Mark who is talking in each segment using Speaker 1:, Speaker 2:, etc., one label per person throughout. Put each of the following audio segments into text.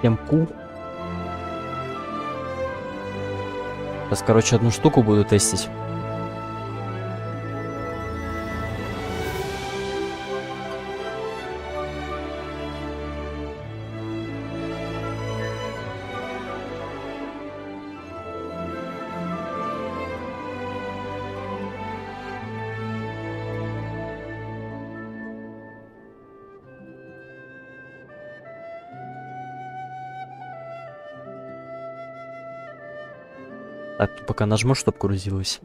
Speaker 1: Темку. Сейчас, короче, одну штуку буду тестить. Так, тут пока нажму, чтобы грузилось.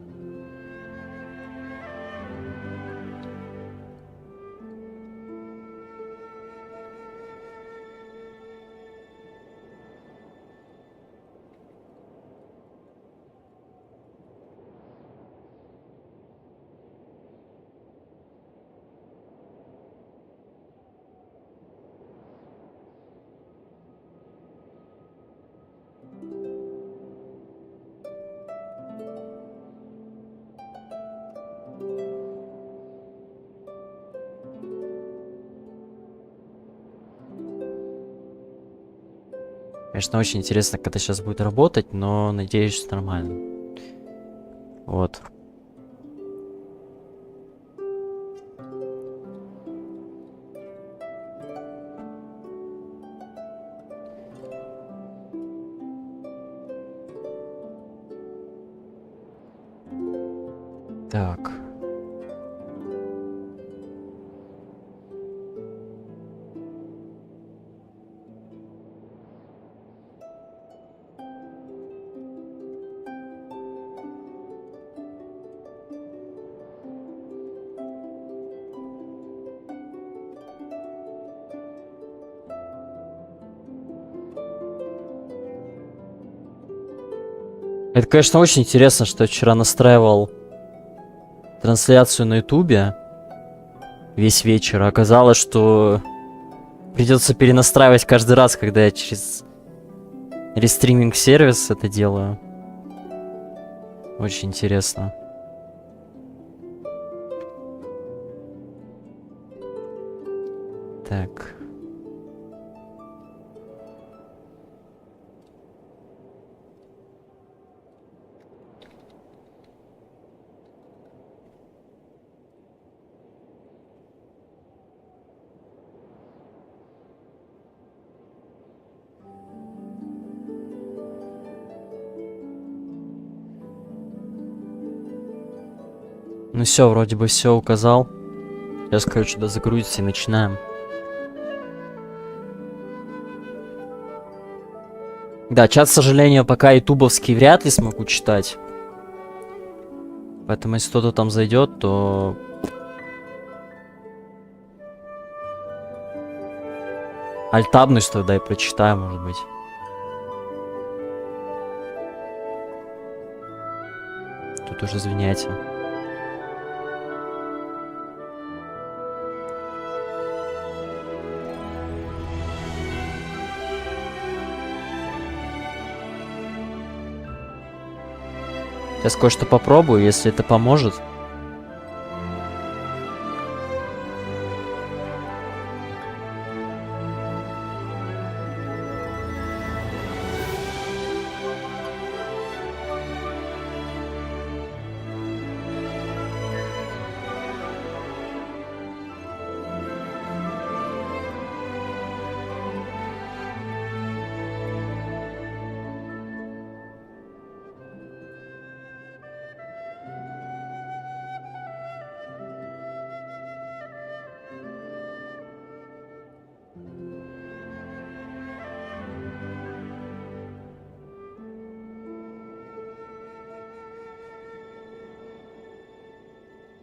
Speaker 1: Конечно, очень интересно, как это сейчас будет работать, но надеюсь, что нормально. Вот. Так. Это, конечно, очень интересно, что я вчера настраивал трансляцию на ютубе весь вечер. Оказалось, что придется перенастраивать каждый раз, когда я через рестриминг-сервис это делаю. Очень интересно. Так. Ну все, вроде бы все указал. Сейчас, короче, да, загрузится и начинаем. Да, чат, к сожалению, пока ютубовский вряд ли смогу читать. Поэтому, если кто-то там зайдет, то... Альтабнусь тогда и прочитаю, может быть. Тут уже извиняйте. Сейчас кое-что попробую, если это поможет.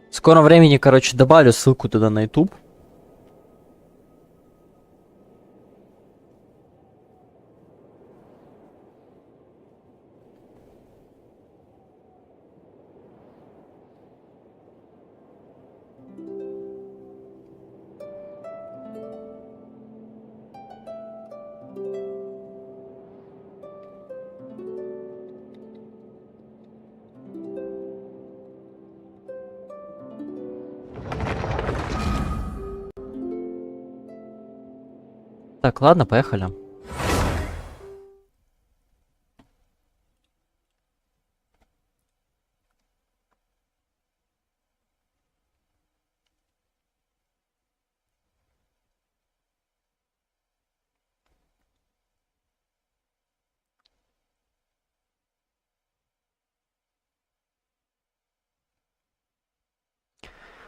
Speaker 1: В скором времени, короче, добавлю ссылку туда на YouTube. Так, ладно, поехали.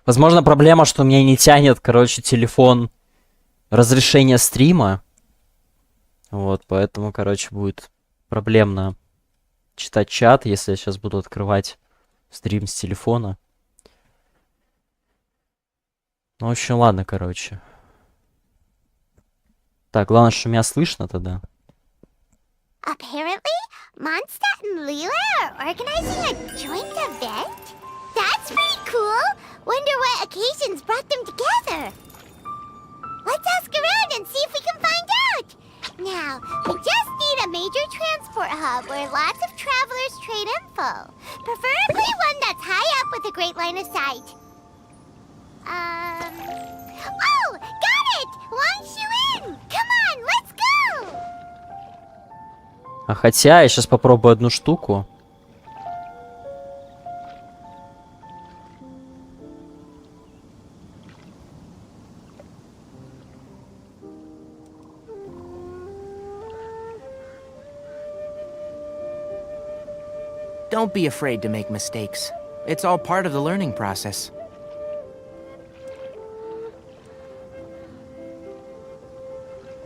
Speaker 1: Возможно, проблема, что у меня не тянет, короче, телефон разрешение стрима. Вот, поэтому, короче, будет проблемно читать чат, если я сейчас буду открывать стрим с телефона. Ну, в общем, ладно, короче. Так, главное, что меня слышно тогда.
Speaker 2: Apparently, Mondstadt and Leela are organizing a joint event? That's pretty cool! Wonder what occasions brought them together? Let's ask around and see if we can find out! Now, we just need a major transport hub where lots of travelers trade info. Preferably one that's high up with a great line of sight. Oh! Got it! Wang Shuin! Come on, let's go!
Speaker 1: А хотя, я сейчас попробую одну штуку.
Speaker 3: Don't be afraid to make mistakes. It's all part of the learning process.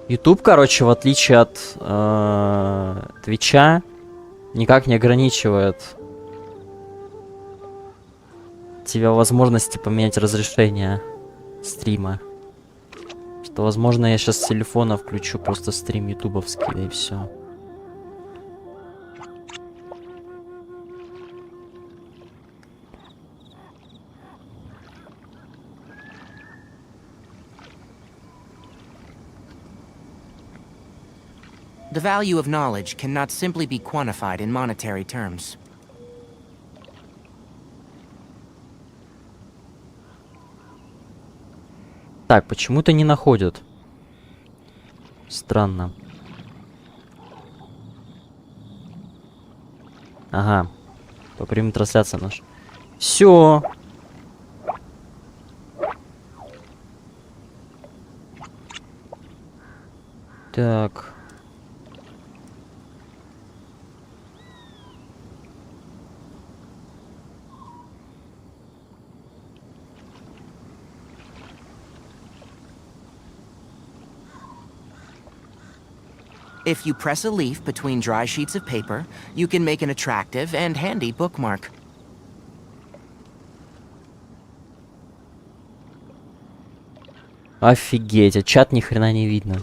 Speaker 1: YouTube, короче, в отличие от Твича, никак не ограничивает тебя возможности поменять разрешение стрима. Что, возможно, я сейчас с телефона включу просто стрим ютубовский, да и все.
Speaker 3: The value of knowledge cannot simply be quantified in monetary terms.
Speaker 1: Так, почему-то не находят. Странно. Ага. По прямой трансляции наш. Все. Так.
Speaker 3: If you press a leaf between dry sheets of paper, you can make an attractive and handy bookmark.
Speaker 1: Офигеть, а чат ни хрена не видно.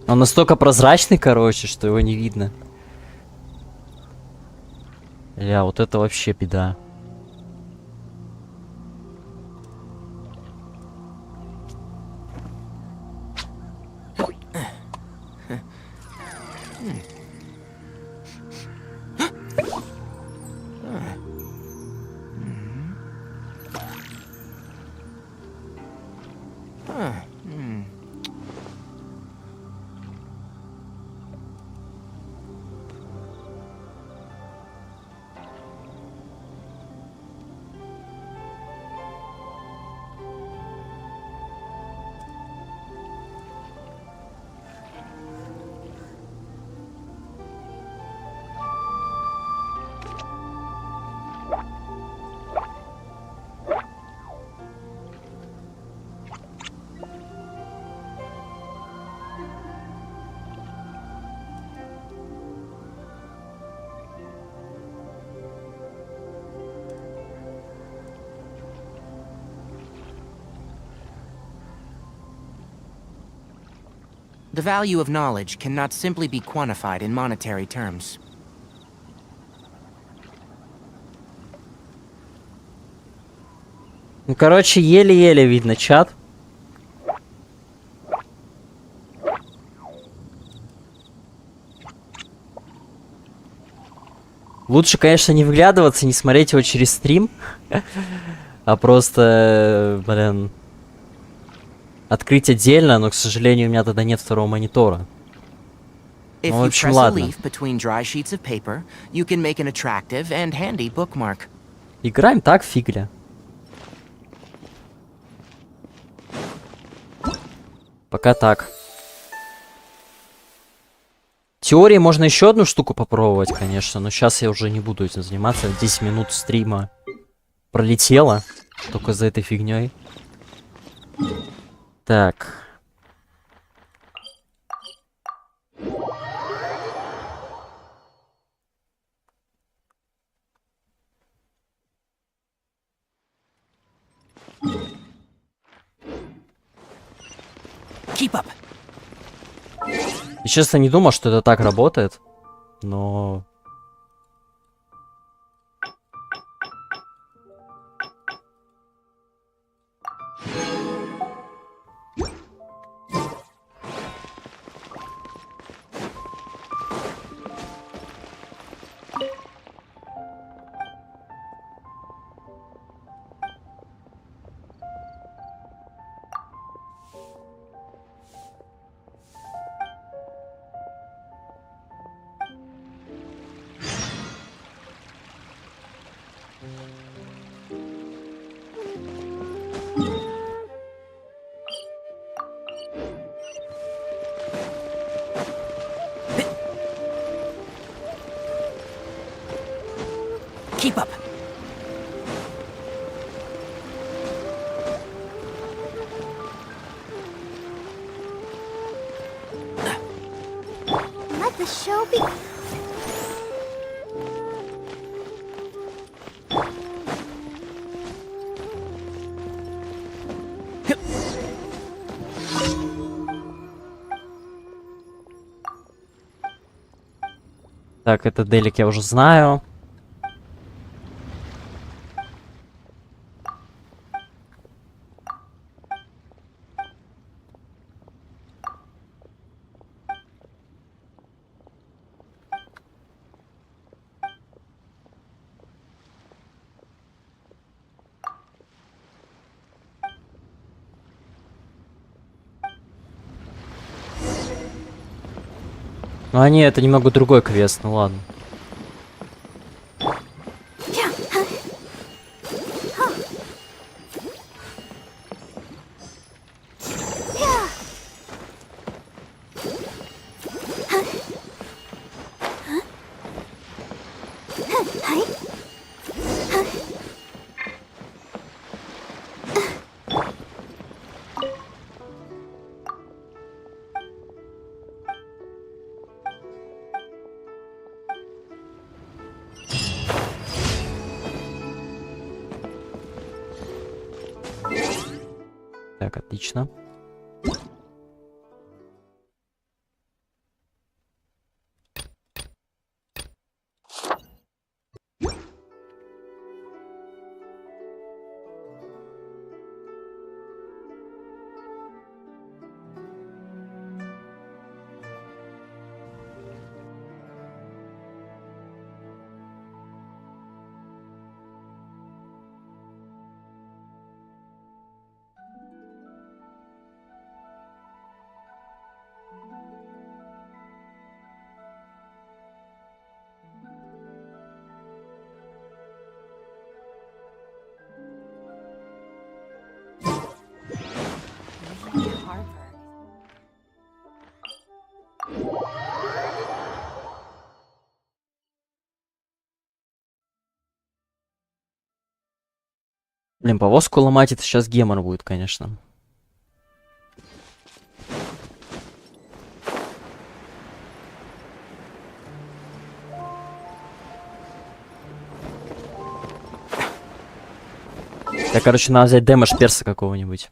Speaker 1: Он настолько прозрачный, короче, что его не видно. Вот это вообще беда.
Speaker 3: The value of knowledge cannot simply be quantified in monetary terms.
Speaker 1: Ну, короче, еле-еле видно чат. Лучше, конечно, не выглядываться, не смотреть его через стрим, а просто, блин, открыть отдельно, но, к сожалению, у меня тогда нет второго монитора.
Speaker 3: If
Speaker 1: Ну, в
Speaker 3: you
Speaker 1: общем,
Speaker 3: press a
Speaker 1: ладно.
Speaker 3: leaf between dry sheets of paper, you can make an attractive and handy bookmark.
Speaker 1: Играем так, фигля. Пока так. В теории можно еще одну штуку попробовать, конечно, но сейчас я уже не буду этим заниматься. 10 минут стрима пролетело только за этой фигней. Так.
Speaker 3: Keep up.
Speaker 1: И честно, не думал, что это так работает, но...
Speaker 3: Keep up.
Speaker 2: Let the show be.
Speaker 1: Так, это делик я уже знаю. Ну, а не, это немного другой квест, ну ладно. Так, отлично. Блин, повозку ломать это сейчас гемор будет, конечно. Так, короче, надо взять дэмэдж перса какого-нибудь.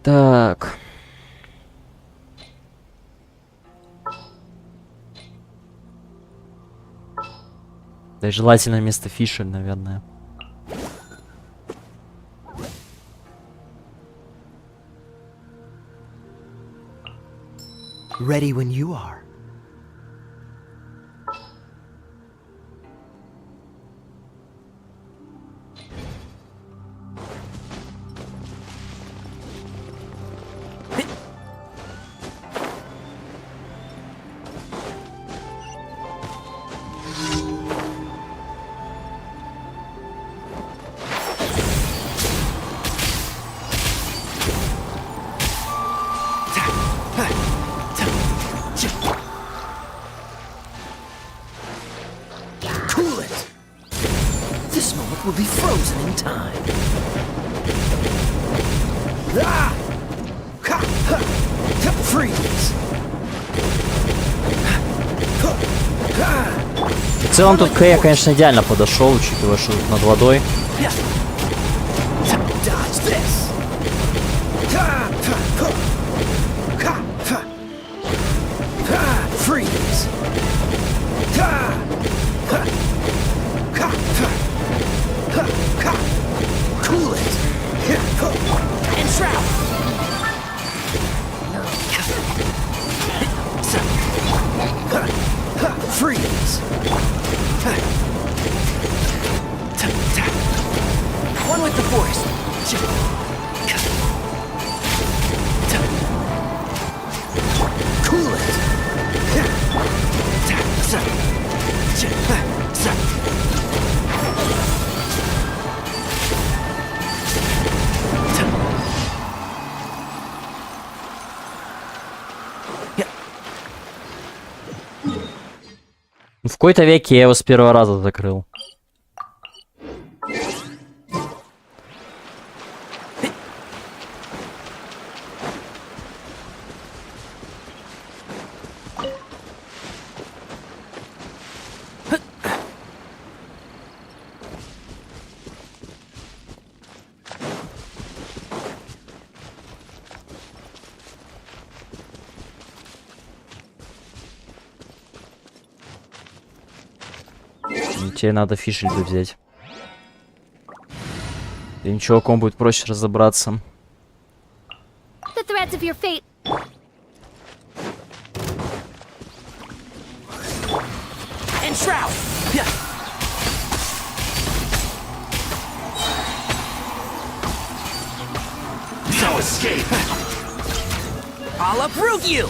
Speaker 1: Так. Да и желательно вместо фиша, наверное.
Speaker 3: Ready when you are. will be frozen in time. Freeze.
Speaker 1: В целом тут Кэя, конечно, идеально подошел, учитывая, что тут над водой.
Speaker 3: Freeze. One with the force. Cool it.
Speaker 1: В какой-то веке я его с первого раза закрыл. Тебе надо фишельку взять. И ничего, кому будет проще разобраться.
Speaker 2: The threads of your fate.
Speaker 3: And shroud. Yeah. No escape. I'll uproot you.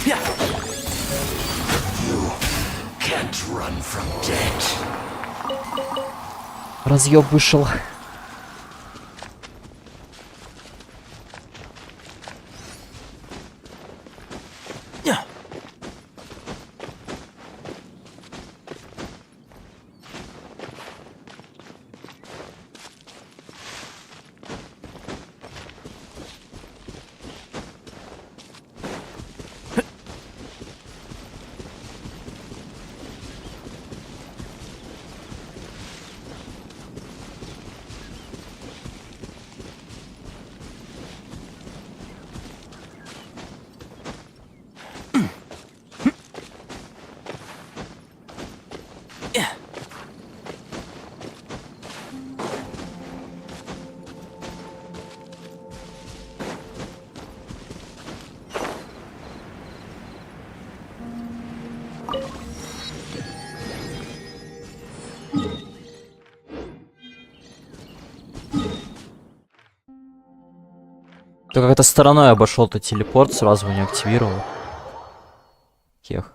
Speaker 3: Yeah. Can't run from death.
Speaker 1: Разъеб вышел. Только как-то стороной обошел-то телепорт, сразу не активировал. Кех.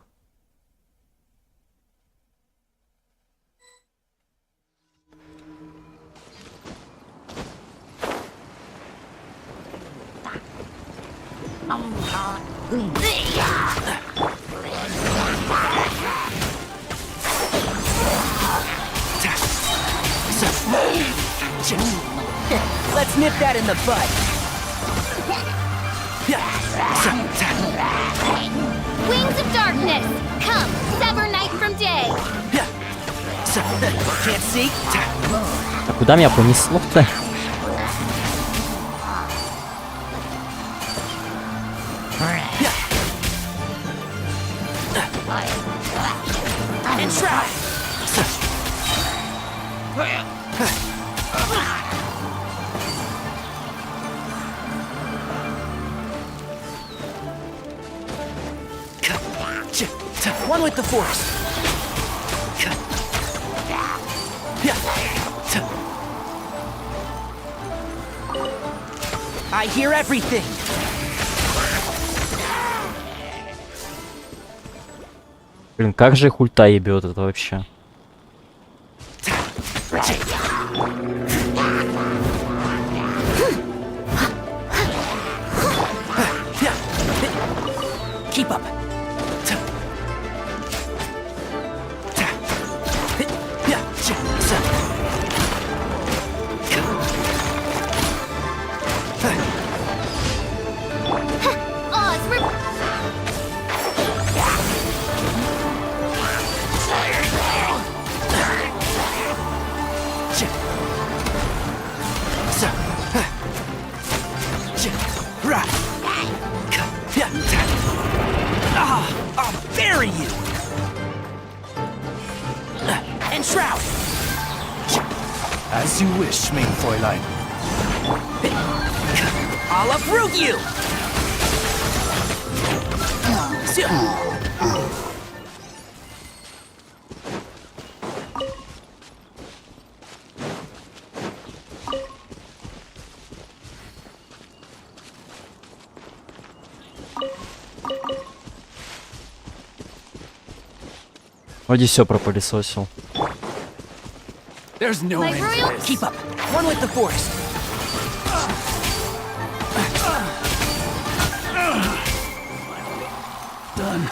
Speaker 3: Let's nip that in the bud.
Speaker 2: Wings of darkness, come, sever night from day.
Speaker 3: Can't see.
Speaker 1: А куда меня понесло-то?
Speaker 3: And try. One with the force. I hear everything.
Speaker 1: Блин, как же их ульта ебет это вообще?
Speaker 3: Keep up. and shroud.
Speaker 4: As you wish, mein Fräulein.
Speaker 3: I'll uproot you.
Speaker 1: Вроде все пропылесосил.
Speaker 4: There's no end to this.
Speaker 3: Keep up. One with the forest.
Speaker 4: Done.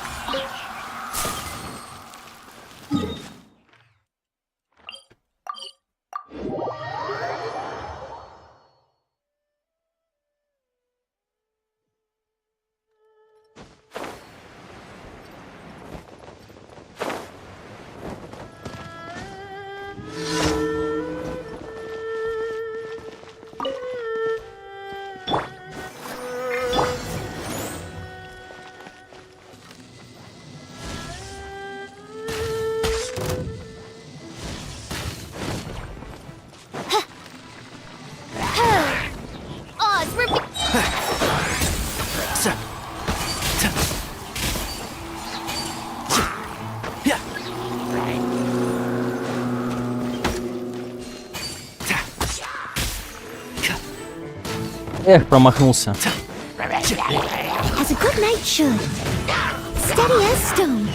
Speaker 2: Oz, we're
Speaker 1: Эх, промахнулся.
Speaker 2: as a good knight should. Steady as stone.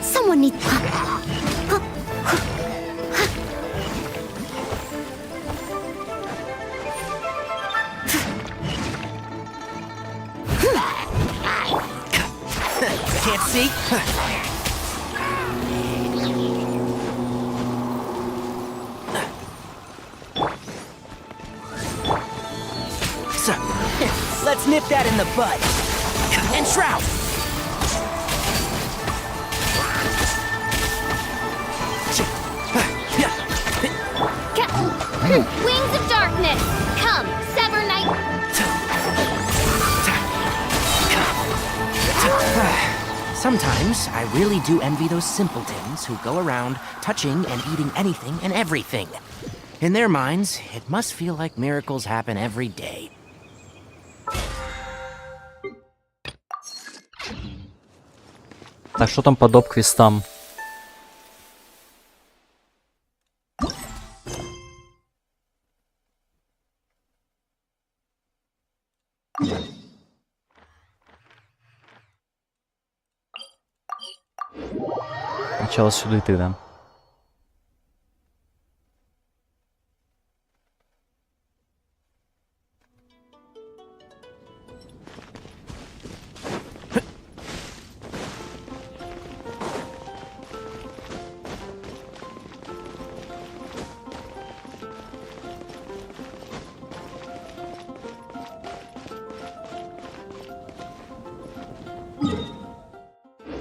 Speaker 2: Someone needs
Speaker 3: Can't see? So, let's nip that in the bud. And shroud.
Speaker 2: Wings of darkness. Come, sever night.
Speaker 3: Sometimes I really do envy those simpletons who go around touching and eating anything and everything. In their minds, it must feel like miracles happen every day.
Speaker 1: Так, что там по доп-квестам? Сначала сюда идти, да?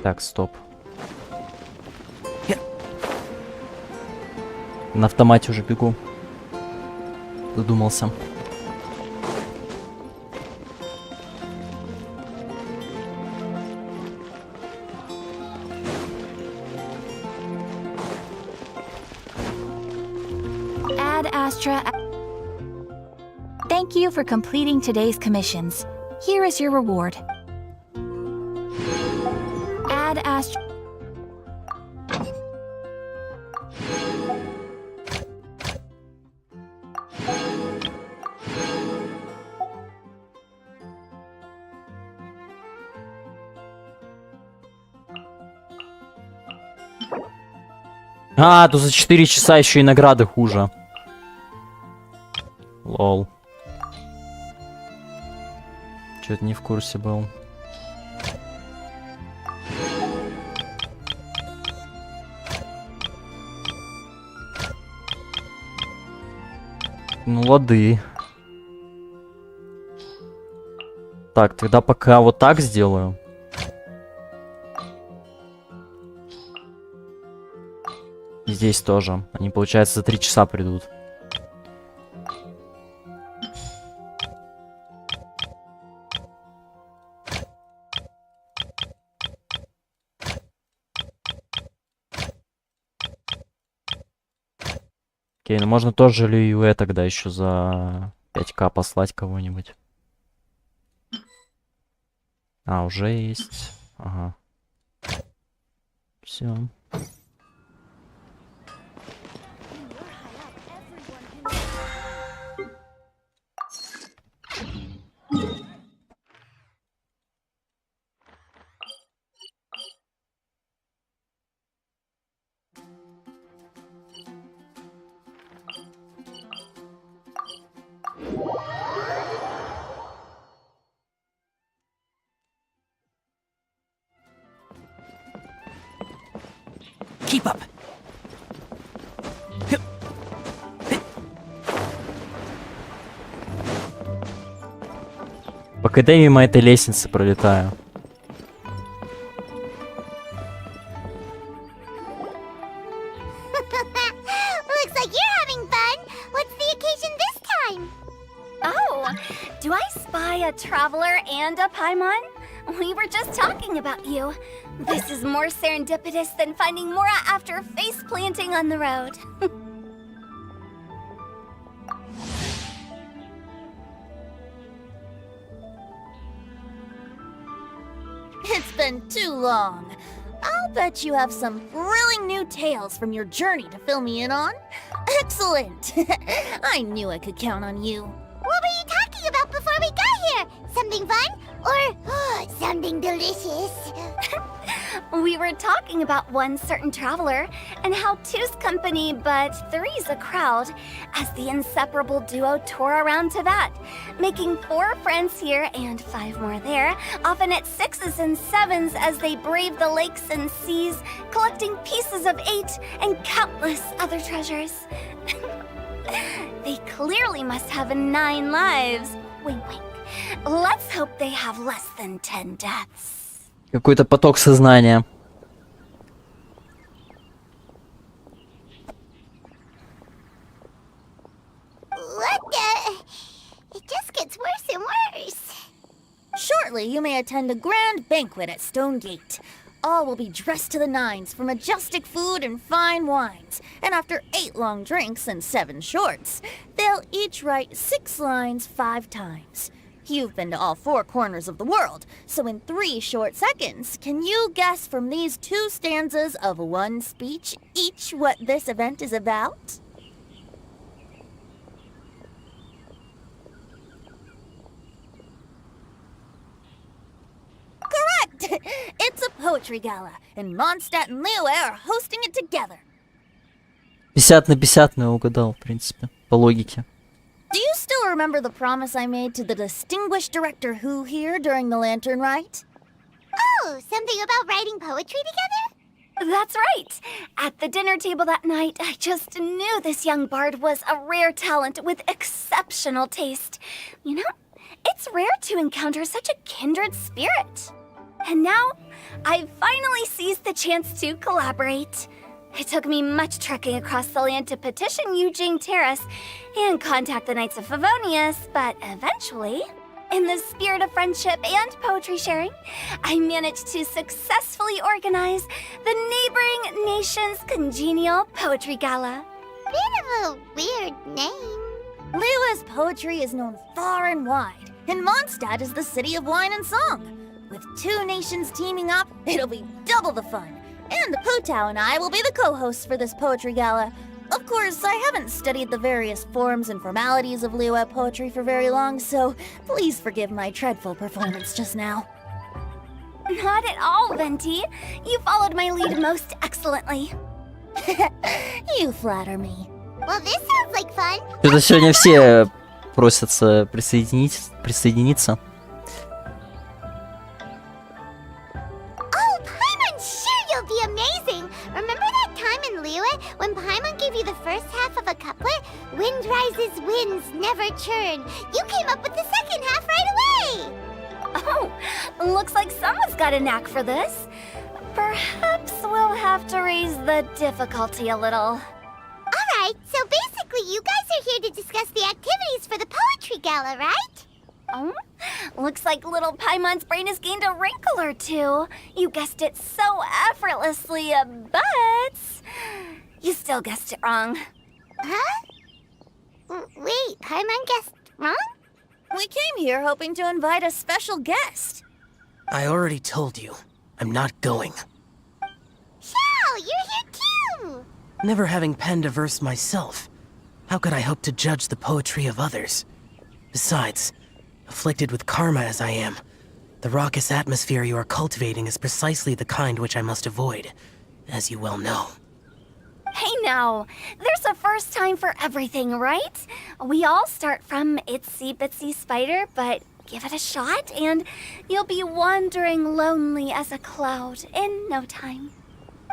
Speaker 1: Так, стоп. На автомате уже бегу. Задумался.
Speaker 5: Ad Astra. Thank you for completing today's commissions. Here is your reward. Ad Astra.
Speaker 1: А, тут за 4 часа еще и награды хуже. Лол. Чё-то не в курсе был. Ну, лады. Так, тогда пока вот так сделаю. Здесь тоже. Они, получается, за 3 часа придут. Окей, ну можно тоже Льюэ тогда еще за 5К послать кого-нибудь. А, уже есть. Ага. Все.
Speaker 3: Keep up.
Speaker 1: По КД мимо этой лестницы пролетаю.
Speaker 2: Looks like you're having fun. What's the occasion this time?
Speaker 5: Oh, do I spy a traveler and a Paimon? We were just talking about you. This is more serendipitous than finding Mora after face planting on the road.
Speaker 6: It's been too long. I'll bet you have some thrilling new tales from your journey to fill me in on. Excellent! I knew I could count on you.
Speaker 2: What were you talking about before we got here? Something fun? Or something delicious?
Speaker 5: We were talking about one certain traveler and how two's company but three's a crowd as the inseparable duo tore around to that, making 4 friends here and 5 more there, often at 6s and 7s as they brave the lakes and seas, collecting pieces of 8 and countless other treasures. They clearly must have 9 lives. Wink, wink. Let's hope they have less than 10 deaths.
Speaker 1: Какой-то поток сознания.
Speaker 2: What the? It just gets worse and worse.
Speaker 6: Shortly, you may attend a grand banquet at Stone Gate. All will be dressed to the nines for majestic food and fine wines. And after 8 long drinks and 7 shorts, they'll each write 6 lines 5 times. You've been to all 4 corners of the world, so in 3 short seconds, can you guess from these 2 stanzas of 1 speech each what this event is about? Correct! It's a poetry gala, and Mondstadt and Liyue are hosting it together.
Speaker 1: 50 на 50, но я угадал, в принципе, по логике.
Speaker 6: Do you still remember the promise I made to the distinguished director Who here during the Lantern Rite?
Speaker 2: Oh, something about writing poetry together?
Speaker 5: That's right. At the dinner table that night, I just knew this young bard was a rare talent with exceptional taste. You know, it's rare to encounter such a kindred spirit. And now, I've finally seized the chance to collaborate. It took me much trekking across the land to petition Eugene Terrace and contact the Knights of Favonius, but eventually, in the spirit of friendship and poetry sharing, I managed to successfully organize the neighboring nation's congenial poetry gala.
Speaker 2: Bit of a weird name.
Speaker 6: Liyue's poetry is known far and wide, and Mondstadt is the city of wine and song. With 2 nations teaming up, it'll be double the fun. And the Potau and I will be the co-hosts for this poetry gala. Of course, I haven't studied the various forms and formalities of Liyue poetry for very long, so please forgive my dreadful performance just now.
Speaker 5: Not at all, Venti. You followed my lead most excellently.
Speaker 6: You flatter me.
Speaker 2: Well, this sounds like fun.
Speaker 1: Что-то сегодня все просятся присоединиться.
Speaker 2: Oh, Paimon, sure you'll be amazing. Remember that time in Liyue when Paimon gave you the first half of a couplet? Wind rises, winds never churn. You came up with the second half right away.
Speaker 5: Oh, looks like someone's got a knack for this. Perhaps we'll have to raise the difficulty a little.
Speaker 2: Alright, so basically you guys are here to discuss the activities for the poetry gala, right?
Speaker 5: Oh, looks like little Paimon's brain has gained a wrinkle or two. You guessed it so effortlessly, but you still guessed it wrong.
Speaker 2: Wait, Paimon guessed wrong?
Speaker 6: We came here hoping to invite a special guest.
Speaker 3: I already told you, I'm not going.
Speaker 2: Xiao, you're here too!
Speaker 3: Never having penned a verse myself, how could I hope to judge the poetry of others? Besides, afflicted with karma as I am, the raucous atmosphere you are cultivating is precisely the kind which I must avoid, as you well know.
Speaker 5: Hey now, there's a first time for everything, right? We all start from itsy bitsy spider, but give it a shot and you'll be wandering lonely as a cloud in no time.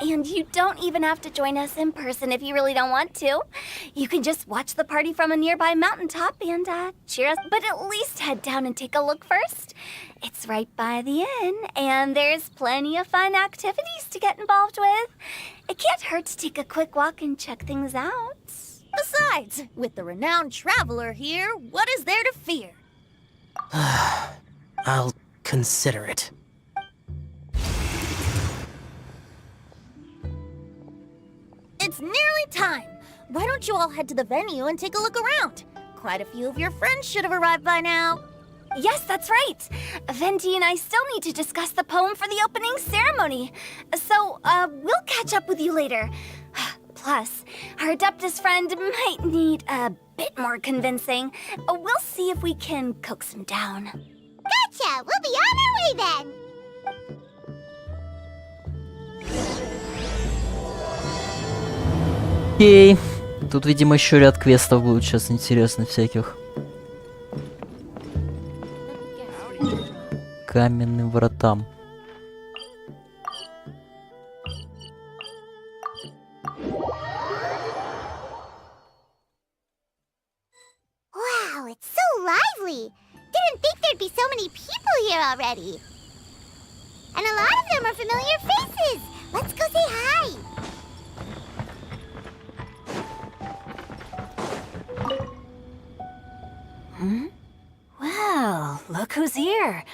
Speaker 5: And you don't even have to join us in person if you really don't want to. You can just watch the party from a nearby mountaintop and cheer us, but at least head down and take a look first. It's right by the inn, and there's plenty of fun activities to get involved with. It can't hurt to take a quick walk and check things out.
Speaker 6: Besides, with the renowned traveler here, what is there to fear?
Speaker 3: I'll consider it.
Speaker 6: It's nearly time. Why don't you all head to the venue and take a look around? Quite a few of your friends should have arrived by now.
Speaker 5: Yes, that's right. Venti and I still need to discuss the poem for the opening ceremony. So, we'll catch up with you later. Plus, our Adeptus friend might need a bit more convincing. We'll see if we can coax him down.
Speaker 2: Gotcha! We'll be on our way then!
Speaker 1: Окей. Тут, видимо, еще ряд квестов будут сейчас интересных всяких. Каменным вратам.
Speaker 2: Wow, it's so lively! Didn't think there'd be so many people here already. And a lot of them are familiar faces! Let's go say hi!
Speaker 5: Well, look who's here.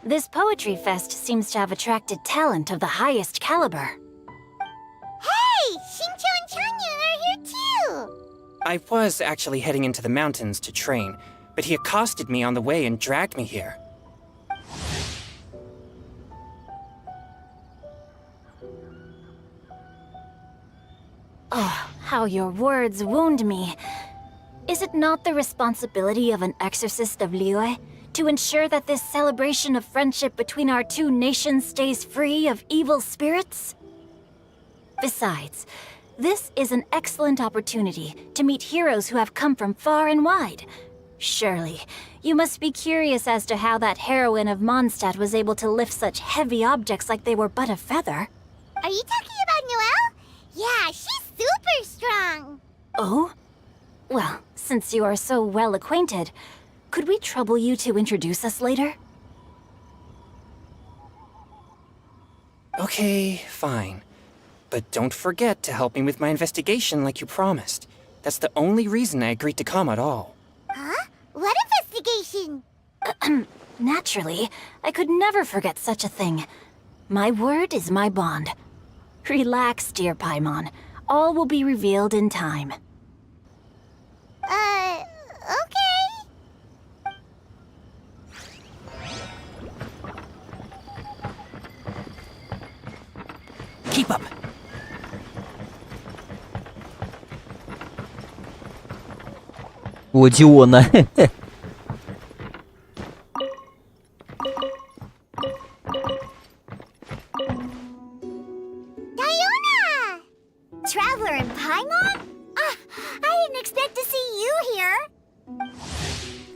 Speaker 5: This poetry fest seems to have attracted talent of the highest caliber.
Speaker 2: Hey! Xingqiu and Changyun are here too!
Speaker 7: I was actually heading into the mountains to train, but he accosted me on the way and dragged me here.
Speaker 5: Oh, how your words wound me. Is it not the responsibility of an exorcist of Liyue to ensure that this celebration of friendship between our two nations stays free of evil spirits? Besides, this is an excellent opportunity to meet heroes who have come from far and wide. Surely, you must be curious as to how that heroine of Mondstadt was able to lift such heavy objects like they were but a feather.
Speaker 2: Are you talking about Noelle? Yeah, she's super strong!
Speaker 5: Oh? Well, since you are so well acquainted, could we trouble you to introduce us later?
Speaker 7: Okay, fine. But don't forget to help me with my investigation like you promised. That's the only reason I agreed to come at all.
Speaker 2: Huh? What investigation?
Speaker 5: Naturally, I could never forget such a thing. My word is my bond. Relax, dear Paimon. All will be revealed in time.
Speaker 2: Okay.
Speaker 3: Keep up!
Speaker 1: О, Диона.
Speaker 2: Diona! Traveler and Paimon? I didn't expect to see you here.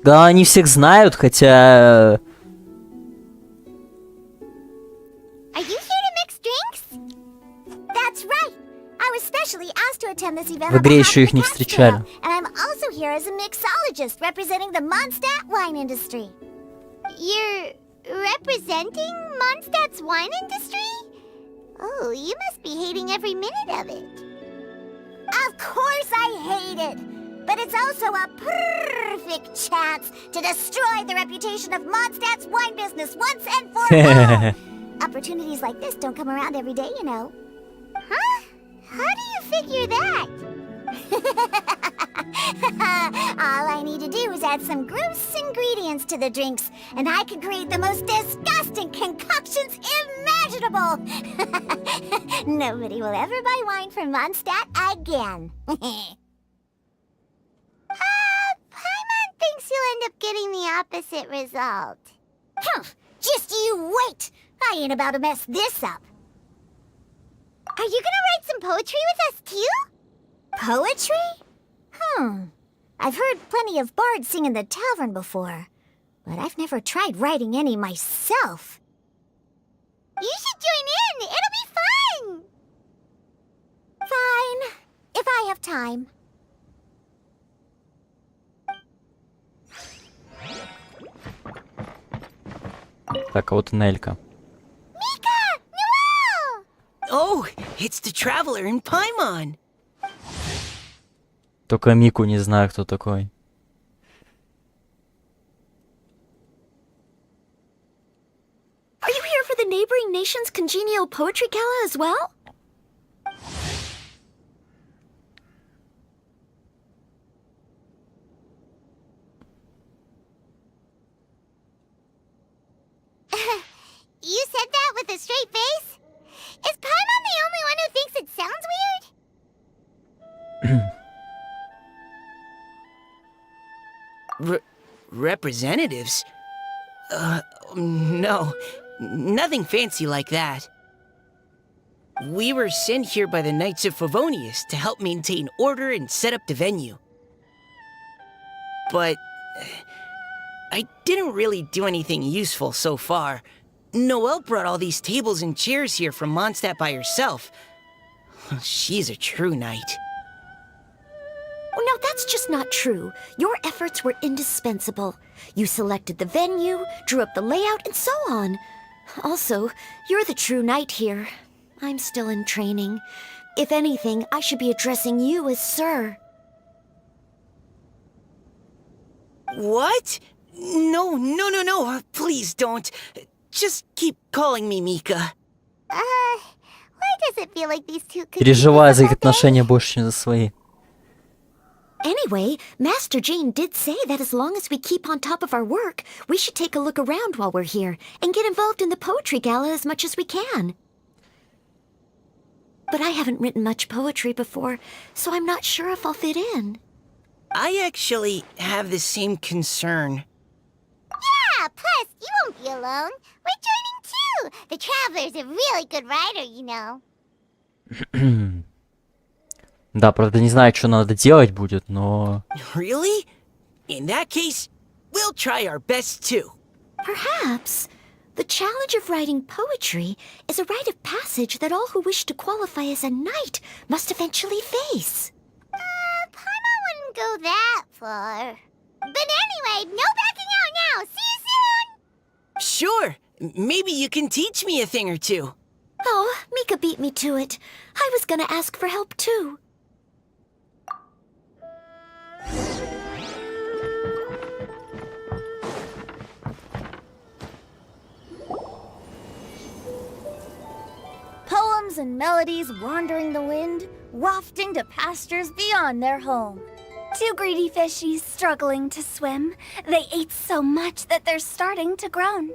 Speaker 1: Да, они всех знают, хотя...
Speaker 2: Are you here to mix drinks? That's right. I was specially asked to attend this event.
Speaker 1: В игре еще их не встречали.
Speaker 2: And I'm also here as a mixologist representing the Mondstadt wine industry. You're representing Mondstadt's wine industry? Oh, you must be hating every minute of it. Of course I hate it. But it's also a perfect chance to destroy the reputation of Mondstadt's wine business once and for all. Opportunities like this don't come around every day, you know. Huh? How do you figure that? All I need to do is add some gross ingredients to the drinks, and I can create the most disgusting concoctions imaginable. Nobody will ever buy wine from Mondstadt again. Paimon thinks you'll end up getting the opposite result. Huh, just you wait! I ain't about to mess this up. Are you gonna write some poetry with us too? Poetry? I've heard plenty of bards sing in the tavern before, but I've never tried writing any myself. You should join in! It'll be fun! Fine, if I have time.
Speaker 1: Так, а вот и Нелька.
Speaker 2: Mika! Noel!
Speaker 3: Oh, it's the traveler in Paimon.
Speaker 1: Только Мику не знаю, кто такой.
Speaker 6: Are you here for the neighboring nation's congenial poetry gala as well?
Speaker 2: You said that with a straight face? Is Paimon the only one who thinks it sounds weird?
Speaker 3: Representatives? No. Nothing fancy like that. We were sent here by the Knights of Favonius to help maintain order and set up the venue. But I didn't really do anything useful so far. Noelle brought all these tables and chairs here from Mondstadt by herself. She's a true knight.
Speaker 6: Oh, no, that's just not true. Your efforts were indispensable. You selected the venue, drew up the layout, and so on. Also, you're the true knight here. I'm still in training. If anything, I should be addressing you as Sir.
Speaker 3: What? No. Please don't. Just keep calling me Mika.
Speaker 2: Why does it feel like these two could
Speaker 1: Переживаю за их отношения больше, чем за свои.
Speaker 6: Anyway, Master Jane did say that as long as we keep on top of our work, we should take a look around while we're here and get involved in the poetry gala as much as we can. But I haven't written much poetry before, so I'm not sure if I'll fit in.
Speaker 3: I actually have the same concern.
Speaker 2: Yeah, plus, you won't be alone. We're joining too. The Traveler's a really good writer, you know.
Speaker 1: Да, правда, не знаю, что надо делать будет, но...
Speaker 3: Really? In that case, we'll try our best too.
Speaker 6: Perhaps. The challenge of writing poetry is a rite of passage that all who wish to qualify as a knight must eventually face.
Speaker 2: Paimon wouldn't go that far. But anyway, no backing out now. See you soon!
Speaker 3: Sure, maybe you can teach me a thing or two.
Speaker 6: Oh, Mika beat me to it. I was gonna ask for help too. Poems and melodies wandering the wind, wafting to pastures beyond their home.
Speaker 5: Two greedy fishies struggling to swim. They ate so much that they're starting to groan.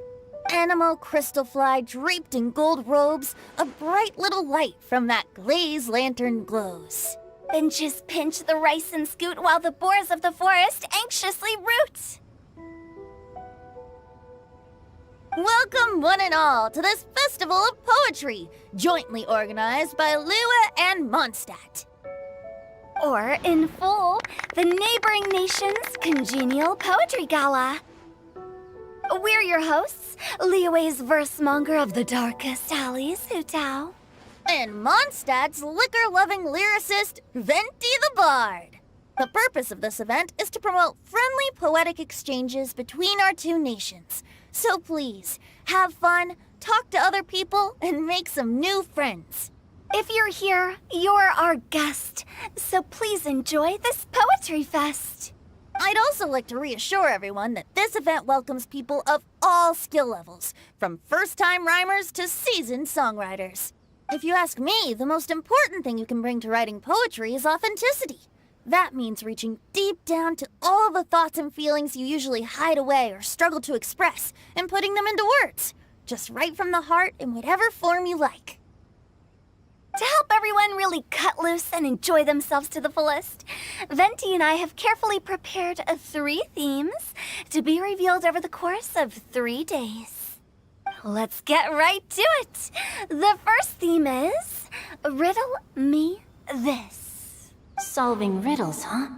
Speaker 6: Animal crystal fly draped in gold robes, a bright little light from that glazed lantern glows.
Speaker 5: Finches pinch the rice and scoot while the boars of the forest anxiously root.
Speaker 6: Welcome one and all to this festival of poetry, jointly organized by Lua and Mondstadt.
Speaker 5: Or, in full, the neighboring nation's congenial poetry gala. We're your hosts, Liyue's versemonger of the darkest alleys, Hu Tao.
Speaker 6: And Mondstadt's liquor-loving lyricist, Venti the Bard. The purpose of this event is to promote friendly poetic exchanges between our two nations. So please, have fun, talk to other people, and make some new friends.
Speaker 5: If you're here, you're our guest, so please enjoy this poetry fest.
Speaker 6: I'd also like to reassure everyone that this event welcomes people of all skill levels, from first-time rhymers to seasoned songwriters. If you ask me, the most important thing you can bring to writing poetry is authenticity. That means reaching deep down to all the thoughts and feelings you usually hide away or struggle to express, and putting them into words. Just right from the heart in whatever form you like.
Speaker 5: To help everyone really cut loose and enjoy themselves to the fullest, Venti and I have carefully prepared 3 themes to be revealed over the course of 3 days. Let's get right to it. The first theme is Riddle Me This.
Speaker 8: Solving riddles, huh?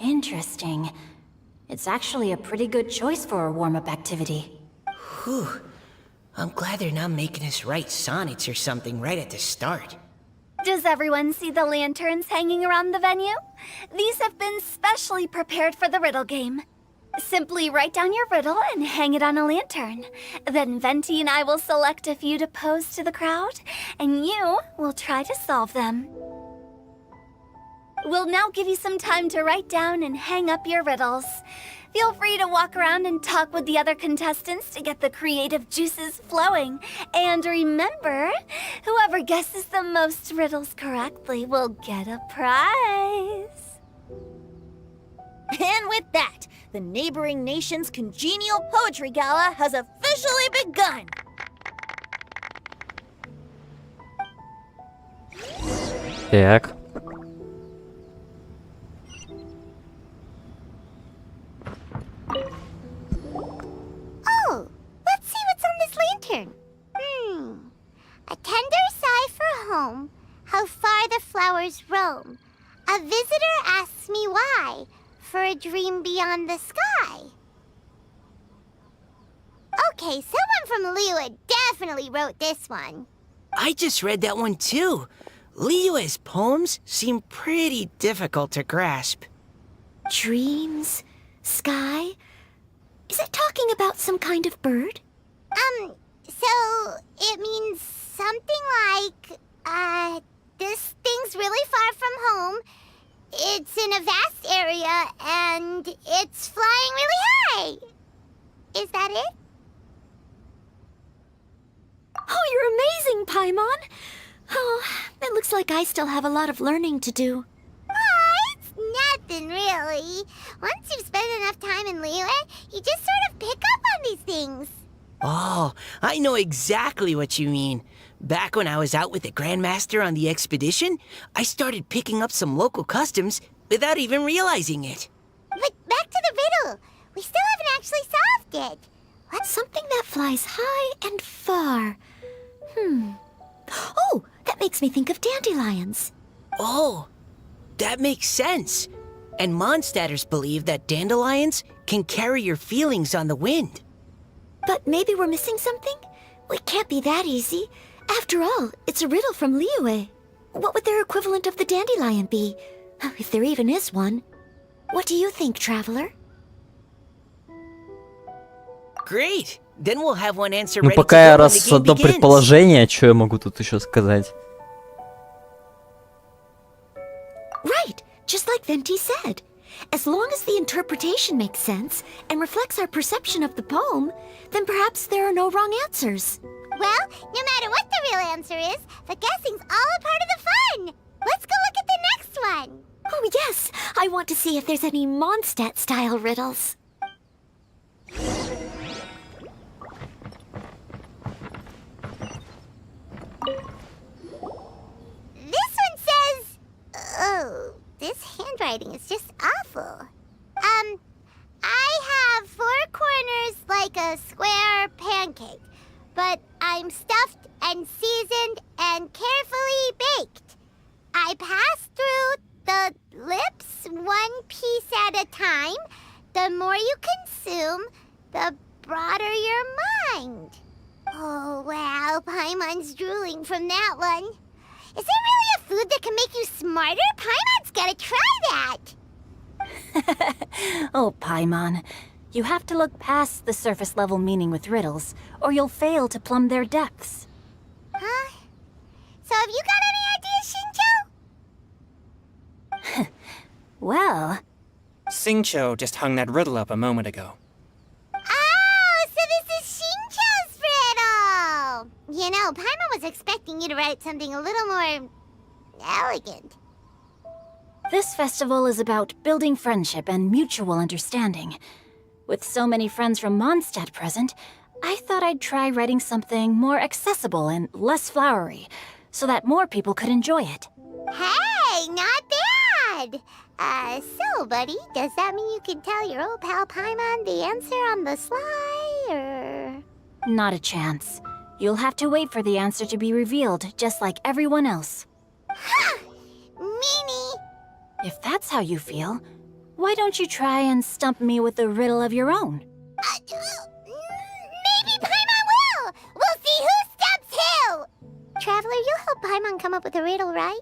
Speaker 8: Interesting. It's actually a pretty good choice for a warm-up activity.
Speaker 3: Whew. I'm glad they're not making us write sonnets or something right at the start.
Speaker 5: Does everyone see the lanterns hanging around the venue? These have been specially prepared for the riddle game. Simply write down your riddle and hang it on a lantern. Then Venti and I will select a few to pose to the crowd, and you will try to solve them. We'll now give you some time to write down and hang up your riddles. Feel free to walk around and talk with the other contestants to get the creative juices flowing. And remember, whoever guesses the most riddles correctly will get a prize.
Speaker 6: And with that, the neighboring nation's congenial poetry gala has officially begun.
Speaker 1: Так.
Speaker 2: Oh, let's see what's on this lantern. A tender sigh for home, how far the flowers roam. A visitor asks me why, for a dream beyond the sky. Okay, someone from Liyue definitely wrote this one.
Speaker 3: I just read that one too. Liyue's poems seem pretty difficult to grasp.
Speaker 8: Dreams? Sky? Is it talking about some kind of bird?
Speaker 2: So it means something like, this thing's really far from home. It's in a vast area, and it's flying really high. Is that it?
Speaker 8: Oh, you're amazing, Paimon! Oh, it looks like I still have a lot of learning to do.
Speaker 2: It's nothing really. Once you've spent enough time in Liyue, you just sort of pick up on these things.
Speaker 3: Oh, I know exactly what you mean. Back when I was out with the Grandmaster on the expedition, I started picking up some local customs without even realizing it.
Speaker 2: But back to the riddle. We still haven't actually solved it. What's
Speaker 8: Something that flies high and far. Oh, that makes me think of dandelions.
Speaker 3: Oh, that makes sense. And Mondstadters believe that dandelions can carry your feelings on the wind.
Speaker 8: But maybe we're missing something? It can't be that easy. After all, it's a riddle from Liyue. What would their equivalent of the dandelion be? If there even is one. What do you think, Traveler?
Speaker 3: Great! Then we'll have one answer
Speaker 1: Ну,
Speaker 3: ready to
Speaker 1: пока я
Speaker 3: go when the
Speaker 1: раз
Speaker 3: game
Speaker 1: одно
Speaker 3: begins.
Speaker 1: предположение, что я могу тут еще сказать?
Speaker 8: Right, just like Venti said. As long as the interpretation makes sense and reflects our perception of the poem, then perhaps there are no wrong answers.
Speaker 2: Well, no matter what the real answer is, the guessing's all a part of the fun. Let's go look at the next one.
Speaker 8: Oh yes, I want to see if there's any Mondstadt-style riddles.
Speaker 2: This one says... Oh, this handwriting is just awful. I have 4 corners like a square pancake, but I'm stuffed and seasoned and carefully baked. I pass through the lips 1 piece at a time. The more you consume, the broader your mind. Oh, wow, Paimon's drooling from that one. Is there really a food that can make you smarter? Paimon's gotta try that!
Speaker 8: Oh, Paimon, you have to look past the surface-level meaning with riddles, or you'll fail to plumb their depths.
Speaker 2: Huh? So have you got any ideas, Shincho?
Speaker 8: Well,
Speaker 7: Singcho just hung that riddle up a moment ago.
Speaker 2: Oh, so this is Shincho's riddle! You know, Paimon was expecting expecting you to write something a little more elegant.
Speaker 5: This festival is about building friendship and mutual understanding. With so many friends from Mondstadt present, I thought I'd try writing something more accessible and less flowery, so that more people could enjoy it.
Speaker 2: Hey, not bad! So, buddy, does that mean you can tell your old pal Paimon the answer on the sly, or...?
Speaker 5: Not a chance. You'll have to wait for the answer to be revealed, just like everyone else.
Speaker 2: Ha! Meanie!
Speaker 5: If that's how you feel, why don't you try and stump me with a riddle of your own?
Speaker 2: Maybe Paimon will! We'll see who stumps who! Traveler, you'll help Paimon come up with a riddle, right?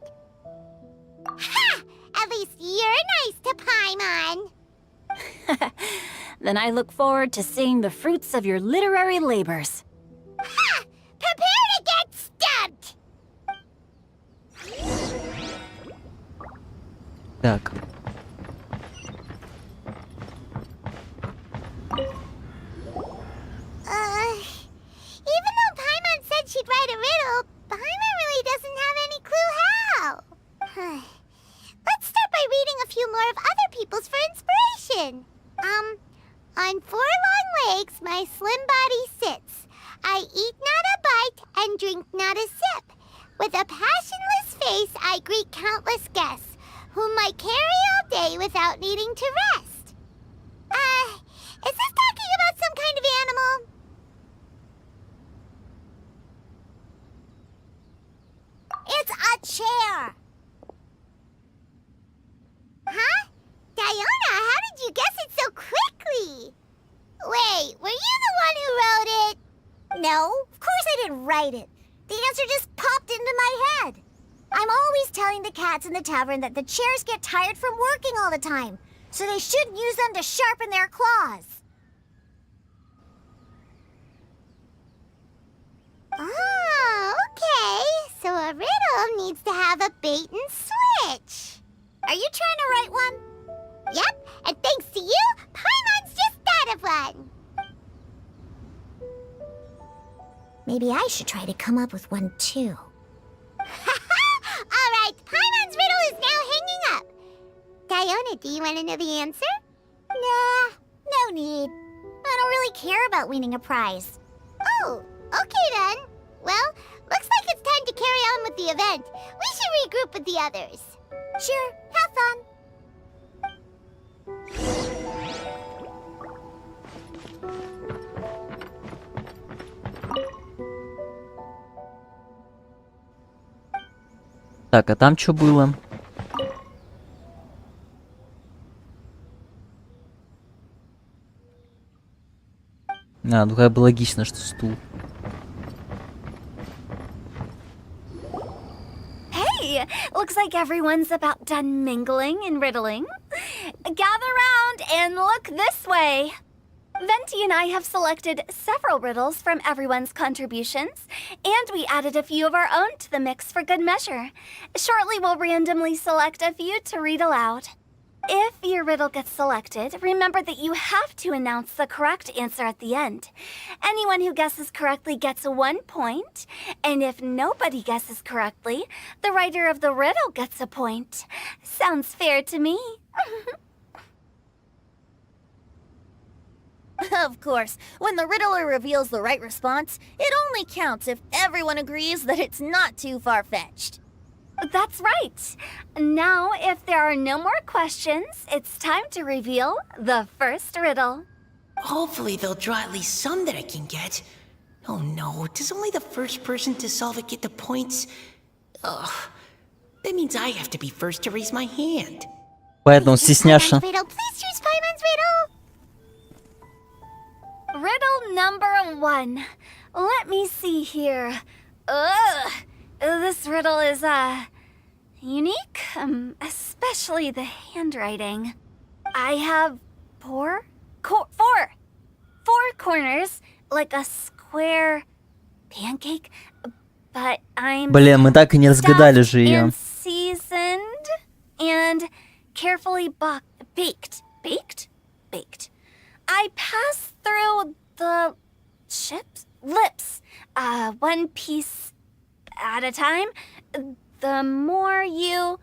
Speaker 2: Ha! At least you're nice to Paimon!
Speaker 5: Then I look forward to seeing the fruits of your literary labors.
Speaker 2: Ha! Prepare to get stumped!
Speaker 1: Так.
Speaker 2: Even though Paimon said she'd write a riddle, Paimon really doesn't have any clue how. Let's start by reading a few more of other people's for inspiration. On 4 long legs, my slim body sits. I eat not a bite and drink not a sip. With a passionless face, I greet countless guests, whom I carry all day without needing to rest. Is this talking about some kind of animal? It's a chair! Huh? Diona, how did you guess it so quickly? Wait, were you the one who wrote it? No, of course I didn't write it. The answer just popped into my head. I'm always telling the cats in the tavern that the chairs get tired from working all the time, so they shouldn't use them to sharpen their claws. Oh, okay. So a riddle needs to have a bait and switch. Are you trying to write one? Yep, and thanks to you, Paimon's just thought of one. Maybe I should try to come up with one too. All right, Paimon's riddle is now hanging up. Diona, do you want to know the answer? Nah, no need. I don't really care about winning a prize. Oh, okay then. Well, looks like it's time to carry on with the event. We should regroup with the others. Sure, have fun.
Speaker 1: Так, а там что было? Ну как бы логично, что стул.
Speaker 5: Hey, looks like everyone's about done mingling and riddling. Gather round and look this way. Venti and I have selected several riddles from everyone's contributions, and we added a few of our own to the mix for good measure. Shortly, we'll randomly select a few to read aloud. If your riddle gets selected, remember that you have to announce the correct answer at the end. Anyone who guesses correctly gets 1 point, and if nobody guesses correctly, the writer of the riddle gets a point. Sounds fair to me.
Speaker 6: Of course, when the riddler reveals the right response, it only counts if everyone agrees that it's not too far-fetched.
Speaker 5: That's right. Now, if there are no more questions, it's time to reveal the first riddle.
Speaker 3: Hopefully they'll draw at least some that I can get. Oh no, does only the first person to solve it get the points? Ugh. That means I have to be first to raise my hand.
Speaker 1: Поэтому стесняшься.
Speaker 2: Riddle, please choose Paimon's riddle.
Speaker 5: Riddle number 1. Let me see here. Ugh. This riddle is, unique, especially the handwriting. I have four corners, like a square pancake, but I'm
Speaker 1: Блин, мы так и не разгадали же
Speaker 5: stuffed
Speaker 1: ее.
Speaker 5: and seasoned and carefully baked. I pass through the lips, one piece at a time, the more you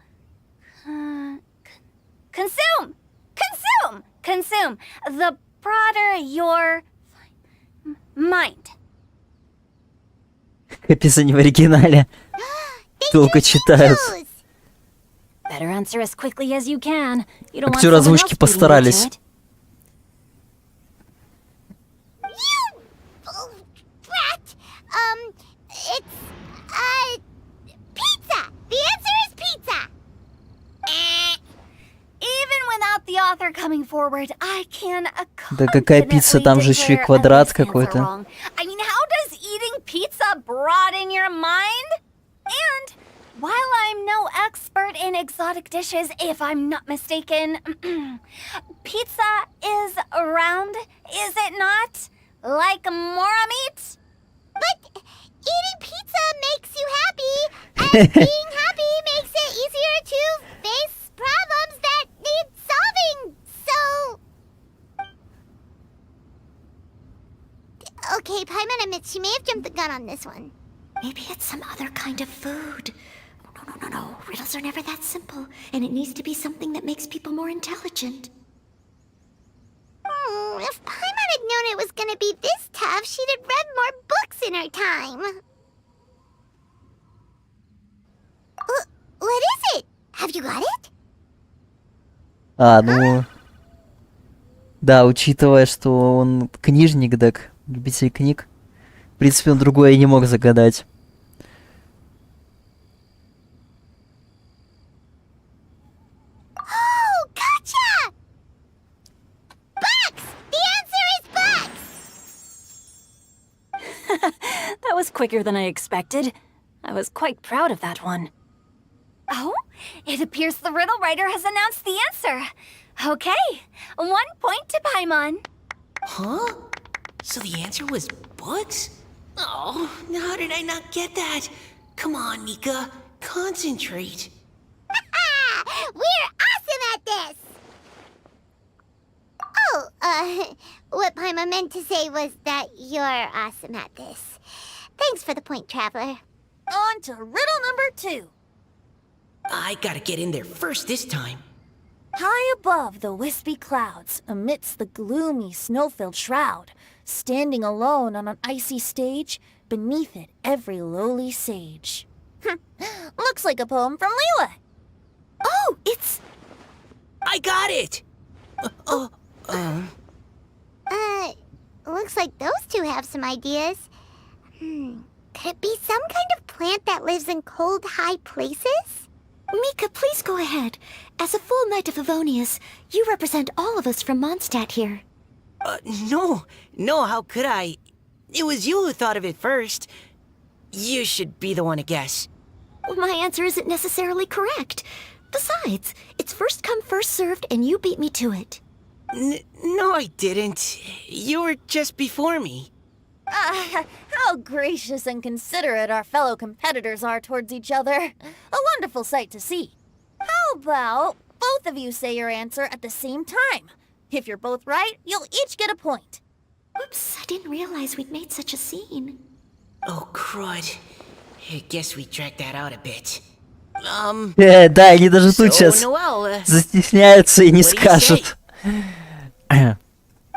Speaker 5: consume, the broader your mind.
Speaker 1: Описание в оригинале. Долго читают.
Speaker 9: Better answer as quickly as you can. You don't want
Speaker 1: Актеры
Speaker 9: someone
Speaker 1: озвучки
Speaker 9: else beating you
Speaker 1: постарались.
Speaker 9: to it.
Speaker 2: Brat! It's, pizza! The answer is pizza!
Speaker 5: Even without the author coming forward, I can
Speaker 1: Да какая пицца, там же еще и квадрат какой-то.
Speaker 5: I mean, how does eating pizza broaden your mind? And while I'm no expert in exotic dishes, if I'm not mistaken, pizza is round, is it not? Like mora meat?
Speaker 2: But eating pizza makes you happy, and being happy makes it easier to face problems that need solving, so... Okay, Paimon admits she may have jumped the gun on this one.
Speaker 8: Maybe it's some other kind of food. No. Riddles are never that simple, and it needs to be something that makes people more intelligent.
Speaker 2: If Paimon had known it was gonna be this tough, she'd have read more books in her time. What is it? Have you got it?
Speaker 1: Ну... Да, учитывая, что он книжник, так, любитель книг. В принципе, он другое и не мог загадать.
Speaker 2: Oh, gotcha! Bucks! The answer is bucks!
Speaker 9: That was quicker than I expected. I was quite proud of that one.
Speaker 5: Oh, it appears the riddle writer has announced the answer. Okay, 1 point to Paimon.
Speaker 3: Huh? So the answer was books? Oh, how did I not get that? Come on, Nika. Concentrate.
Speaker 2: We're awesome at this! Oh, what Paimon meant to say was that you're awesome at this. Thanks for the point, Traveler.
Speaker 6: On to riddle number 2.
Speaker 3: I gotta get in there first this time.
Speaker 6: High above the wispy clouds, amidst the gloomy snow-filled shroud, standing alone on an icy stage, beneath it every lowly sage. Looks like a poem from Leela.
Speaker 8: Oh, it's...
Speaker 3: I got it!
Speaker 2: Looks like those two have some ideas. Could it be some kind of plant that lives in cold, high places?
Speaker 8: Mika, please go ahead. As a full Knight of Avonius, you represent all of us from Mondstadt here.
Speaker 3: No, how could I? It was you who thought of it first. You should be the one to guess.
Speaker 8: Well, my answer isn't necessarily correct. Besides, it's first come, first served, and you beat me to it.
Speaker 3: No, I didn't. You were just before me.
Speaker 6: How gracious and considerate our fellow competitors are towards each other. A wonderful sight to see. How about both of you say your answer at the same time? If you're both right, you'll each get a point.
Speaker 8: Oops, I didn't realize we'd made such a scene.
Speaker 3: Oh, crud. I guess we dragged that out a bit.
Speaker 1: Да, они даже тут сейчас
Speaker 3: Noel,
Speaker 1: застесняются и не
Speaker 3: what do you say?
Speaker 1: скажут.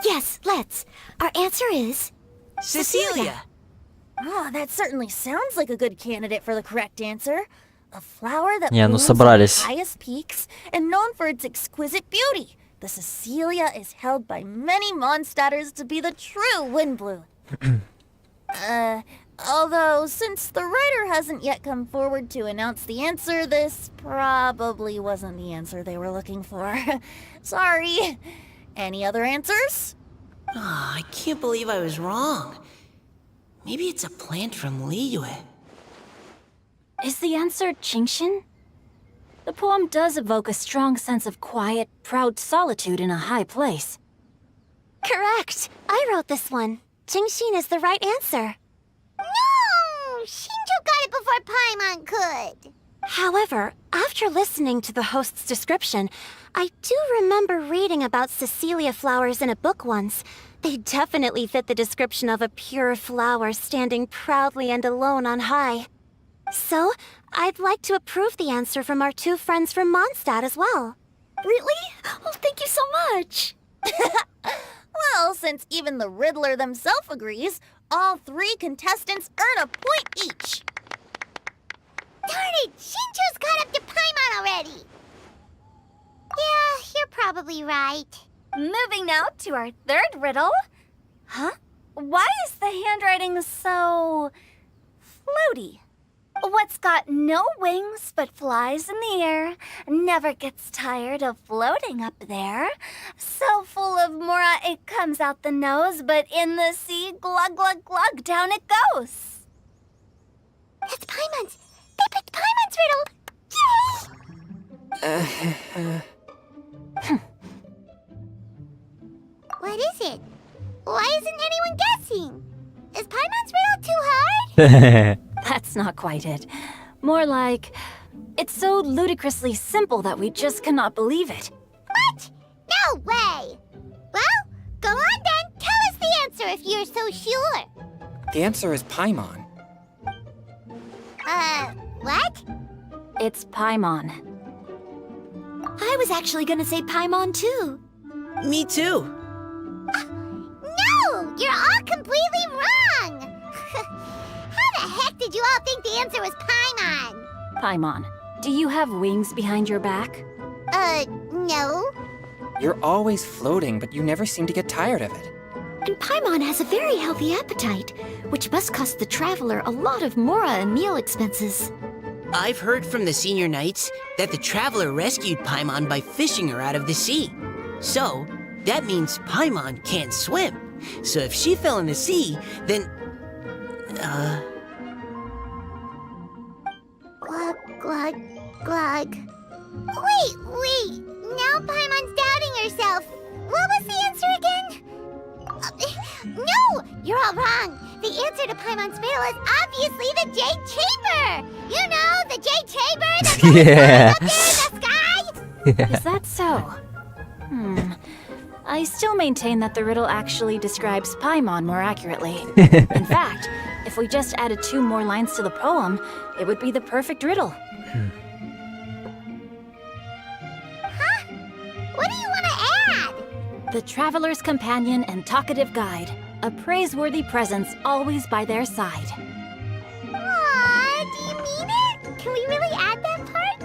Speaker 8: Yes, let's. Our answer is...
Speaker 3: Cecilia.
Speaker 6: Oh, that certainly sounds like a good candidate for the correct answer. A flower that
Speaker 1: Не, ну
Speaker 6: blooms
Speaker 1: собрались.
Speaker 6: on the highest peaks and known for its exquisite beauty. The Cecilia is held by many Mondstadters to be the true wind blue. Although, since the writer hasn't yet come forward to announce the answer, this probably wasn't the answer they were looking for. Sorry. Any other answers?
Speaker 3: Oh, I can't believe I was wrong. Maybe it's a plant from Liyue.
Speaker 9: Is the answer Jingshin? The poem does evoke a strong sense of quiet, proud solitude in a high place.
Speaker 2: Correct. I wrote this one. Jingshin is the right answer. No! Shinjo got it before Paimon could. However, after listening to the host's description, I do remember reading about Cecilia flowers in a book once. They definitely fit the description of a pure flower standing proudly and alone on high.
Speaker 8: So, I'd like to approve the answer from our 2 friends from Mondstadt as well. Really? Oh, thank you so much.
Speaker 6: Well, since even the Riddler themselves agrees, all 3 contestants earn a point each.
Speaker 2: Darn it! Shinjo's caught up to Paimon already! Yeah, you're probably right.
Speaker 5: Moving now to our 3rd riddle. Huh? Why is the handwriting so floaty? What's got no wings but flies in the air, never gets tired of floating up there, so full of mora it comes out the nose, but in the sea, glug glug glug, down it goes.
Speaker 2: That's Paimon's! They picked Paimon's riddle! Yay! What is it? Why isn't anyone guessing? Is Paimon's riddle too hard?
Speaker 9: That's not quite it. More like, it's so ludicrously simple that we just cannot believe it.
Speaker 2: What? No way! Well, go on then. Tell us the answer if you're so sure.
Speaker 7: The answer is Paimon.
Speaker 2: What?
Speaker 9: It's Paimon.
Speaker 8: I was actually gonna say Paimon too.
Speaker 10: Me too.
Speaker 2: No! You're all completely wrong! How the heck did you all think the answer was Paimon?
Speaker 9: Paimon, do you have wings behind your back?
Speaker 2: No.
Speaker 7: You're always floating, but you never seem to get tired of it.
Speaker 8: And Paimon has a very healthy appetite, which must cost the traveler a lot of mora and meal expenses.
Speaker 10: I've heard from the senior knights that the traveler rescued Paimon by fishing her out of the sea. So, that means Paimon can't swim. So if she fell in the sea, then...
Speaker 2: Glug, glug, glug. Wait! Now Paimon's doubting herself. What was the answer again? No! You're all wrong. The answer to Paimon's riddle is obviously the Jade Chamber! You know, the Jade Chamber that's always
Speaker 1: Yeah.
Speaker 2: up there in the sky!
Speaker 9: Is that so? I still maintain that the riddle actually describes Paimon more accurately. In fact, if we just added 2 more lines to the poem, it would be the perfect riddle.
Speaker 2: Huh? What do you want to add?
Speaker 9: The traveler's companion and talkative guide, a praiseworthy presence always by their side.
Speaker 2: Aw, do you mean it? Can we really add that part?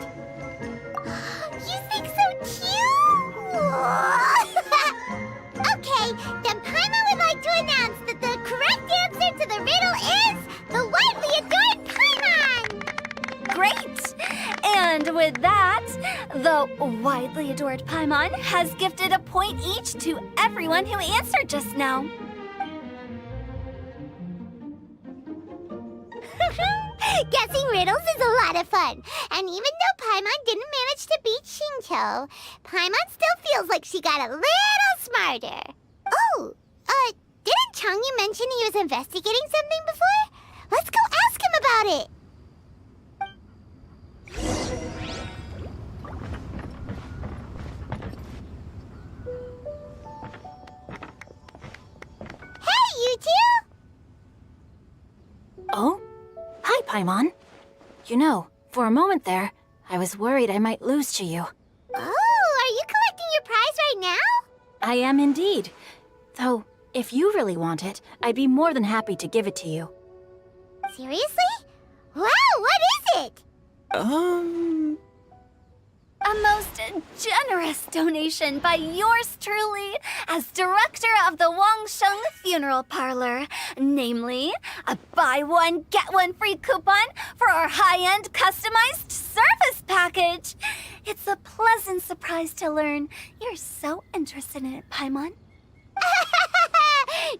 Speaker 2: You think so cute? Okay, then Paimon would like to announce that the correct answer to the riddle is the widely adored Paimon!
Speaker 5: Great! And with that, the widely adored Paimon has gifted a point each to everyone who answered just now.
Speaker 2: Guessing riddles is a lot of fun. And even though Paimon didn't manage to beat Shinjo, Paimon still feels like she got a little smarter. Oh, didn't Changyu mention he was investigating something before? Let's go ask him about it. Hey, you two!
Speaker 9: Oh? Hi, Paimon. You know, for a moment there, I was worried I might lose to you.
Speaker 2: Oh, are you collecting your prize right now?
Speaker 9: I am indeed. Though, if you really want it, I'd be more than happy to give it to you.
Speaker 2: Seriously? Wow, what is it?
Speaker 5: A most generous donation by yours truly as director of the Wangsheng Funeral Parlor. Namely, a buy one, get one free coupon for our high-end customized service package. It's a pleasant surprise to learn you're so interested in it, Paimon.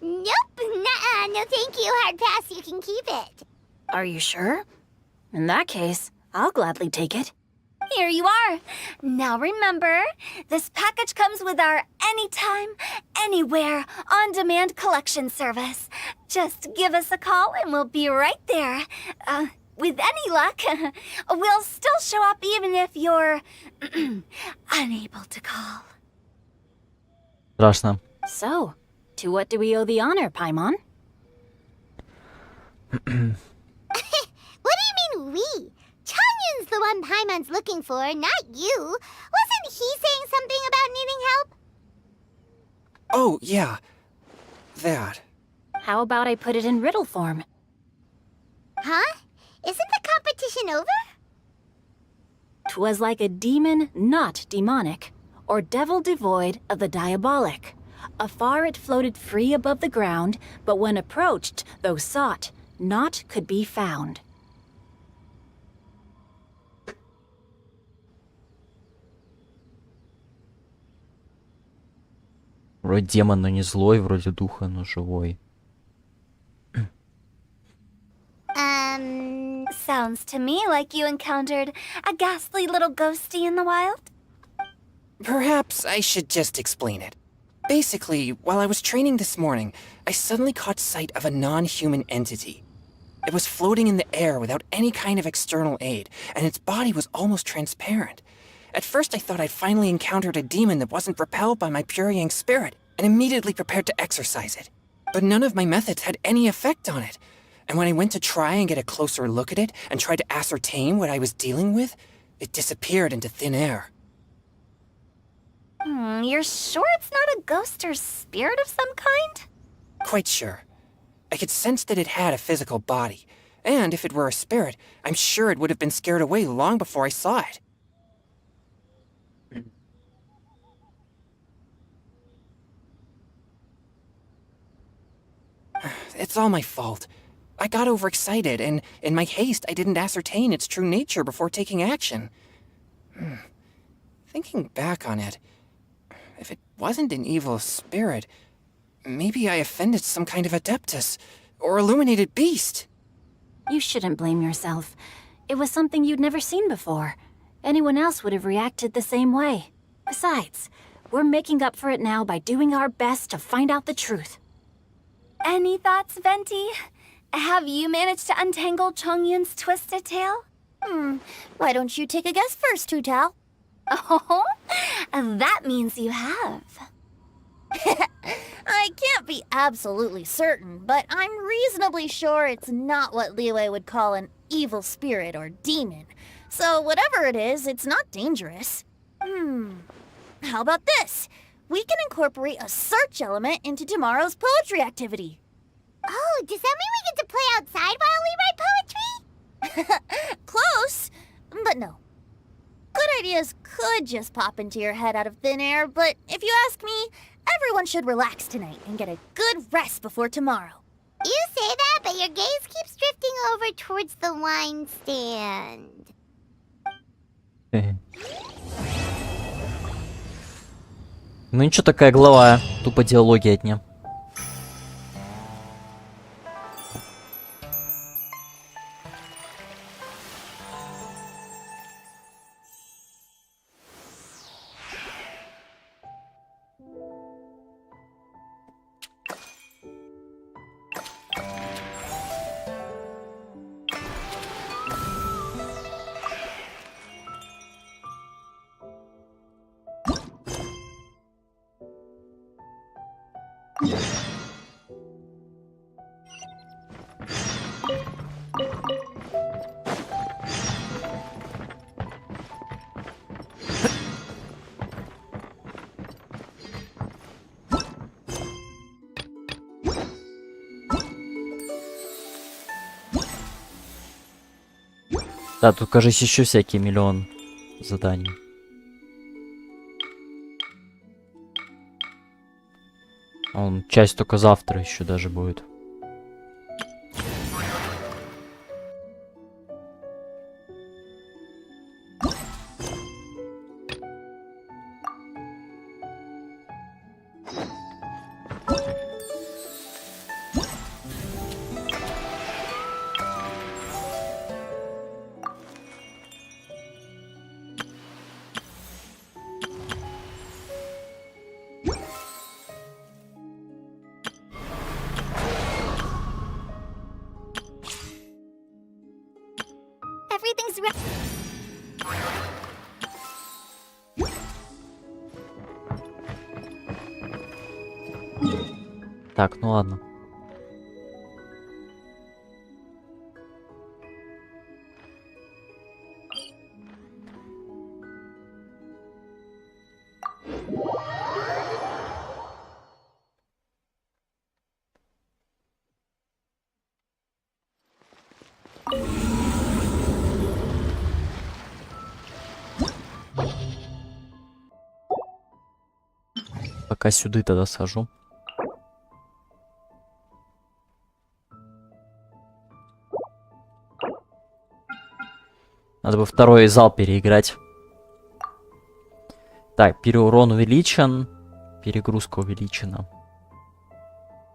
Speaker 2: Nope, nuh-uh, no thank you, hard pass, you can keep it.
Speaker 9: Are you sure? In that case, I'll gladly take it.
Speaker 5: Here you are. Now remember, this package comes with our anytime, anywhere, on-demand collection service. Just give us a call and we'll be right there. With any luck, we'll still show up even if you're unable to call.
Speaker 1: Страшно.
Speaker 9: So, to what do we owe the honor, Paimon?
Speaker 2: What do you mean mean we. Changyun's the one Paimon's looking for, not you. Wasn't he saying something about needing help?
Speaker 7: Oh, yeah. That.
Speaker 9: How about I put it in riddle form?
Speaker 2: Huh? Isn't the competition over?
Speaker 9: 'Twas like a demon not demonic, or devil devoid of the diabolic. Afar it floated free above the ground, but when approached, though sought, naught could be found.
Speaker 1: Вроде демон, но не злой, вроде духа, но живой.
Speaker 5: Sounds to me like you encountered a ghastly little ghosty in the wild.
Speaker 7: Perhaps I should just explain it. Basically, while I was training this morning, I suddenly caught sight of a non-human entity. It was floating in the air without any kind of external aid, and its body was almost transparent. At first I thought I'd finally encountered a demon that wasn't repelled by my pure yang spirit, and immediately prepared to exorcise it. But none of my methods had any effect on it. And when I went to try and get a closer look at it and tried to ascertain what I was dealing with, it disappeared into thin air.
Speaker 5: You're sure it's not a ghost or spirit of some kind?
Speaker 7: Quite sure. I could sense that it had a physical body, and if it were a spirit, I'm sure it would have been scared away long before I saw it. It's all my fault. I got overexcited, and in my haste, I didn't ascertain its true nature before taking action. Thinking back on it, if it wasn't an evil spirit, maybe I offended some kind of adeptus or illuminated beast.
Speaker 9: You shouldn't blame yourself. It was something you'd never seen before. Anyone else would have reacted the same way. Besides, we're making up for it now by doing our best to find out the truth.
Speaker 5: Any thoughts, Venti? Have you managed to untangle Chongyun's twisted tail?
Speaker 6: Why don't you take a guess first, Tutal?
Speaker 5: Oh, that means you have.
Speaker 6: I can't be absolutely certain, but I'm reasonably sure it's not what Liyue would call an evil spirit or demon. So whatever it is, it's not dangerous. How about this? We can incorporate a search element into tomorrow's poetry activity.
Speaker 2: Oh, does that mean we get to play outside while we write poetry?
Speaker 6: Close, but no. Good ideas could just pop into your head out of thin air, but if you ask me, everyone should relax tonight and get a good rest before tomorrow.
Speaker 2: You say that, but your gaze keeps drifting over towards the wine stand.
Speaker 1: Ну ничего, такая глава, тупо диалоги от нее. Да, тут, кажется, еще всякие миллион заданий. Он часть только завтра еще даже будет.
Speaker 2: Everything's ready.
Speaker 1: Так, ну ладно. Пока сюда тогда схожу. Надо бы второй зал переиграть. Так, переурон увеличен. Перегрузка увеличена.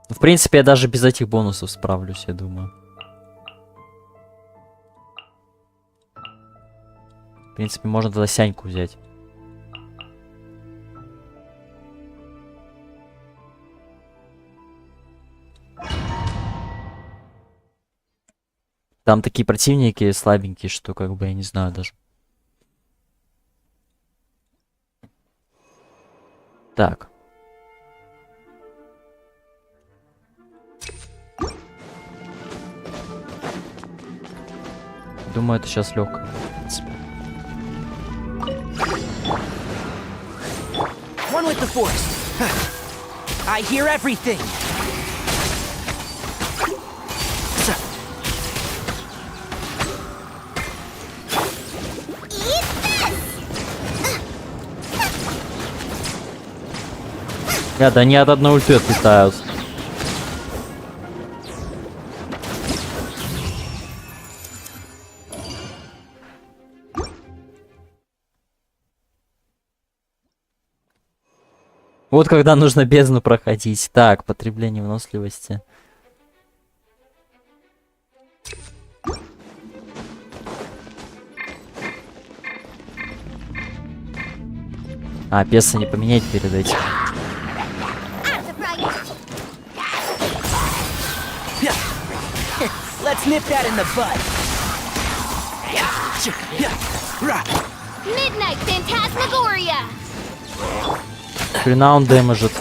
Speaker 1: Ну, в принципе, я даже без этих бонусов справлюсь, я думаю. В принципе, можно тогда сяньку взять. Там такие противники слабенькие, что как бы я не знаю даже. Так. Думаю, это сейчас легко.
Speaker 3: One with the force. I hear everything.
Speaker 1: Да они от одной ульты отлетают. Вот когда нужно бездну проходить. Так, потребление выносливости. А, песо не поменять перед этим.
Speaker 3: Let's nip that in the bud.
Speaker 2: Midnight Phantasmagoria!
Speaker 1: Хрена он дэмэжит.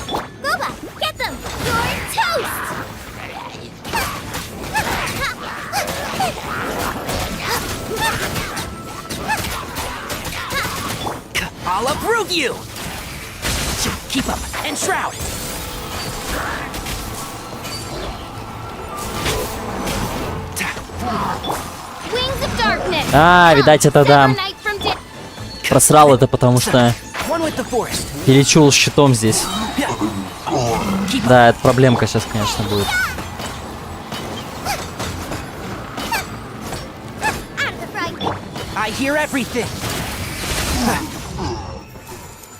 Speaker 2: Boba, get them! You're toast!
Speaker 3: I'll approve you. Keep up and shroud.
Speaker 2: Wings of Darkness!
Speaker 1: А, видать, это да. Просрал это, потому что перечул щитом здесь. Да, это проблемка сейчас, конечно, будет.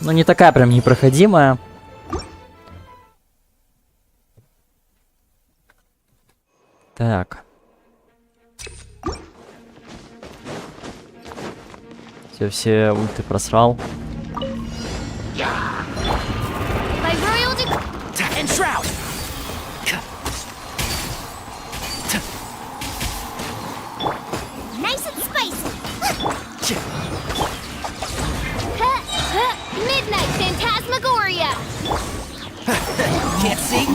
Speaker 1: Ну, не такая прям непроходимая. Так. Все ульты просрал.
Speaker 2: Nice and spicy! Midnight Phantasmagoria!
Speaker 3: Can't see.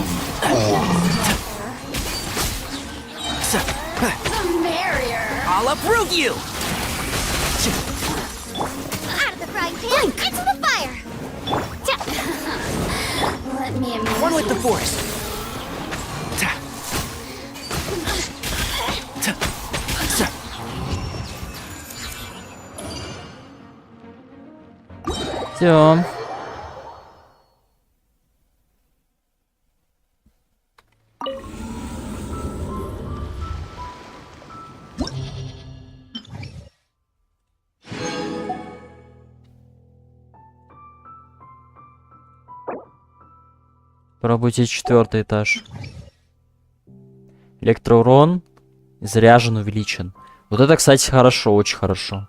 Speaker 3: I'll approve you.
Speaker 2: Out of the frying pan, into the fire! Let me amuse
Speaker 3: One with the force.
Speaker 1: Всё. Пробуйте 4-й этаж. Электроурон заряжен, увеличен. Вот это, кстати, хорошо, очень хорошо.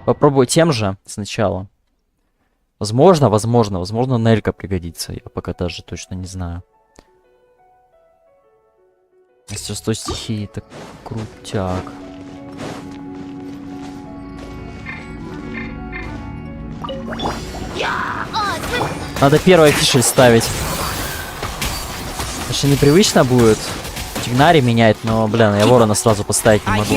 Speaker 1: Попробую тем же сначала. Возможно, Нелька пригодится. Я пока даже точно не знаю. Мастерство стихии, это крутяк. Надо первый фишель ставить. Конечно, непривычно будет Тигнари менять, но, блин, я ворона сразу поставить не могу.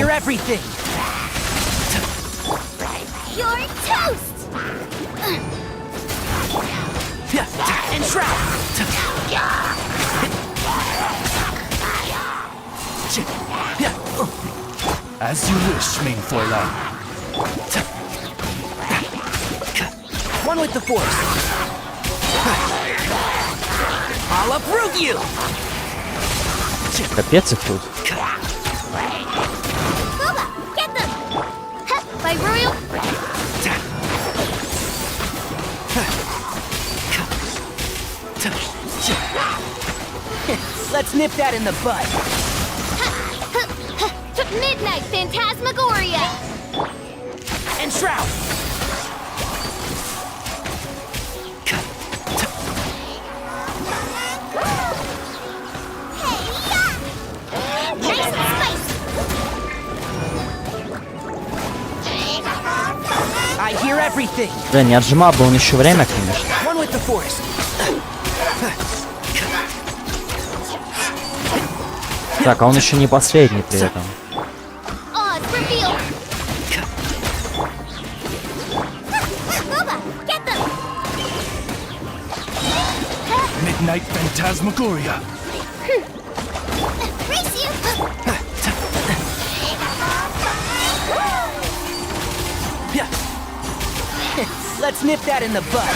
Speaker 3: And shroud.
Speaker 4: As you wish, main Fräulein.
Speaker 3: One with the force. I'll uproot you.
Speaker 1: Капец их тут.
Speaker 2: Booba, get them! Huh, by Royal.
Speaker 3: Let's nip that in the bud.
Speaker 2: Midnight Phantasmagoria!
Speaker 3: And shroud.
Speaker 2: Nice and spicy!
Speaker 3: I hear everything.
Speaker 1: Да, не отжимал бы он еще время, конечно.
Speaker 3: One with the force.
Speaker 1: Так, а он еще не последний при этом.
Speaker 2: Oz revealed! Booba, get them!
Speaker 4: Midnight Phantasmagoria.
Speaker 2: Race you!
Speaker 3: Let's nip that in the bud.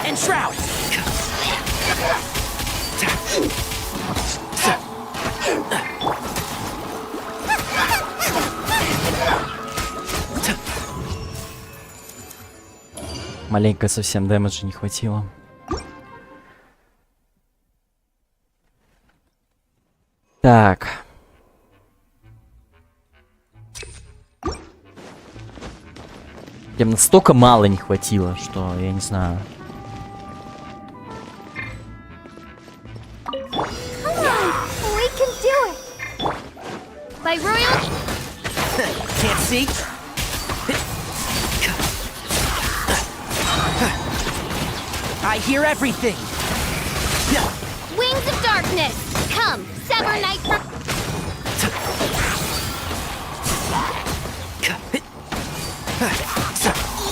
Speaker 3: And shroud.
Speaker 1: Маленько совсем дэмэджа не хватило. Так. Прям настолько мало не хватило, что я не знаю.
Speaker 2: We can do it! By Royal.
Speaker 3: Can't see. I hear everything.
Speaker 2: Wings of Darkness! Come, sever night from...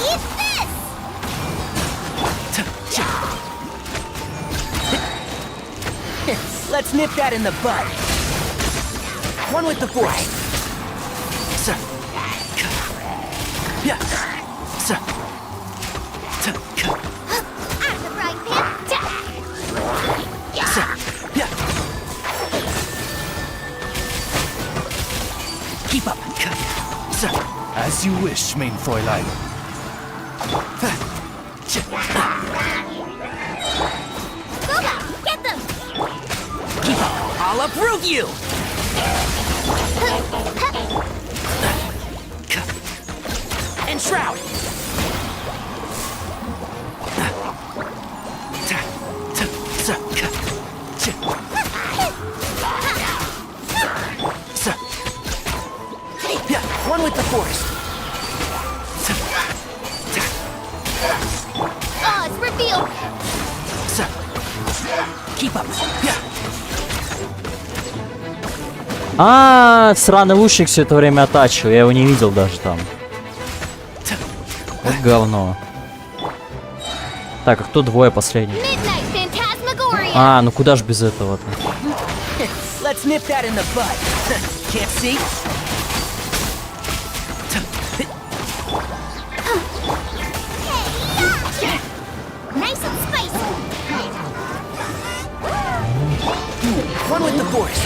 Speaker 2: Eat this!
Speaker 3: Let's nip that in the bud. One with the force.
Speaker 2: At the frying pan!
Speaker 3: Keep up.
Speaker 4: As you wish, main Fräulein.
Speaker 2: Booba, get them!
Speaker 3: Keep up. I'll uproot you. And shroud. One with the force.
Speaker 2: Oz revealed!
Speaker 3: Keep up.
Speaker 1: А, сраный лучник все это время оттачивал, я его не видел даже там. Вот говно. Так, а кто двое последних?
Speaker 2: Midnight Phantasmagoria!
Speaker 1: А, ну куда ж без этого-то?
Speaker 3: Let's nip that in the bud. Can't see.
Speaker 2: Nice and spicy!
Speaker 3: One with the force.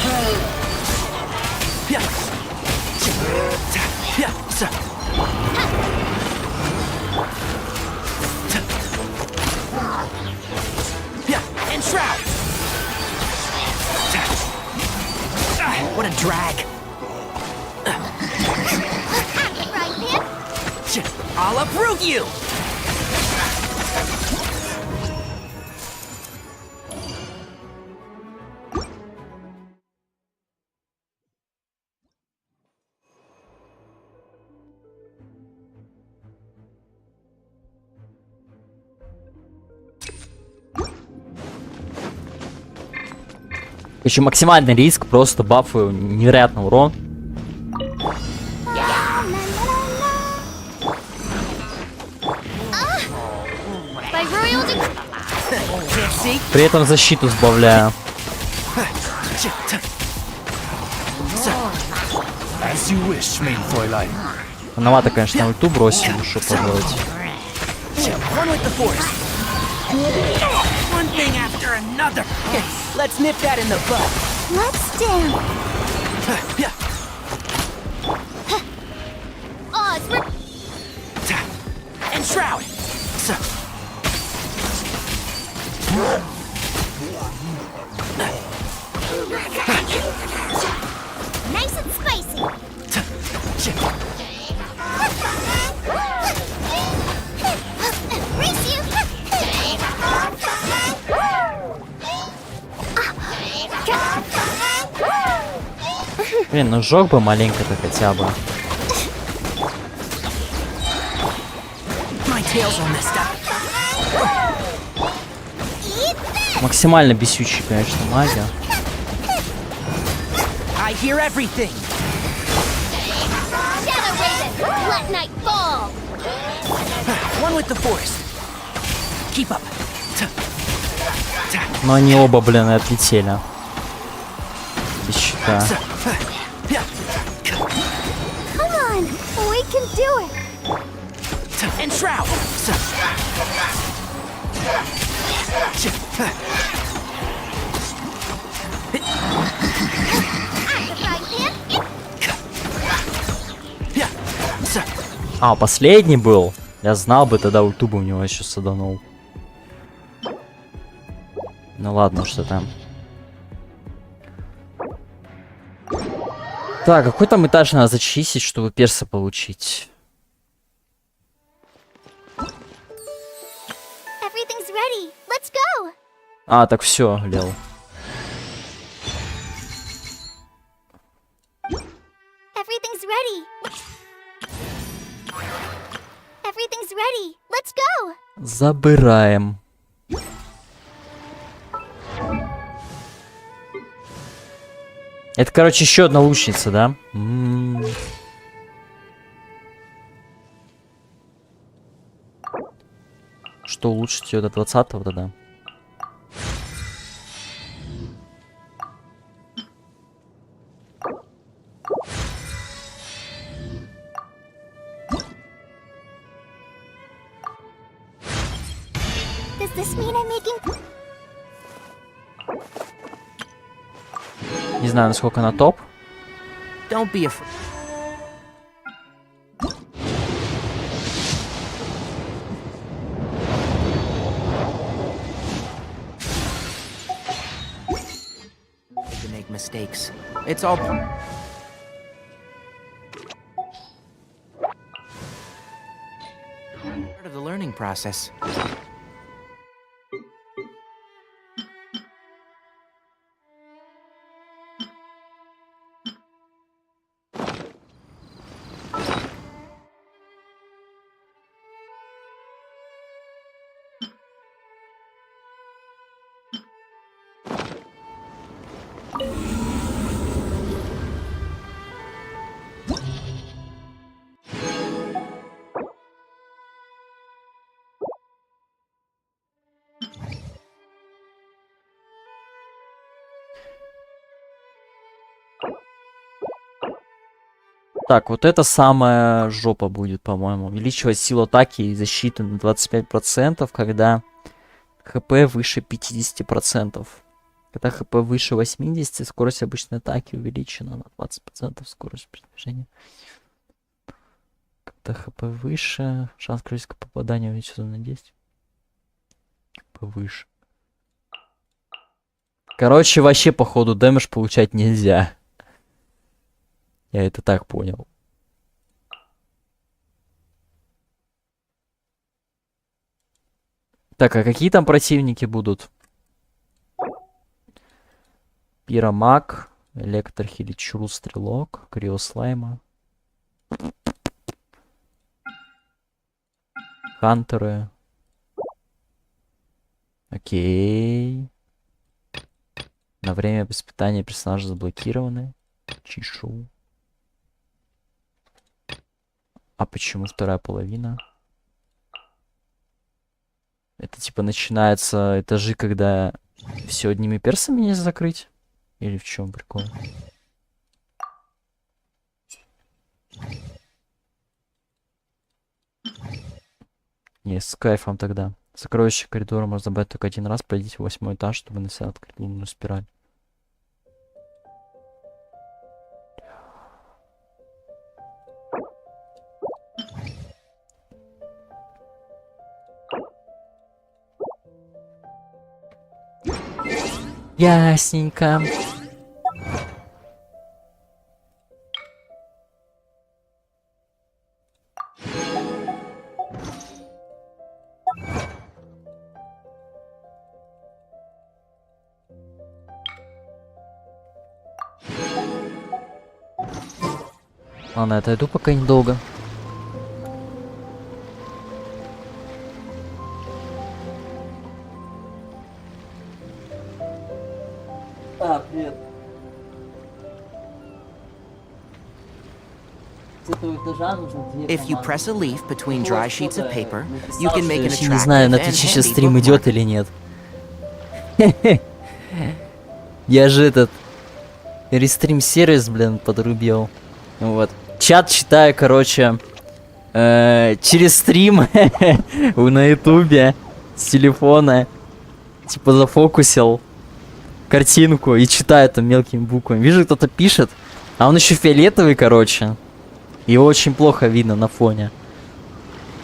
Speaker 3: And shroud. What a drag.
Speaker 2: Frying pan!
Speaker 3: I'll uproot you.
Speaker 1: Еще максимальный риск, просто бафаю невероятный урон. При этом защиту сбавляю.
Speaker 4: As you wish, main Fräulein.
Speaker 1: Рановато, конечно, ульту бросил, что поделать.
Speaker 3: One with the force. One thing after another. Let's nip that in the bud.
Speaker 2: Let's dance.
Speaker 5: Oz, we're
Speaker 3: And shroud.
Speaker 2: Nice and spicy. Race you.
Speaker 1: Блин, ну сжег бы маленько-то хотя бы.
Speaker 3: My tail's all messed up.
Speaker 1: Максимально бесючий, конечно, магия.
Speaker 3: I hear everything.
Speaker 2: Shadow Raven. Let night fall.
Speaker 3: One with the force. Keep up.
Speaker 1: Но они оба, блин, и отлетели. Без щита.
Speaker 2: Come on. We can do it.
Speaker 3: And shroud.
Speaker 1: А, последний был. Я знал бы, тогда ульту бы у него еще саданул. Ну ладно, что там. Так, какой там этаж надо зачистить, чтобы перса получить?
Speaker 2: Everything's ready. Let's go.
Speaker 1: А, так все, Лел.
Speaker 2: Everything's ready. Everything's ready. Let's go.
Speaker 1: Забираем. Это, короче, еще одна лучница, да? Что улучшить ее до 20-го тогда?
Speaker 2: Does this mean I'm making...
Speaker 1: Не знаю, насколько она топ.
Speaker 3: Don't be afraid. To make mistakes. It's all part of the learning process.
Speaker 1: Так, вот это самая жопа будет, по-моему. Увеличивать силу атаки и защиты на 25%, когда ХП выше 50%. Когда ХП выше 80%, скорость обычной атаки увеличена на 20%, скорость передвижения. Когда ХП выше, шанс критического попадания увеличится на 10. ХП выше. Короче, вообще, походу, дэмэдж получать нельзя. Я это так понял. Так, а какие там противники будут? Пиромаг, Электрохиличру, Стрелок, Криослайма. Хантеры. Окей. На время испытания персонажа заблокированы. Чишу. А почему вторая половина? Это типа начинается этажи, когда Все одними персами не закрыть? Или в чем прикол? Не, с кайфом тогда. Сокровище коридора можно забрать только один раз. Пройдите в 8-й этаж, чтобы на себя открыть лунную спираль. Ясненько. Ладно, я отойду пока недолго. Привет.
Speaker 3: If you press a leaf between dry sheets of paper, you can make an
Speaker 1: Я не знаю, на
Speaker 3: attractive and
Speaker 1: Твиче сейчас
Speaker 3: handy
Speaker 1: стрим идет
Speaker 3: bookmark.
Speaker 1: или нет. Я же этот рестрим-сервис, блин, подрубил. Вот. Чат читаю, короче, через стрим на ютубе с телефона. Типа зафокусил картинку и читаю там мелкими буквами. Вижу, кто-то пишет, а он еще фиолетовый, короче. Его очень плохо видно на фоне.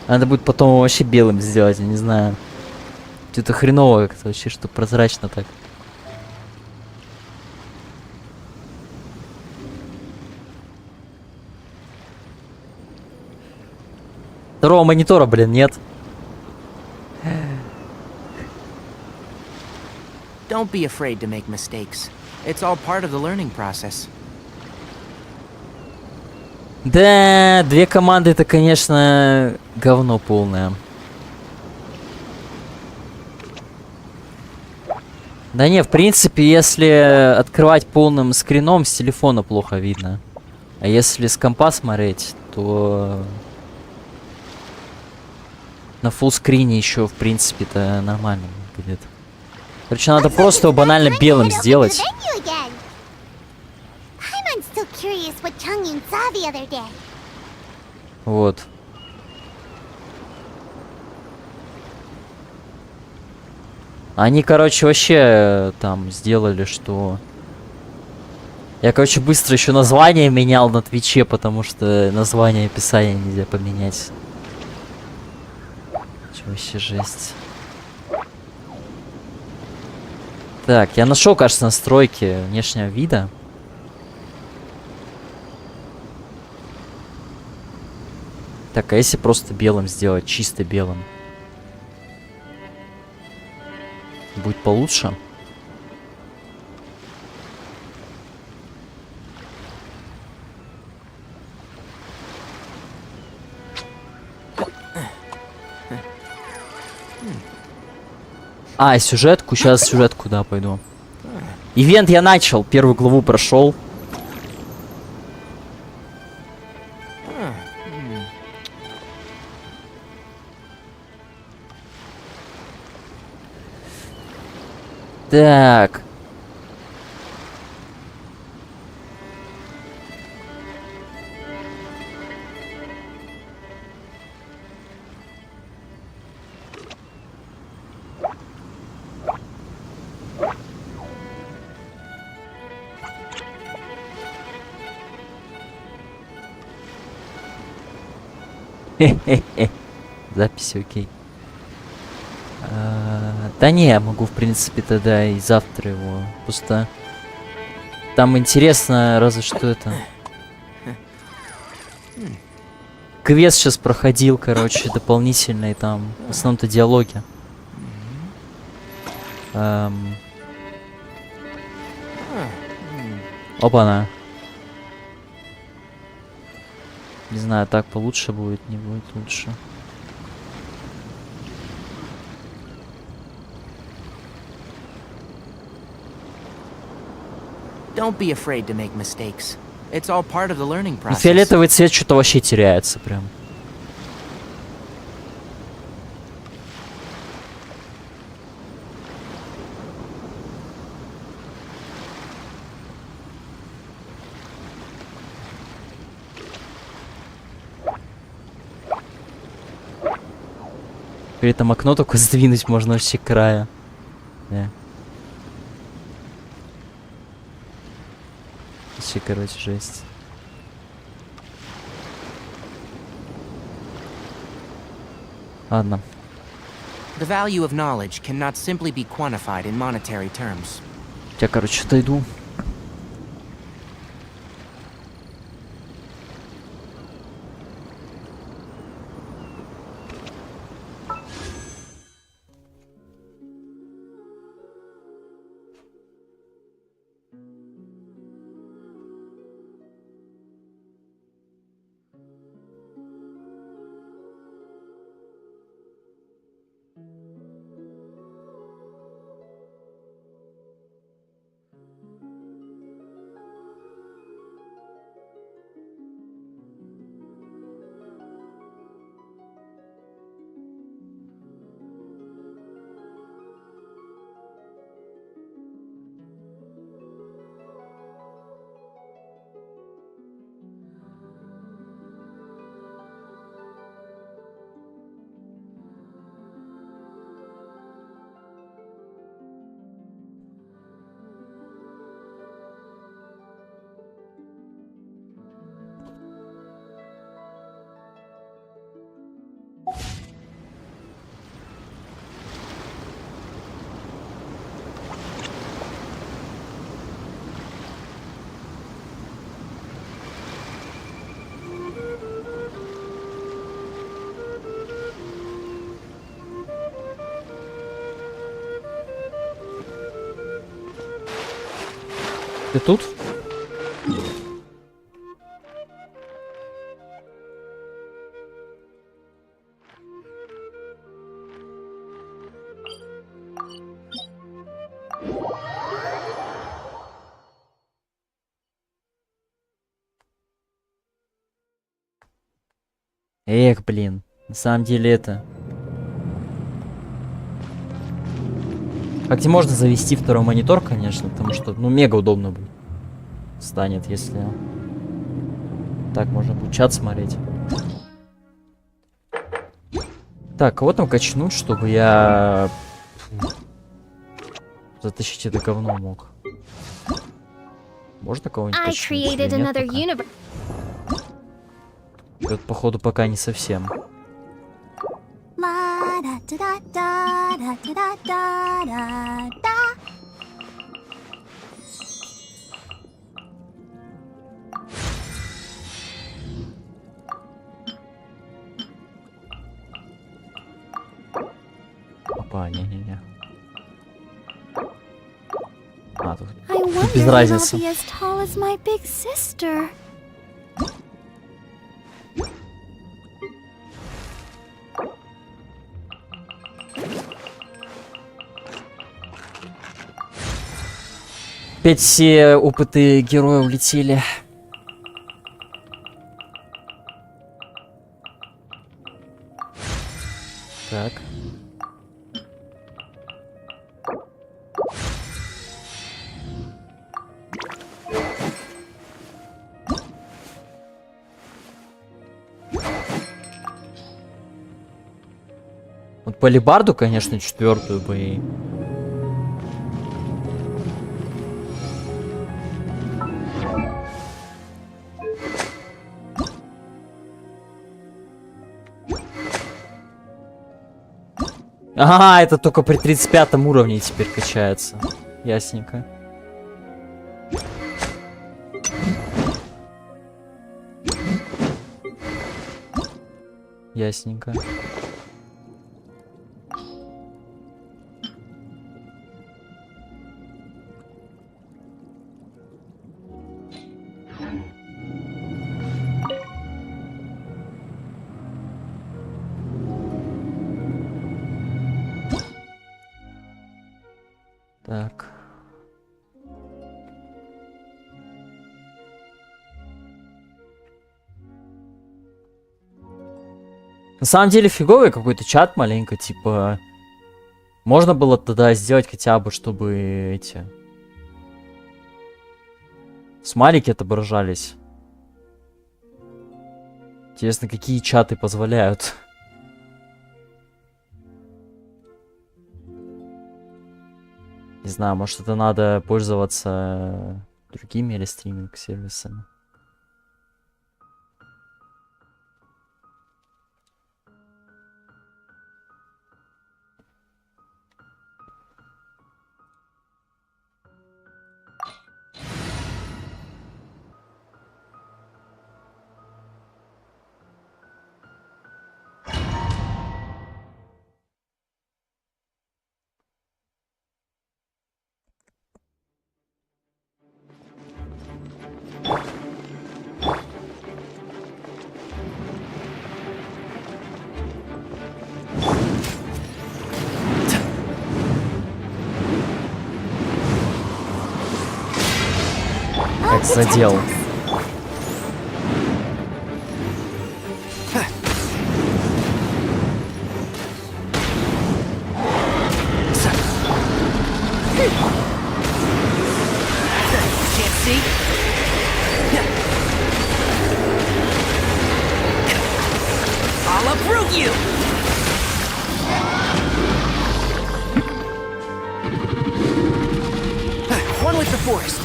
Speaker 1: Надо будет потом его вообще белым сделать, я не знаю. Что-то хреново как-то вообще, что прозрачно так. Второго монитора, блин, нет.
Speaker 3: Don't be afraid to make mistakes. It's all part of the learning process.
Speaker 1: Да, две команды это, конечно, говно полное. Да не, в принципе, если открывать полным скрином, с телефона плохо видно. А если с компа смотреть, то на фуллскрине еще, в принципе-то, нормально будет. Короче, надо просто его банально белым сделать. Вот. Они, короче, вообще там сделали, что... Я, короче, быстро еще название менял на Твиче, потому что название и описание нельзя поменять. Че вообще жесть. Так, я нашел, кажется, настройки внешнего вида. Так, а если просто белым сделать, чисто белым? Будет получше. А, сюжетку? Сейчас сюжетку, да, пойду. Ивент я начал, первую главу прошел. Так. Хе-хе-хе. Запись окей. Да не, я могу, в принципе, тогда и завтра его. Просто там интересно, разве что это. Квест сейчас проходил, короче, дополнительный там. В основном-то диалоги. Опа-на. Не знаю, так получше будет, не будет лучше.
Speaker 3: Don't be afraid to make mistakes. It's all part of the learning
Speaker 1: Ну,
Speaker 3: process.
Speaker 1: фиолетовый цвет что-то вообще теряется прям. При этом окно только сдвинуть можно вообще к краю. Да. Вообще, короче, жесть. Ладно.
Speaker 3: The value of knowledge cannot simply be quantified in monetary terms.
Speaker 1: Я, короче, отойду. Ты тут? Эх, блин. На самом деле это... Как-то можно завести второй монитор, конечно, потому что, ну, мега удобно будет. Станет, если... Так, можно будет чат смотреть. Так, кого там качнуть, чтобы я... затащить это говно мог? Можно кого-нибудь качнуть или нет пока? Тут, походу, пока не совсем. Опа, не-не-не. А, тут без разницы. Опять все опыты героя улетели. Так. Вот по либарду, конечно, 4-ю бы и... Ага, это только при 35-м уровне теперь качается. Ясненько. Ясненько. Так. На самом деле фиговый какой-то чат маленько, типа... Можно было тогда сделать хотя бы, чтобы эти... смайлики отображались. Интересно, какие чаты позволяют. знаю, может это надо пользоваться другими или стриминг-сервисами. Как задел.
Speaker 3: I'll uproot you! One with the forest.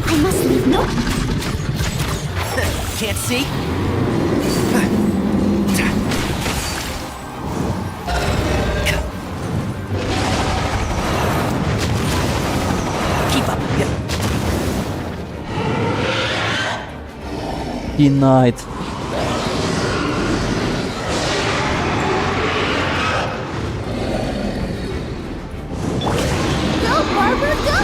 Speaker 8: I must leave no.
Speaker 3: Can't see? Keep up.
Speaker 1: Denied.
Speaker 2: Go, Barber, go!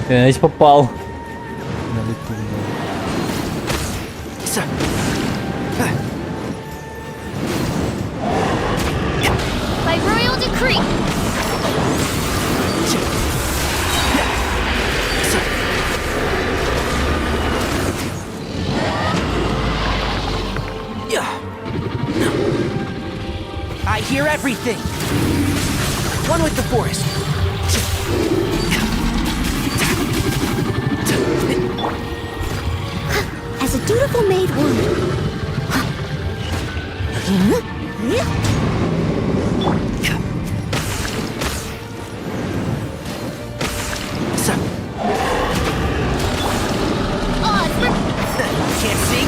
Speaker 1: Я ведь попал.
Speaker 2: By royal decree!
Speaker 3: I hear everything. One with the forest.
Speaker 8: As a dutiful maid would.
Speaker 3: Can't see?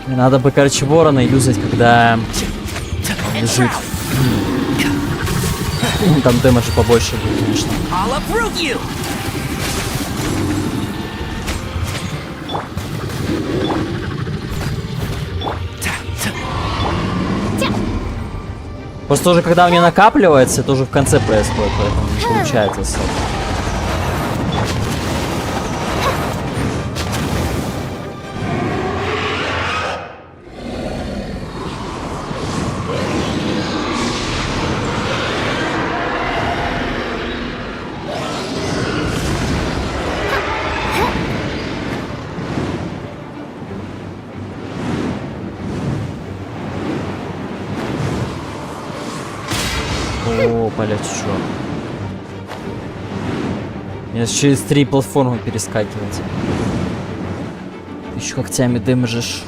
Speaker 1: Мне надо бы, короче, ворона юзать, когда он лежит. Там дэмэджа побольше будет, конечно.
Speaker 3: I'll uproot you!
Speaker 1: Просто уже когда у меня накапливается, это уже в конце происходит, поэтому не получается особо. О, блять, что? Мне через 3 платформы перескакивать. Ты еще когтями дэмэжишь.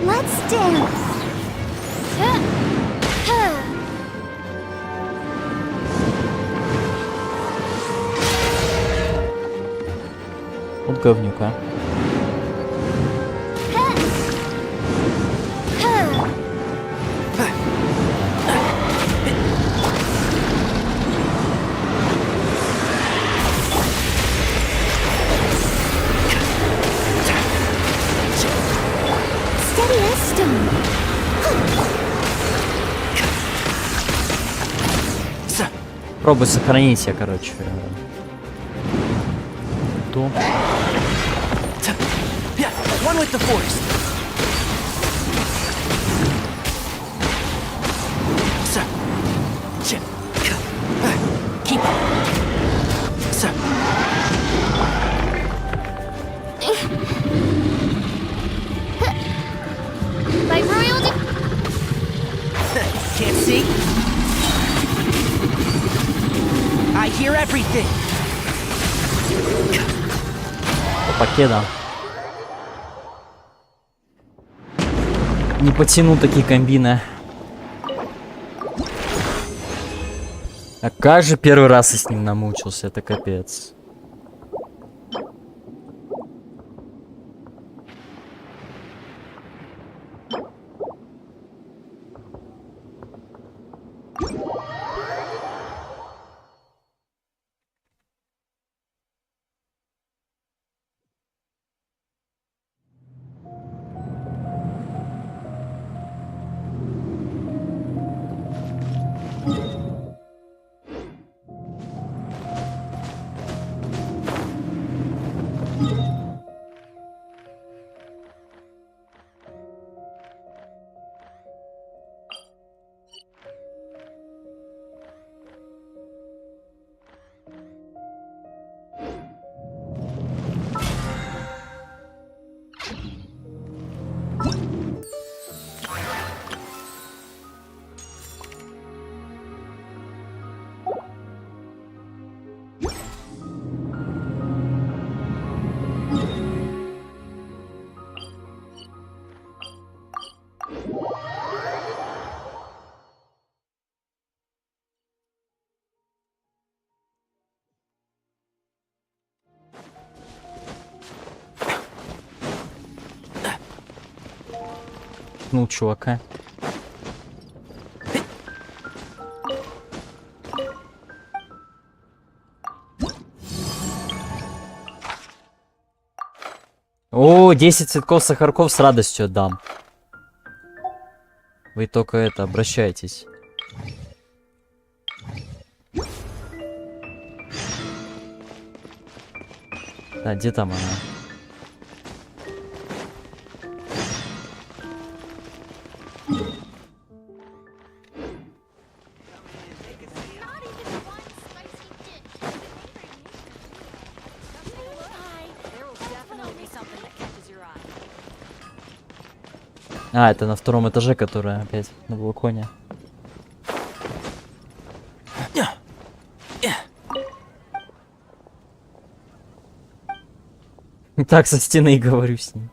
Speaker 2: Let's dance!
Speaker 1: Вот говнюк, а. Пробуй сохранить я, короче. Ту.
Speaker 3: One with the forest. Keep up.
Speaker 2: My royal
Speaker 3: Can't see? I hear everything.
Speaker 1: По покедам. Не потяну такие комбины. А как же первый раз я с ним намучился, это капец. Ну, чувака. О, 10 цветков сахарков с радостью отдам. Вы только это, обращайтесь. Да, где там она? А, это на втором этаже, которая опять на балконе. Так со стены и говорю с ним.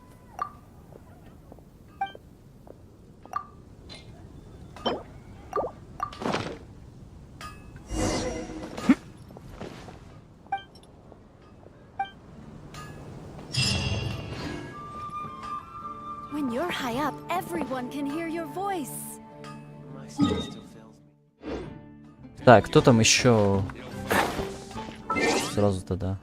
Speaker 5: When you're high up, everyone can hear your voice.
Speaker 1: Так, кто там еще? Сразу тогда.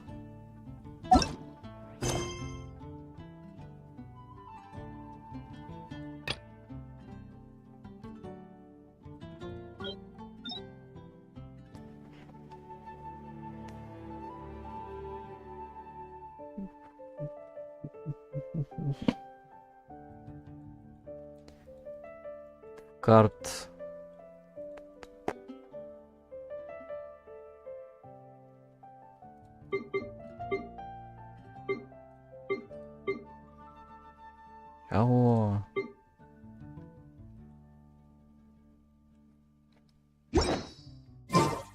Speaker 1: Карт. О.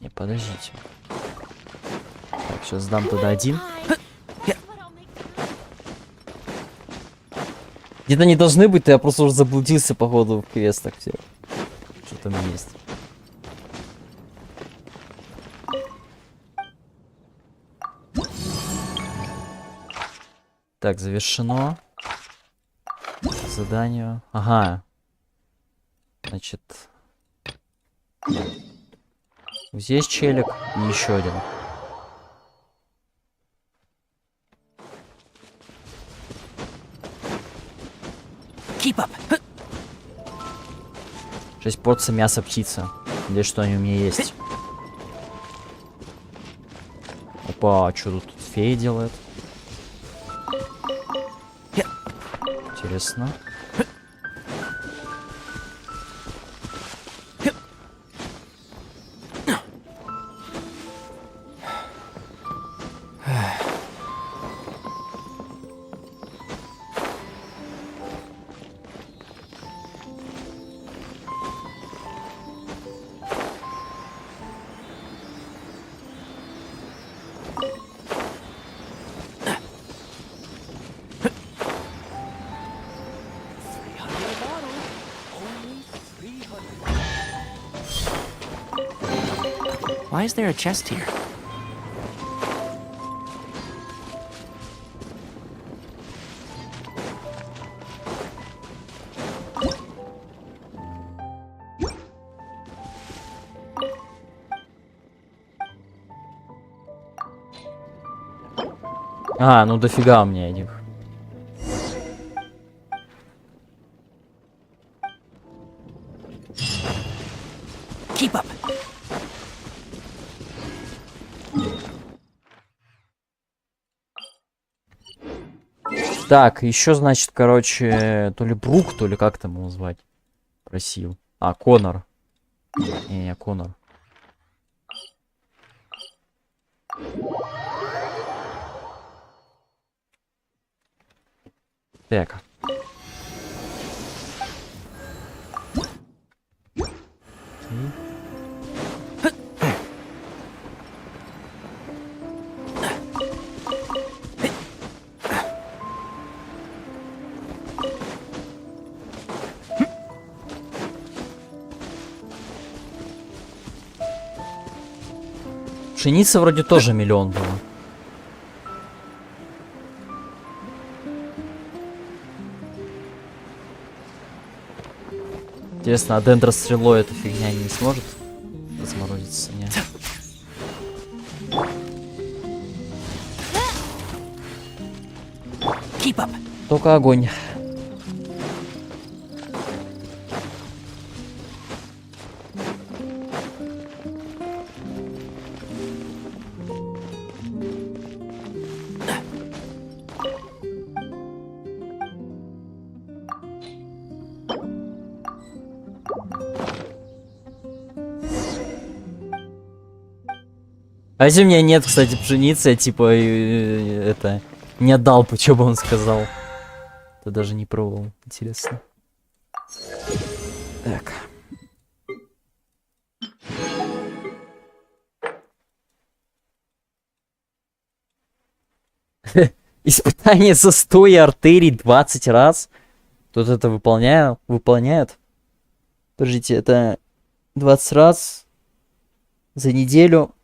Speaker 1: Не, подождите. Так, сейчас сдам туда один. Где-то не должны быть, я просто уже заблудился по ходу в квестах всех. Что там есть. Так, завершено. Заданию. Ага. Значит. Здесь челик и еще один.
Speaker 3: Keep up.
Speaker 1: 6 порций мяса птицы. Надеюсь, что они у меня есть. Опа, что тут фея делает? Интересно.
Speaker 3: Why is there a chest here?
Speaker 1: А, ну дофига у меня этих.
Speaker 3: Keep up.
Speaker 1: Так, еще, значит, короче, то ли Брук, то ли как там его звать. Просил. А, Конор. Не, Конор. Так. Пшеница вроде тоже миллион было. Интересно, а дендрострелой эта фигня не сможет разморозиться? Нет.
Speaker 3: Keep up.
Speaker 1: Только огонь. А если у меня нет, кстати, пшеницы, я типа это не отдал, что бы он сказал. Это даже не пробовал. Интересно. Так. Испытание застоя артерий 20 раз. Тут это выполняют. Подождите, это 20 раз за неделю.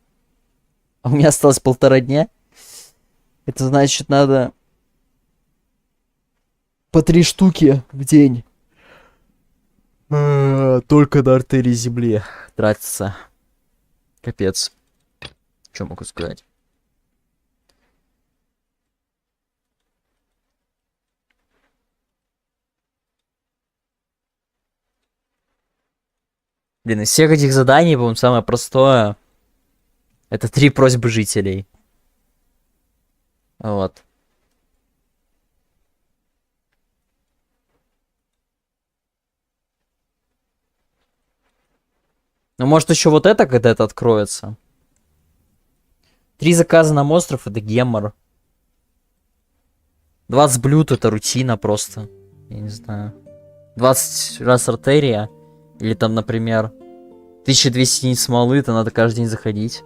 Speaker 1: А у меня осталось 1,5 дня. Это значит, надо по 3 штуки в день. Только на артерии земли тратится. Капец. Что могу сказать? Блин, из всех этих заданий, по-моему, самое простое — это 3 просьбы жителей. Вот. Ну, может, еще вот это, когда это откроется. 3 заказа на остров — это гемор. 20 блюд — это рутина просто. Я не знаю. 20 раз артерия. Или там, например, 1200 единиц смолы, это надо каждый день заходить.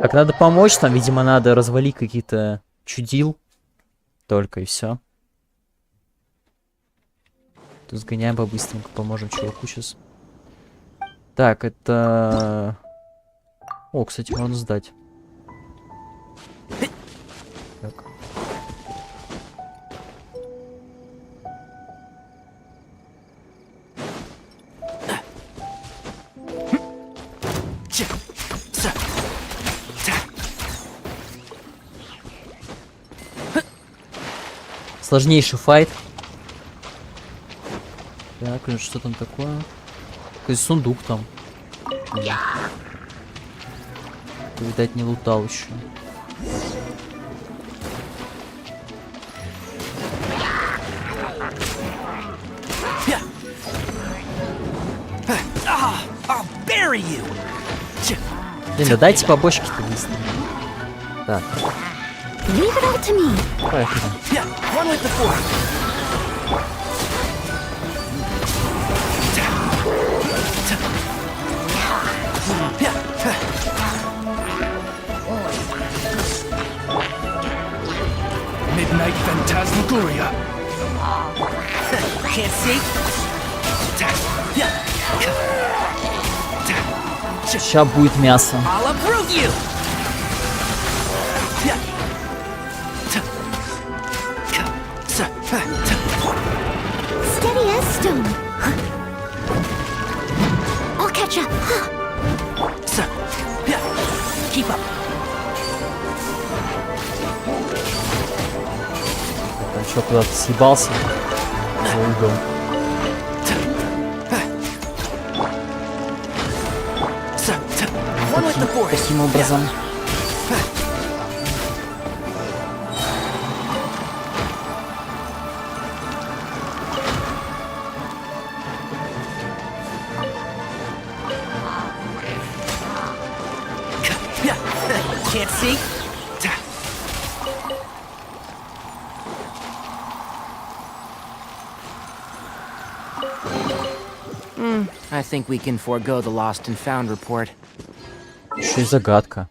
Speaker 1: Так, надо помочь, там, видимо, надо развалить какие-то чудил. Только и все. Тут сгоняем по-быстреньку, поможем чуваку сейчас. Так, это... О, кстати, можно сдать. Так. Сложнейший файт. Так, ну что там такое? Какой сундук там. Видать, не лутал еще. Блин, да дайте побочки-то быстро. Так.
Speaker 8: Leave it all to me.
Speaker 1: Поехали.
Speaker 4: Midnight Phantasmagoria.
Speaker 10: Can't see?
Speaker 1: Сейчас будет мясо.
Speaker 10: I'll approve you!
Speaker 8: Steady as stone. I'll catch up.
Speaker 10: Keep up.
Speaker 1: Там что, куда-то съебался? За угол. Таким образом.
Speaker 10: Can't see? I think we can forego the lost and found report.
Speaker 1: Еще и загадка.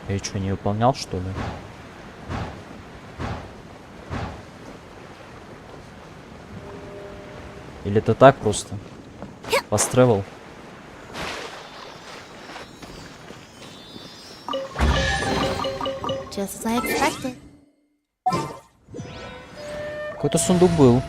Speaker 1: Я что, не выполнял, что ли? Или это так просто? Фаст-тревел?
Speaker 8: Just as I expected.
Speaker 1: Какой-то сундук был.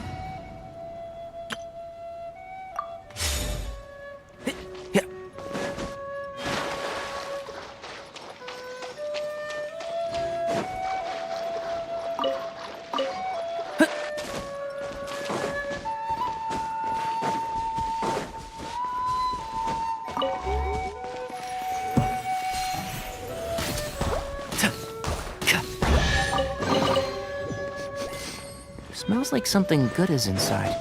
Speaker 3: Smells like something good is inside.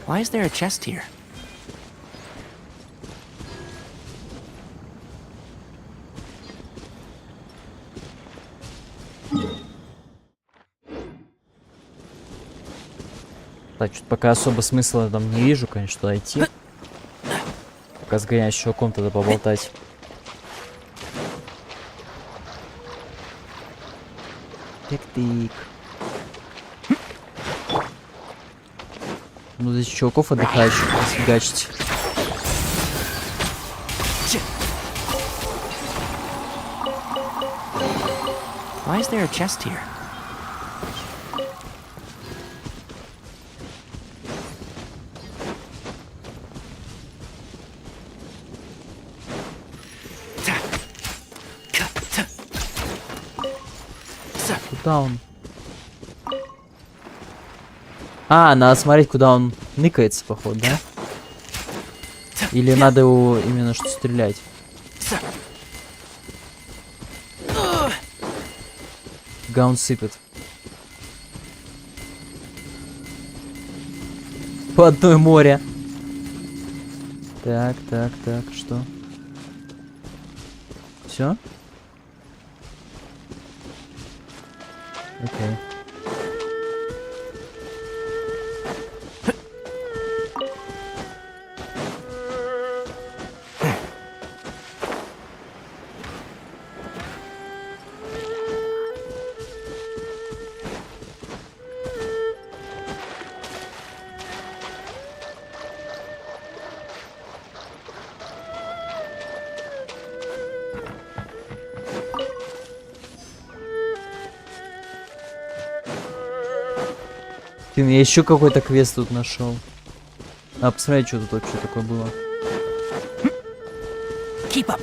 Speaker 3: Why is there a chest here?
Speaker 1: Так, что-то пока особо смысла там не вижу, конечно, туда идти. Пока с чуваком тогда поболтать. Тик-тик. Ну, здесь чуваков отдыхающих сфигачить.
Speaker 3: Why is there a chest here?
Speaker 1: Куда он? А, надо смотреть, куда он ныкается, походу, да? Или надо его именно что стрелять? Фига он сыпет. По одной море. Так, что? Все? Окей. Блин, я еще какой-то квест тут нашел. А, посмотри, что тут вообще такое было.
Speaker 3: Keep up.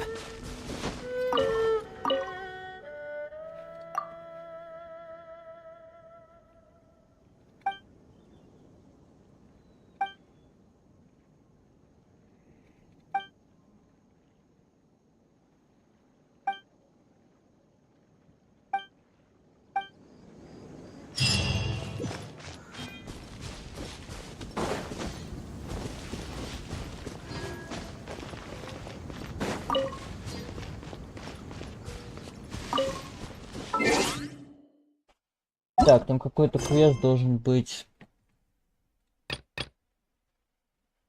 Speaker 1: Так, там какой-то квест должен быть.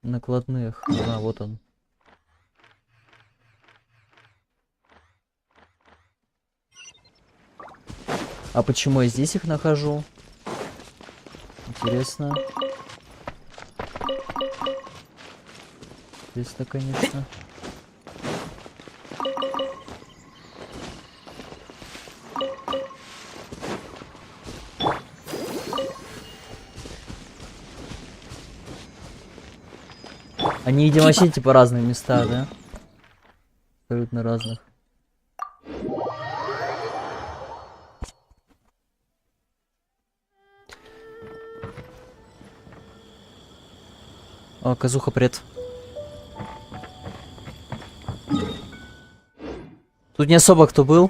Speaker 1: Накладных. А, вот он. А почему я здесь их нахожу? Интересно. Интересно, конечно. Они, видимо, вообще типа разные места, да? Абсолютно разных. О, Казуха, привет. Тут не особо кто был.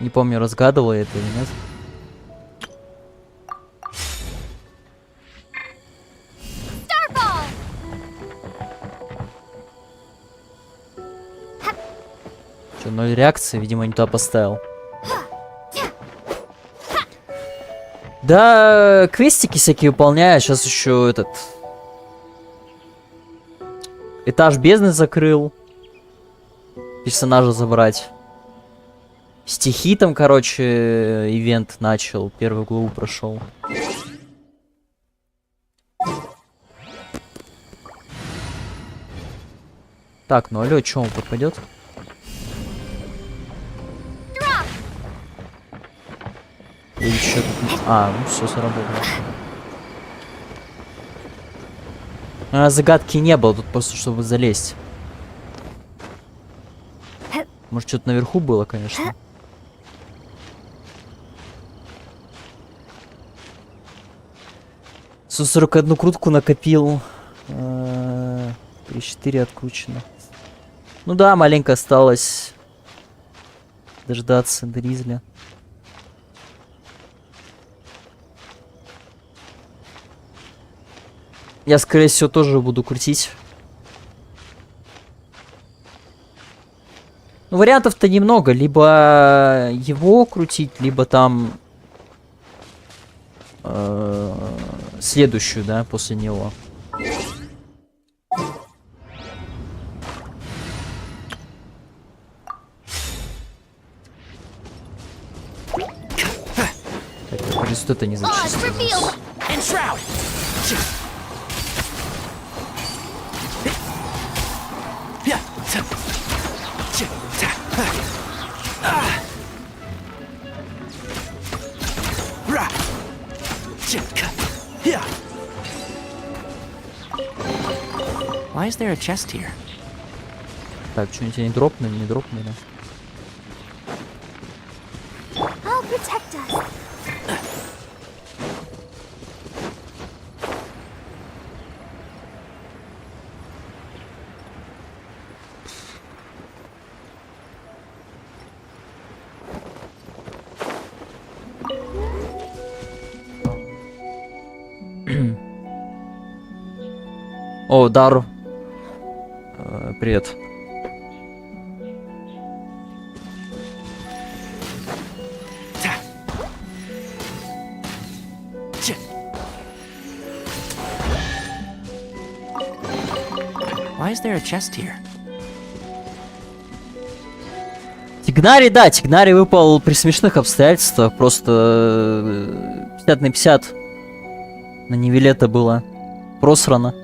Speaker 1: Не помню, разгадывала я это или нет. Что, 0 реакции? Видимо, не туда поставил. Да, квестики всякие выполняю. Сейчас еще этот... Этаж бездны закрыл. Персонажа забрать. Стихи там, короче, ивент начал. Первую главу прошел. Так, ну алло, что он попадет? Или что тут? А, ну все сработало. Загадки не было, тут просто чтобы залезть. Может, что-то наверху было, конечно. 141 крутку накопил. 34 откручено. Ну да, маленько осталось дождаться Дризля. Я, скорее всего, тоже буду крутить. Ну, вариантов-то немного. Либо его крутить, либо там следующую, да, после него. Так, я это не зачистил.
Speaker 3: Why is there a chest here?
Speaker 1: Так, что-нибудь не дропнули, не дропнули.
Speaker 2: I'll protect us.
Speaker 1: О, Дару. Привет.
Speaker 3: Why is there a chest here?
Speaker 1: Тигнари, да, Тигнари выпал при смешных обстоятельствах. Просто 50 на 50 на Нивелета было просрано.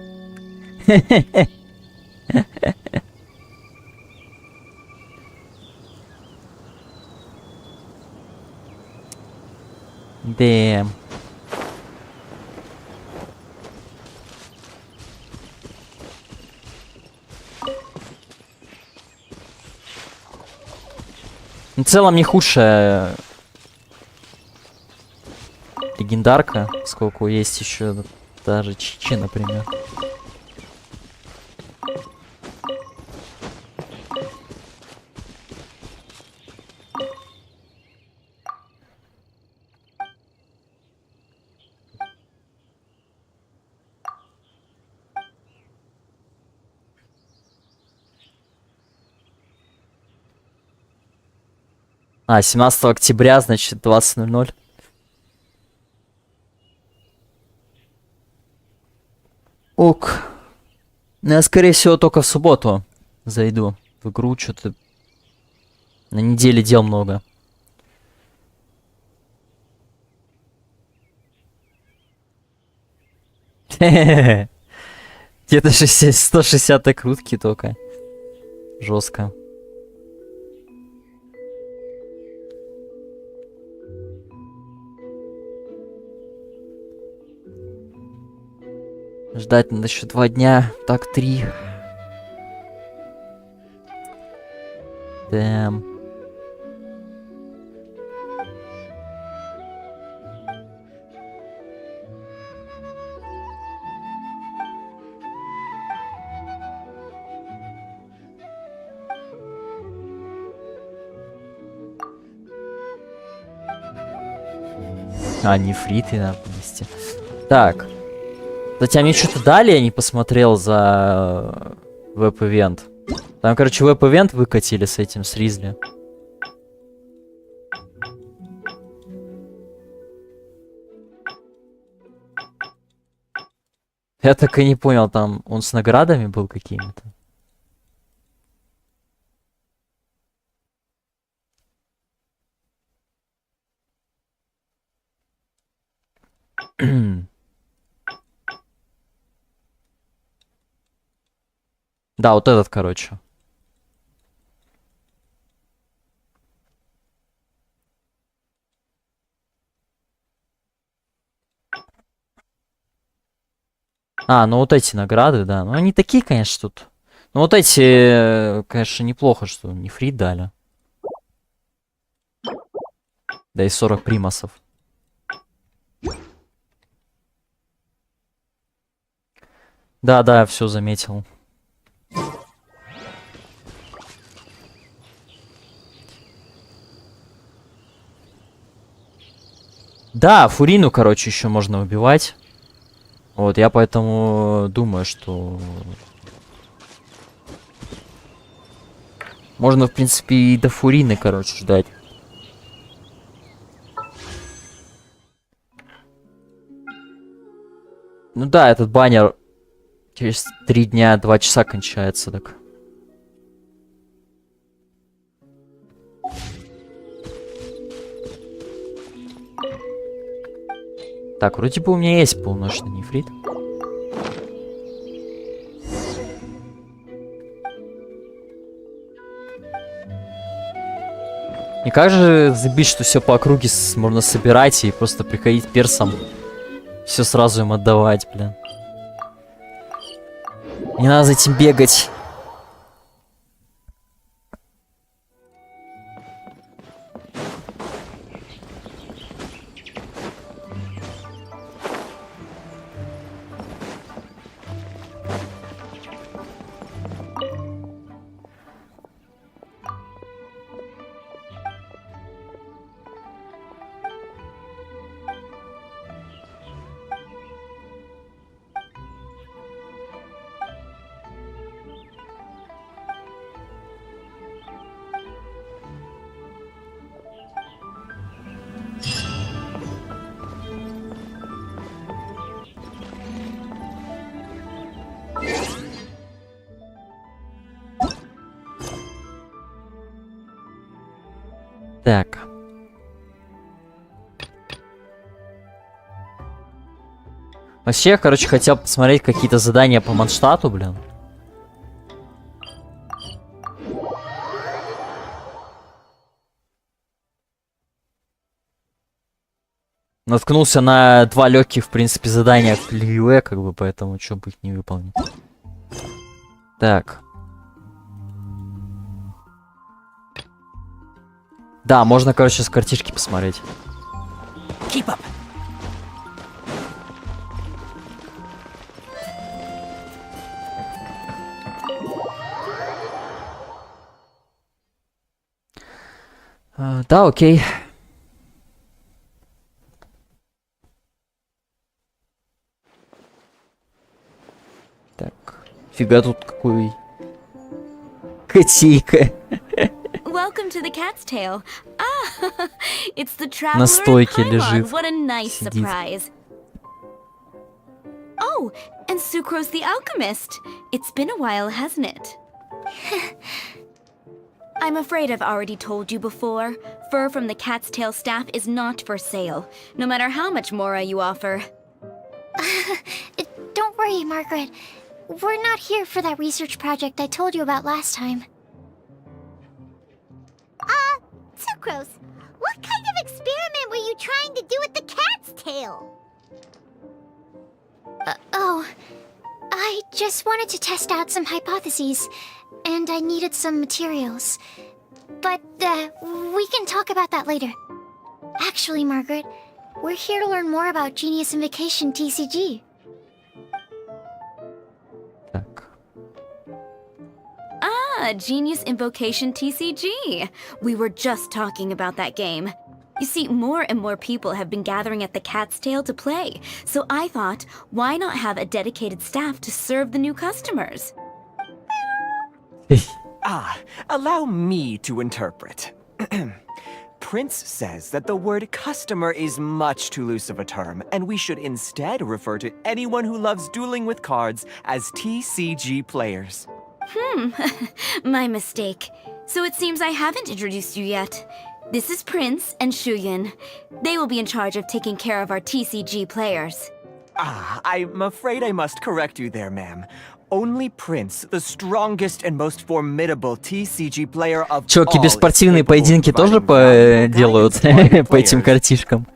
Speaker 1: Дэм. В целом не худшая легендарка, сколько есть еще даже Чичи, например. А, 17 октября, значит, 20:00. Ок. Ну, я, скорее всего, только в субботу зайду в игру. Что-то на неделе дел много. Где-то 160 крутки только. Жестко. Ждать надо еще 2 дня. Так, 3. Дэм. А, нефриты надо принести. Так. Кстати, а мне что-то дали, я не посмотрел за веб-ивент. Там, короче, веб-ивент выкатили с этим, с Ризли. Я так и не понял, там он с наградами был какими-то. Да, вот этот, короче. А, ну вот эти награды, да. Ну они такие, конечно, тут. Ну вот эти, конечно, неплохо, что нефрит дали. Да и 40 примасов. Да, все заметил. Да, Фурину, короче, еще можно убивать. Вот, я поэтому думаю, что... Можно, в принципе, и до Фурины, короче, ждать. Ну да, этот баннер через 3 дня, 2 часа кончается, так. Так, вроде бы у меня есть полночный нефрит. И как же забить, что все по округе можно собирать и просто приходить персом. Все сразу им отдавать, блин. Не надо за этим бегать. Так. Вообще, я, короче, хотел посмотреть какие-то задания по Манштату, блин. Наткнулся на 2 легких, в принципе, задания в Лиуэ, как бы, поэтому чё бы их не выполнить. Так. Да, можно, короче, с картишки посмотреть.
Speaker 3: Keep up.
Speaker 1: Да, окей. Так, фига тут какой котейка.
Speaker 6: Welcome to the cat's tail. Ah, it's the traveler
Speaker 1: На стойке
Speaker 6: in Paimon.
Speaker 1: лежит.
Speaker 6: What a nice
Speaker 1: Сидит.
Speaker 6: surprise. Oh, and Sucrose the alchemist. It's been a while, hasn't it? I'm afraid I've already told you before. Fur from the cat's tail staff is not for sale, no matter how much Mora you offer.
Speaker 2: Don't worry, Margaret. We're not here for that research project I told you about last time. Sucrose, what kind of experiment were you trying to do with the cat's tail? I just wanted to test out some hypotheses, and I needed some materials. But, we can talk about that later. Actually, Margaret, we're here to learn more about Genius Invocation TCG.
Speaker 1: Так.
Speaker 6: Ah, Genius Invocation TCG. We were just talking about that game. You see, more and more people have been gathering at the Cat's Tail to play, so I thought, why not have a dedicated staff to serve the new customers?
Speaker 11: Allow me to interpret. Prince says that the word customer is much too loose of a term, and we should instead refer to anyone who loves dueling with cards as TCG players.
Speaker 6: My mistake. So it seems I haven't introduced you yet. This is Prince and Shuyin. They will be in charge of taking care of our TCG players.
Speaker 11: I'm afraid I must correct you there, ma'am. Only Prince, the strongest and most formidable TCG player of
Speaker 1: Чуваки,
Speaker 11: all,
Speaker 1: беспартийные
Speaker 11: is capable of
Speaker 1: поединки тоже
Speaker 11: providing valuable
Speaker 1: делают
Speaker 11: guidance to other
Speaker 1: по этим
Speaker 11: players.
Speaker 1: картишкам.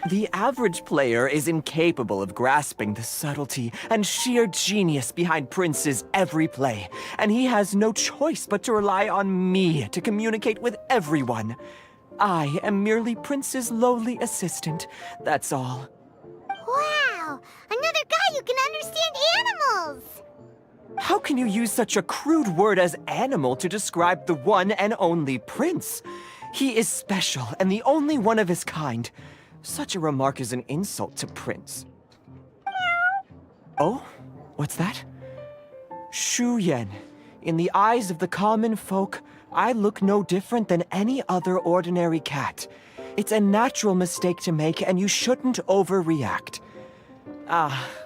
Speaker 11: The average player is incapable of grasping the subtlety and sheer genius behind Prince's every play, and he has no choice but to rely on me to communicate with everyone. I am merely Prince's lowly assistant, that's all.
Speaker 2: Wow! Another guy who can understand animals!
Speaker 11: How can you use such a crude word as animal to describe the one and only Prince? He is special and the only one of his kind. Such a remark is an insult to Prince. Oh? What's that? Shu Yen. In the eyes of the common folk, I look no different than any other ordinary cat. It's a natural mistake to make, and you shouldn't overreact.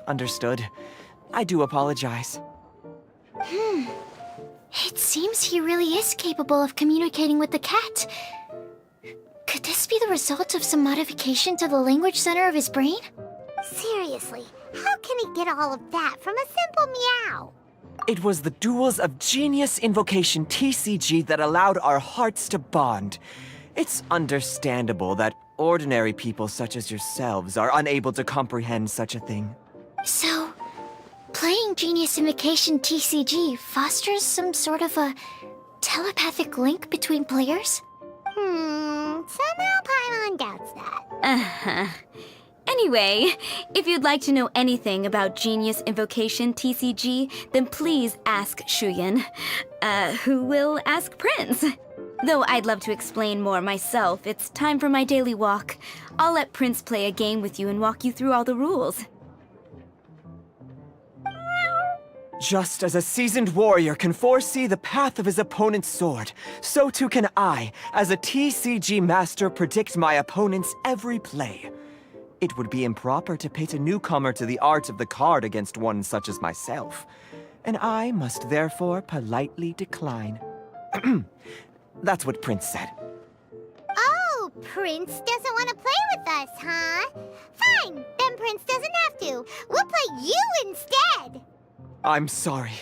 Speaker 11: Understood. I do apologize.
Speaker 2: It seems he really is capable of communicating with the cat. Could this be the result of some modification to the language center of his brain? Seriously, how can he get all of that from a simple meow?
Speaker 11: It was the duels of Genius Invocation TCG that allowed our hearts to bond. It's understandable that ordinary people such as yourselves are unable to comprehend such a thing.
Speaker 2: So, playing Genius Invocation TCG fosters some sort of a telepathic link between players? Somehow Paimon doubts that.
Speaker 6: Anyway, if you'd like to know anything about Genius Invocation TCG, then please ask Shuyin, who will ask Prince. Though I'd love to explain more myself, it's time for my daily walk. I'll let Prince play a game with you and walk you through all the rules.
Speaker 11: Just as a seasoned warrior can foresee the path of his opponent's sword, so too can I, as a TCG master, predict my opponent's every play. It would be improper to pit a newcomer to the art of the card against one such as myself, and I must therefore politely decline. That's what Prince said.
Speaker 2: Prince doesn't want to play with us, huh? Fine, then Prince doesn't have to. We'll play you instead.
Speaker 11: I'm sorry,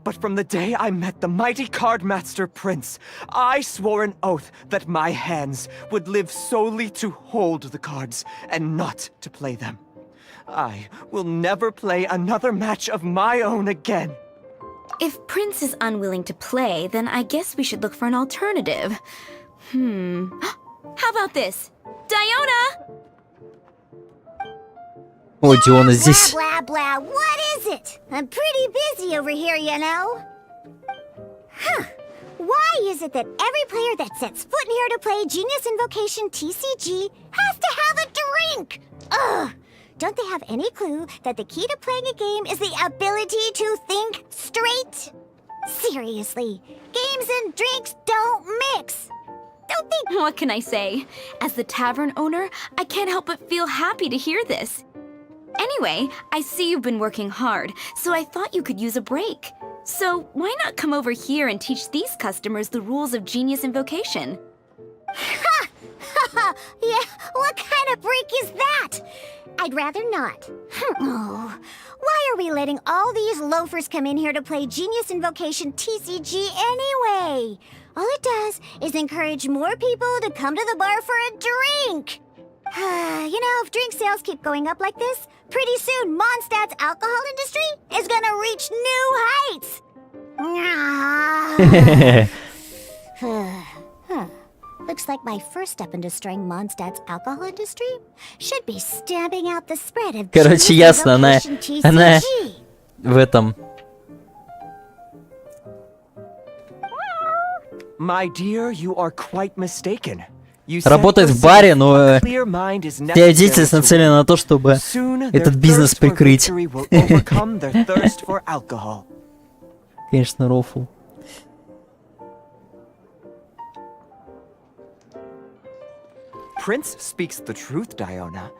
Speaker 11: but from the day I met the mighty Cardmaster Prince, I swore an oath that my hands would live solely to hold the cards and not to play them. I will never play another match of my own again.
Speaker 12: If Prince is unwilling to play, then I guess we should look for an alternative. How about this? Diona!
Speaker 1: О, Диона здесь.
Speaker 2: Blah, blah, blah. What is it? I'm pretty busy over here, you know. Huh. Why is it that every player that sets foot in here to play Genius Invocation TCG has to have a drink? Ugh. Don't they have any clue that the key to playing a game is the ability to think straight? Seriously, games and drinks don't mix. Don't think.
Speaker 12: What can I say? As the tavern owner, I can't help but feel happy to hear this. Anyway, I see you've been working hard, so I thought you could use a break. So why not come over here and teach these customers the rules of Genius Invocation?
Speaker 2: Ha! Ha! Yeah, what kind of break is that? I'd rather not. Oh, why are we letting all these loafers come in here to play Genius Invocation TCG anyway? All it does is encourage more people to come to the bar for a drink. You know, if drink sales keep going up like this, pretty soon Mondstadt's alcohol industry is gonna reach new heights. Looks like my first step in destroying Mondstadt's alcohol industry should be stamping out the spread of
Speaker 1: Короче, ясно, она в этом.
Speaker 11: My dear, you are quite mistaken.
Speaker 1: Работает в баре, но вся деятельность нацелена на то, чтобы этот бизнес прикрыть. Конечно, рофл.
Speaker 11: Prince speaks the truth, Diona.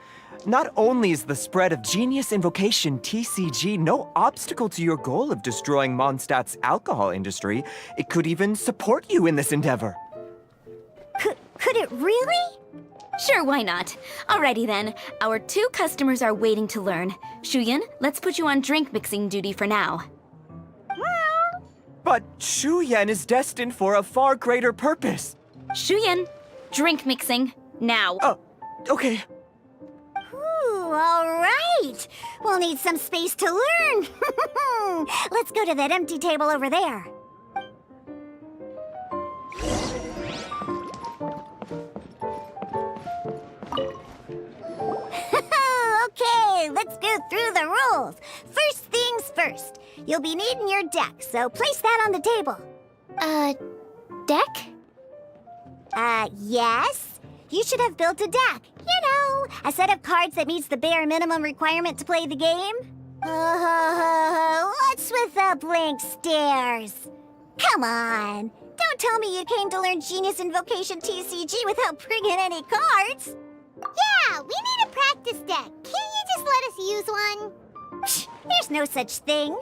Speaker 11: Not only is the spread of Genius Invocation TCG no obstacle to your goal of destroying Mondstadt's alcohol industry, it could even support you in this endeavor.
Speaker 2: Could it really?
Speaker 12: Sure, why not? Alrighty then, our 2 customers are waiting to learn. Shuyan, let's put you on drink mixing duty for now.
Speaker 11: But Shuyan is destined for a far greater purpose.
Speaker 12: Shuyan, drink mixing, now.
Speaker 11: Oh, okay.
Speaker 2: Ooh, all right. We'll need some space to learn. Let's go to that empty table over there. Okay, let's go through the rules. First things first. You'll be needing your deck, so place that on the table.
Speaker 8: Deck?
Speaker 2: Yes. You should have built a deck. You know, a set of cards that meets the bare minimum requirement to play the game. What's with the blank stares? Come on. Don't tell me you came to learn Genius Invocation TCG without bringing any cards. Yeah, we need a practice deck. Can't you just let us use one? Psh, there's no such thing.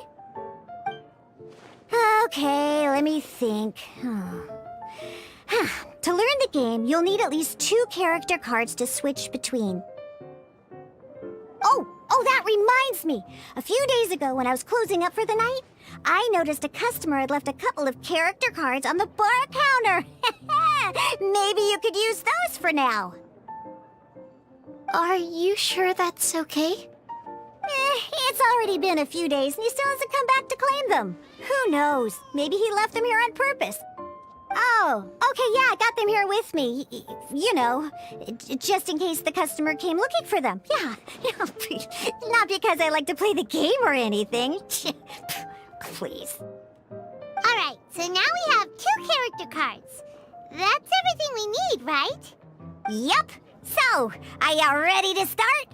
Speaker 2: Okay, let me think. To learn the game, you'll need at least 2 character cards to switch between. Oh, that reminds me. A few days ago when I was closing up for the night, I noticed a customer had left a couple of character cards on the bar counter. Maybe you could use those for now.
Speaker 8: Are you sure that's okay?
Speaker 2: It's already been a few days and he still hasn't come back to claim them. Who knows? Maybe he left them here on purpose. Oh, okay, yeah, I got them here with me. You know, just in case the customer came looking for them. Yeah, not because I like to play the game or anything. Please.
Speaker 8: All right, so now we have 2 character cards. That's everything we need, right?
Speaker 2: Yep. So, are you ready to start?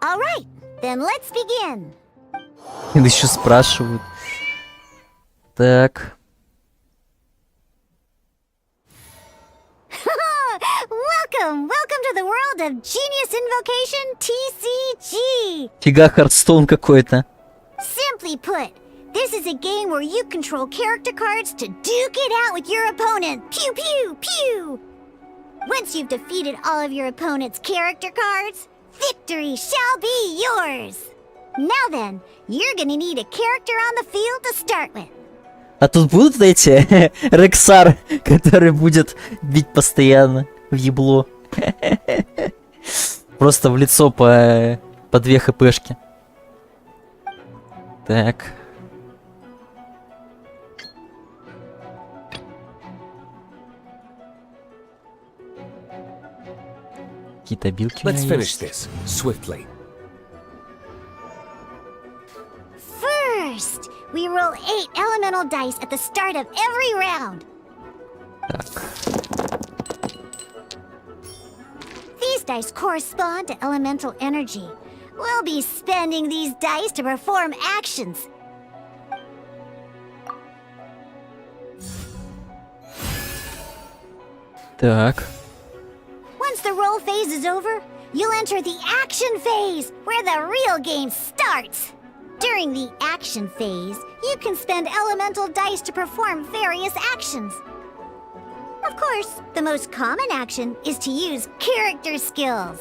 Speaker 2: All right, then let's begin.
Speaker 1: И еще спрашивают. Так.
Speaker 2: Welcome to the world of Genius Invocation TCG.
Speaker 1: Фига, Хардстоун какой-то.
Speaker 2: Simply put, this is a game where you control character cards to duke it out with your opponent. Pew pew pew. Once you've defeated all of your opponent's character cards, victory shall be yours! Now then, you're gonna need a character on the field to start with.
Speaker 1: А тут будут эти Рексар, который будет бить постоянно в ебло. Просто в лицо по 2 хпшки. Так. Какие-то билки у
Speaker 4: Let's
Speaker 1: меня
Speaker 4: finish
Speaker 1: есть.
Speaker 4: this swiftly.
Speaker 2: First, we roll 8 elemental dice at the start of every round.
Speaker 1: Так.
Speaker 2: These dice correspond to elemental energy. We'll be spending these dice to perform actions.
Speaker 1: Так.
Speaker 2: Once the roll phase is over, you'll enter the action phase, where the real game starts. During the action phase, you can spend elemental dice to perform various actions. Of course, the most common action is to use character skills.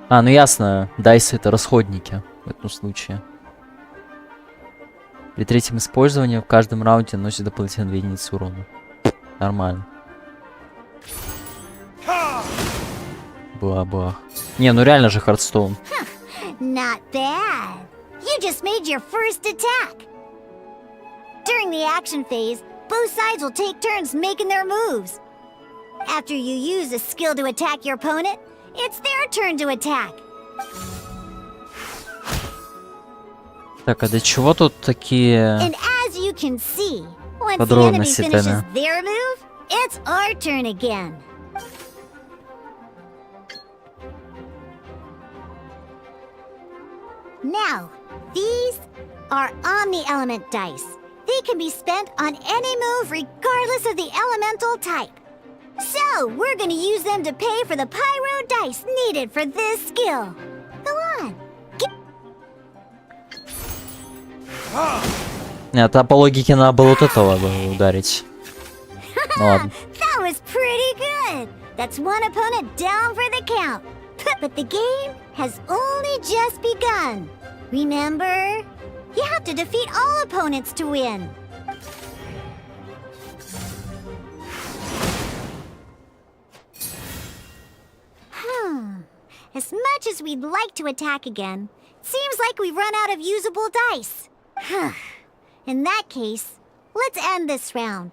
Speaker 1: А, ну ясно, дайсы это расходники в этом случае. При третьем использовании в каждом раунде наносит дополнительно 2 единицы урона. Нормально. Бах-бах. Не, ну реально же Хардстоун.
Speaker 2: Not bad. You just made your first attack. During the action phase, both sides will take turns making their moves. After you use a skill to attack your opponent, it's their turn to attack.
Speaker 1: Так, а для чего тут такие
Speaker 2: And as you can see, once the enemy
Speaker 1: подробности
Speaker 2: finishes
Speaker 1: тогда?
Speaker 2: their move, it's our turn again. Now, these are Omni-Element dice. They can be spent on any move regardless of the elemental type. So, we're gonna use them to pay for the pyro dice needed for this skill. Go on.
Speaker 1: Нет, а по логике надо было вот этого бы ударить. Ну ладно.
Speaker 2: That was pretty good. That's one opponent down for the count. But the game has only just begun. Remember? You have to defeat all opponents to win. As much as we'd like to attack again, it seems like we've run out of usable dice. In that case, let's end this round.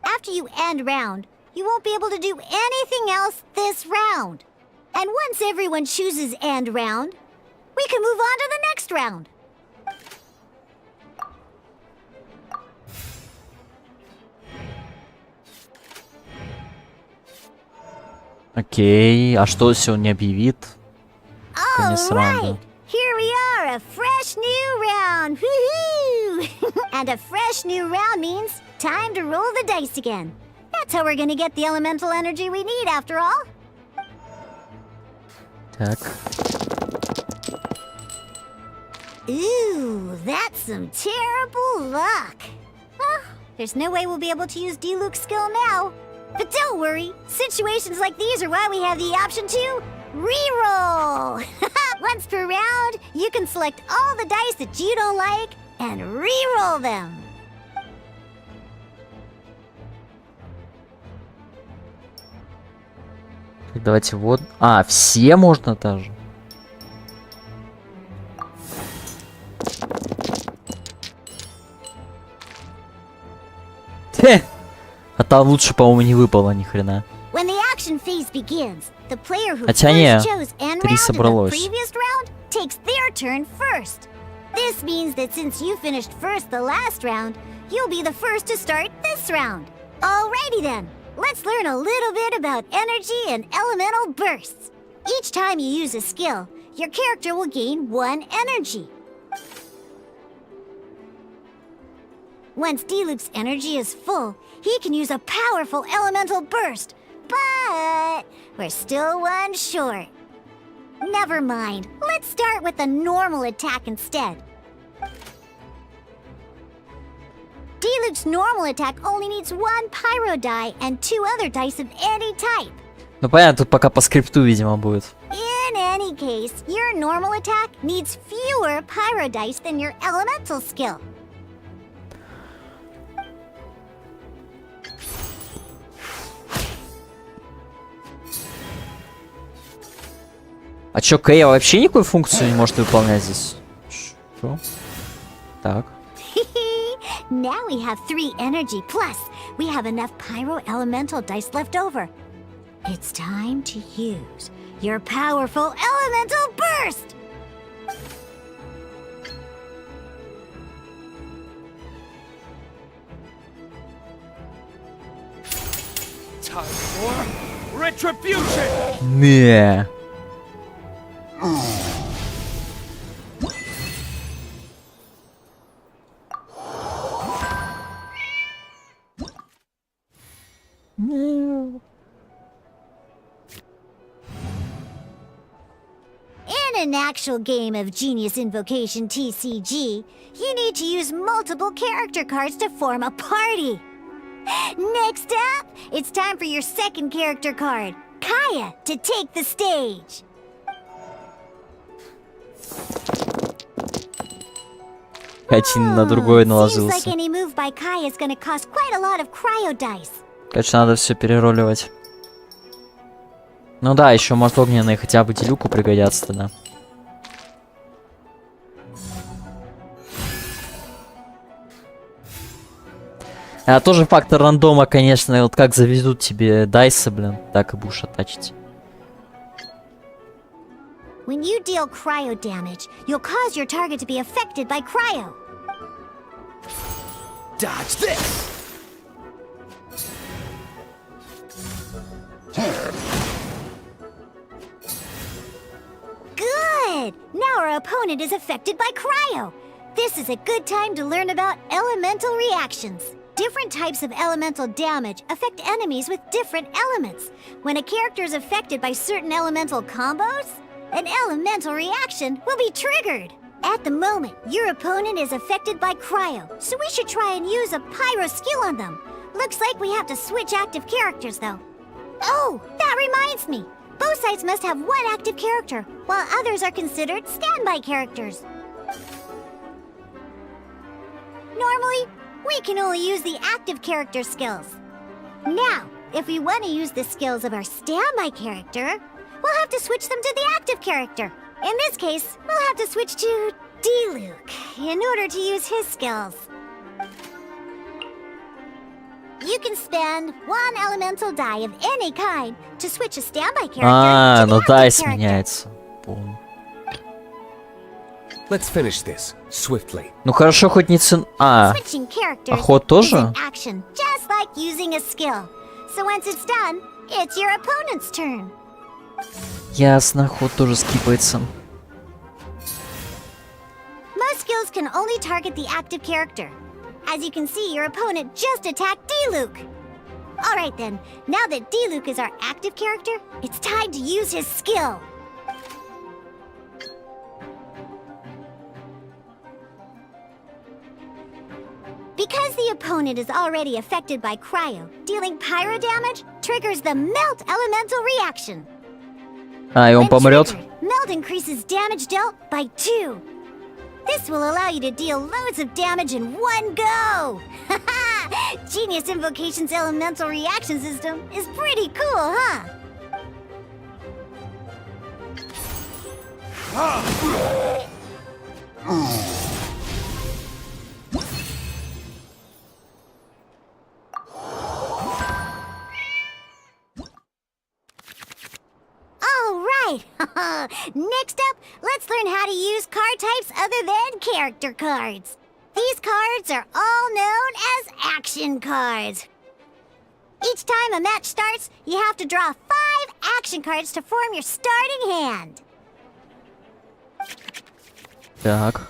Speaker 2: After you end round, you won't be able to do anything else this round. And once everyone chooses end round, we can move on to the next round.
Speaker 1: Окей, а что если он не объявит? Конец раунда.
Speaker 2: Alright, here we are, a fresh new round. Woohoo! And a fresh new round means time to roll the dice again. That's how we're gonna get the elemental energy we need after all.
Speaker 1: Так.
Speaker 2: Ooh, that's some terrible luck. Well, there's no way we'll be able to use D-Luke's skill now. But don't worry, situations like these are why we have the option to reroll. Once per round, you can select all the dice that you don't like and reroll them.
Speaker 1: Так, давайте вот. А, все можно даже. Хе! А там лучше, по-моему, не выпало ни хрена.
Speaker 2: When the action phase begins, the player who
Speaker 1: Хотя не,
Speaker 2: first chose end
Speaker 1: 3
Speaker 2: round in the
Speaker 1: собралось.
Speaker 2: previous round takes their turn first. This means that since you finished first the last round, you'll be the first to start this round. Alrighty then, let's learn a little bit about energy and elemental bursts. Each time you use a skill, your character will gain 1 energy. Once D-Luke's energy is full, he can use a powerful elemental burst. But we're still 1 short. Never mind. Let's start with a normal attack instead. D-Luke's normal attack only needs 1 pyro die and 2 other dice of any type.
Speaker 1: Ну понятно, тут пока по скрипту, видимо, будет.
Speaker 2: In any case, your normal attack needs fewer pyro dice than your elemental skill.
Speaker 1: А чё, Кэя вообще никакую функцию не может выполнять здесь? Что? Так.
Speaker 2: Now we have 3 energy, plus we have enough pyro elemental dice left over. It's time to use your powerful elemental burst!
Speaker 4: Time for retribution!
Speaker 1: Не.
Speaker 2: In an actual game of Genius Invocation TCG, you need to use multiple character cards to form a party. Next up, it's time for your second character card, Kaya, to take the stage.
Speaker 1: Один на другой
Speaker 2: Seems like
Speaker 1: наложился.
Speaker 2: any move by Kaya is gonna cost quite a lot of cryo dice.
Speaker 1: Конечно, надо все перероливать. Ну да, еще может огненные хотя бы Делюку пригодятся тогда. А тоже фактор рандома, конечно, вот как завезут тебе дайсы, блин, так и будешь оттачить.
Speaker 2: When you deal cryo damage, you'll cause your target to be affected by cryo.
Speaker 4: Dodge this!
Speaker 2: Good! Now our opponent is affected by cryo. This is a good time to learn about elemental reactions. Different types of elemental damage affect enemies with different elements. When a character is affected by certain elemental combos, an elemental reaction will be triggered. At the moment, your opponent is affected by cryo, so we should try and use a pyro skill on them. Looks like we have to switch active characters, though. Oh, that reminds me. Both sides must have 1 active character, while others are considered standby characters. Normally, we can only use the active character skills. Now, if we want to use the skills of our standby character, we'll have to switch them to the active character. In this case, we'll have to switch to D-Luke in order to use his skills. You can spend 1 elemental die of any kind to switch a standby character
Speaker 1: А,
Speaker 2: to the
Speaker 1: ну
Speaker 2: active
Speaker 1: дайс
Speaker 2: character.
Speaker 1: меняется. Помню.
Speaker 4: Let's finish this swiftly.
Speaker 1: Ну хорошо, хоть не цен... А,
Speaker 2: Switching characters
Speaker 1: ход
Speaker 2: is
Speaker 1: тоже?
Speaker 2: an action, just like using a skill. So once it's done, it's your opponent's turn.
Speaker 1: Ясно, ход тоже скипается.
Speaker 2: Most skills can only target the active character. As you can see, your opponent just attacked D-Luke. Alright then, now that D-Luke is our active character, it's time to use his skill. Because the opponent is already affected by cryo, dealing pyro damage triggers the melt elemental reaction.
Speaker 1: А, и он
Speaker 2: When
Speaker 1: помрет?
Speaker 2: triggered, melt increases damage dealt by 2. This will allow you to deal loads of damage in one go! Genius Invocation's elemental reaction system is pretty cool, huh? Alright! Next up, let's learn how to use card types other than character cards. These cards are all known as action cards. Each time a match starts, you have to draw 5 action cards to form your starting hand.
Speaker 1: Так.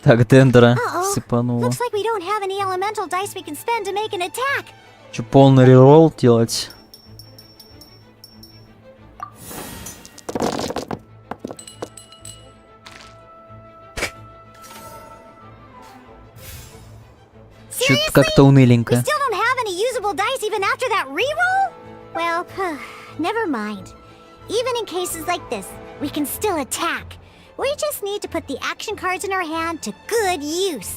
Speaker 1: Так, Дендера
Speaker 2: Uh-oh.
Speaker 1: сыпануло.
Speaker 2: Looks like we don't don't have any elemental dice we can spend to make an attack.
Speaker 1: Че, полный реролл делать? Чё-то как-то
Speaker 2: We
Speaker 1: уныленько.
Speaker 2: still don't have any usable dice even after that reroll? Well, never mind. Even in cases like this, we can still attack. We just need to put the action cards in our hand to good use.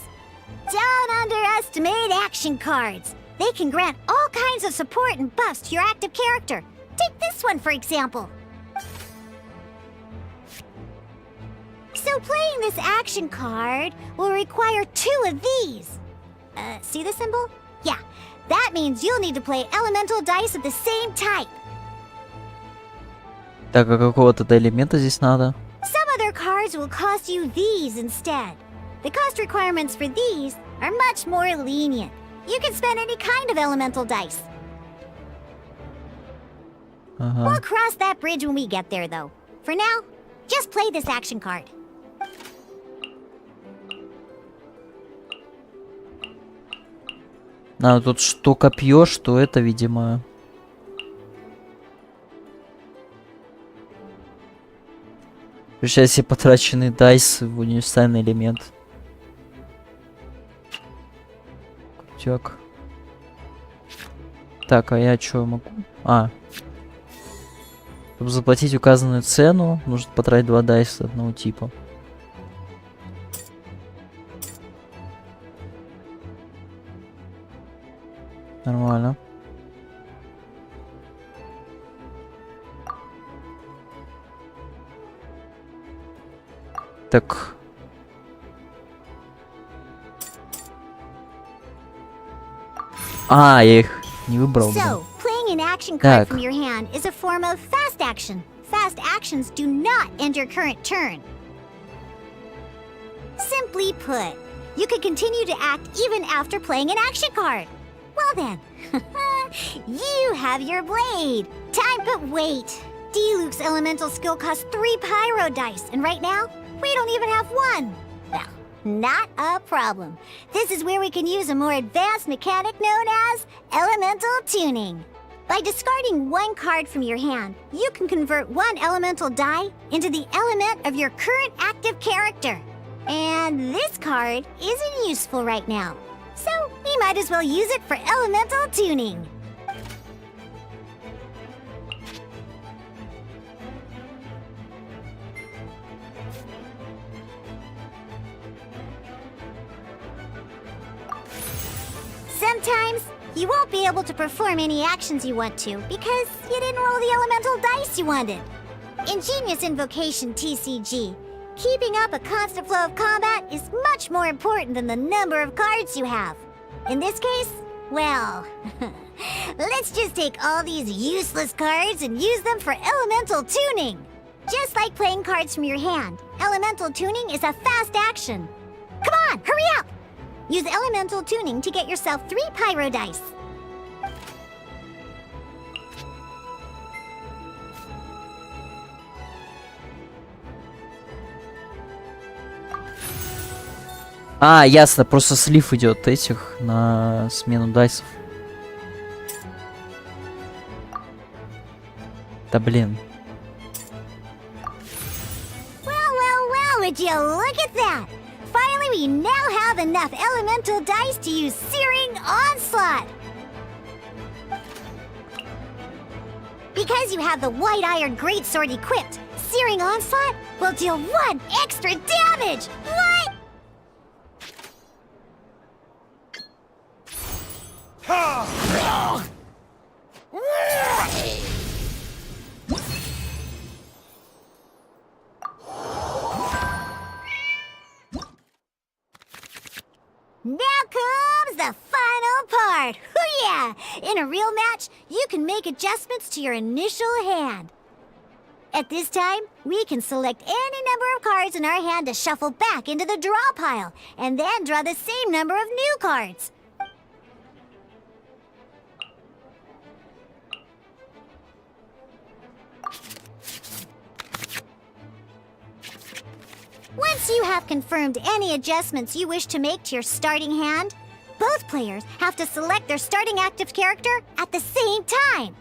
Speaker 2: Don't underestimate action cards. They can grant all kinds of support and buffs to your active character. Take this one, for example. So playing this action card will require 2 of these. See the symbol? Yeah, that means you'll need to play elemental dice of the same type.
Speaker 1: Так, а какого-то элемента здесь надо?
Speaker 2: Some other cards will cost you these instead. The cost requirements for these are much more lenient. You can spend any kind of elemental dice. We'll cross that bridge when we get there, though. For now, just play this action card.
Speaker 1: Надо тут что копье, что это, видимо. Превращай все потраченные дайс в универсальный элемент. Крутяк. Так, а я что могу? Чтобы заплатить указанную цену, нужно потратить 2 дайса одного типа. Нормально. Так. Я их не выбрал.
Speaker 2: So, playing an action card
Speaker 1: Так.
Speaker 2: from your hand is a form of fast action. Fast actions do not end your current turn. Simply put, you can continue to act even after playing an action card. Well then, you have your blade. Time, but wait. D-Luke's elemental skill costs 3 pyro dice, and right now, we don't even have 1. Well, not a problem. This is where we can use a more advanced mechanic known as elemental tuning. By discarding 1 card from your hand, you can convert 1 elemental die into the element of your current active character. And this card isn't useful right now. So, we might as well use it for elemental tuning. Sometimes, you won't be able to perform any actions you want to because you didn't roll the elemental dice you wanted. Ingenious Invocation TCG. Keeping up a constant flow of combat is much more important than the number of cards you have. In this case, well, let's just take all these useless cards and use them for elemental tuning. Just like playing cards from your hand, elemental tuning is a fast action. Come on, hurry up! Use elemental tuning to get yourself 3 pyro dice.
Speaker 1: Ясно, просто слив идет этих на смену дайсов. Да блин.
Speaker 2: Well, would you look at that? Finally, we now have enough elemental dice to use Searing Onslaught. Because you have the White Iron Greatsword equipped, Searing Onslaught will deal 1 extra damage! What? Now comes the final part! Hoo-yeah! In a real match, you can make adjustments to your initial hand. At this time, we can select any number of cards in our hand to shuffle back into the draw pile, and then draw the same number of new cards. Once you have confirmed any adjustments you wish to make to your starting hand, both players have to select their starting active character at the same time.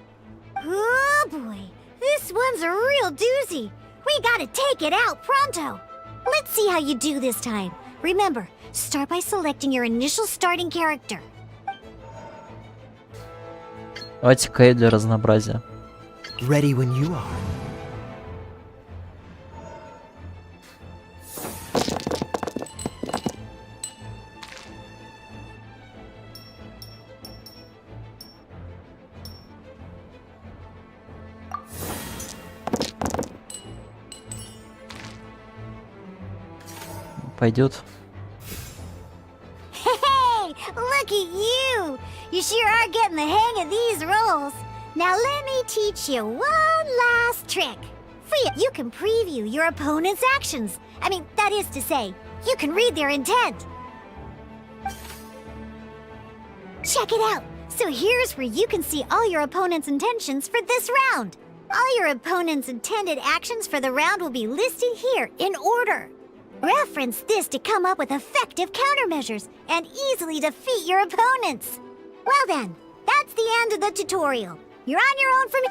Speaker 2: Oh boy, this one's a real doozy. We gotta take it out pronto. Let's see how you do this time. Remember, start by selecting your initial starting character.
Speaker 1: Давайте-ка для разнообразия.
Speaker 3: Ready when you are.
Speaker 1: Пойдет.
Speaker 2: Hey, look at you! You sure are getting the hang of these rolls. Now let me teach you one last trick. You can preview your opponent's actions. I mean, that is to say, you can read their intent. Check it out. So here's where you can see all your opponent's intentions for this round. All your opponent's intended actions for the round will be listed here in order. Reference this to come up with effective countermeasures and easily defeat your opponents. Well then, that's the end of the tutorial. You're on your own from...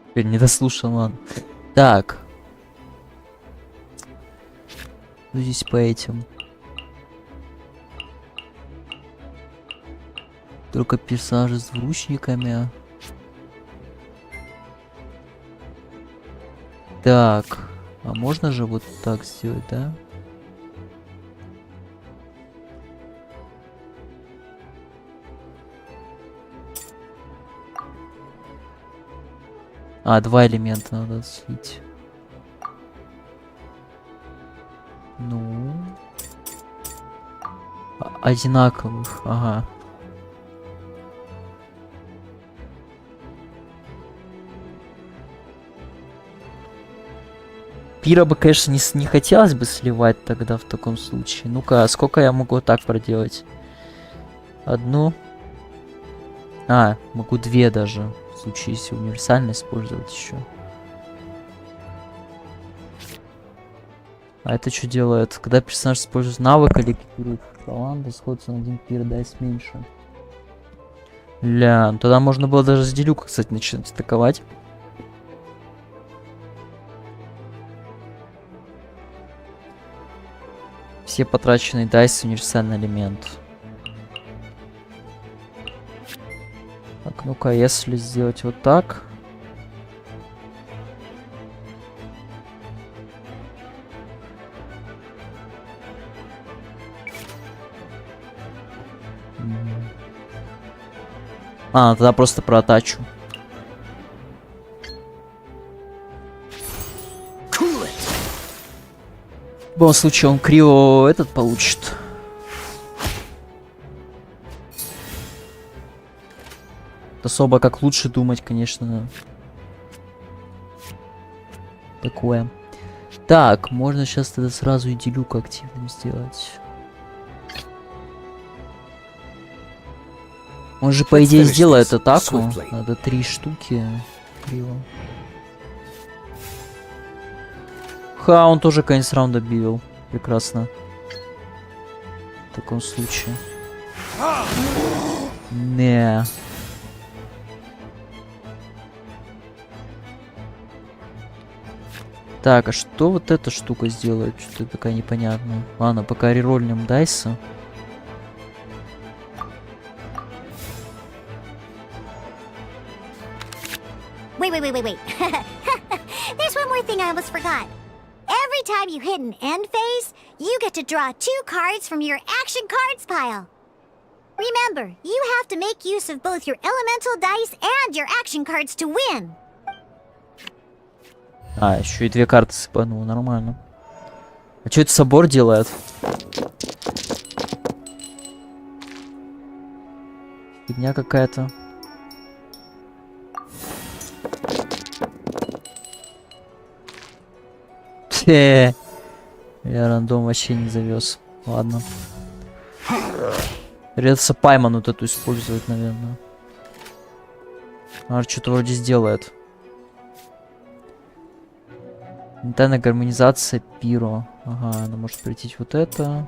Speaker 1: Теперь не дослушал, ладно. Так. Ну, здесь по этим. Только персонажи с двуручниками. Так. А можно же вот так сделать, да? А, два элемента надо слить. Ну. Одинаковых, ага. Пира бы, конечно, не хотелось бы сливать тогда в таком случае. Ну-ка, а сколько я могу так проделать? Одну. А, могу две даже. В случае, если универсально использовать еще. А это что делает? Когда персонаж использует навык или экипирует талант, сходится на один пир, дайс меньше. Ля, ну тогда можно было даже с делюка, кстати, начинать атаковать. Все потраченные дайс универсальный элемент. Так, ну-ка, если сделать вот так. А, тогда просто проатачу. В любом случае он криво этот получит. Особо как лучше думать, конечно. Такое. Так, можно сейчас тогда сразу и делюку активным сделать. Он же, по идее, сделает атаку. Надо 3 штуки. Криво. Ха, он тоже конец раунда бил. Прекрасно. В таком случае. Не. Так, а что вот эта штука сделает? Что-то такая непонятная. Ладно, пока рерольнем дайса.
Speaker 2: Wait. There's one more thing I almost forgot. Every time you hit an end phase, you get to draw 2 cards from your action cards pile. Remember, you have to make use of both your elemental dice and your action cards to win.
Speaker 1: А, еще и 2 карты сыпанул, нормально. А что это собор делает? Фигня какая-то. Я рандом вообще не завез. Ладно. Придется пайман вот эту использовать, наверное. Она что-то вроде сделает. Ментальная гармонизация пиро. Ага, она может прийти вот это.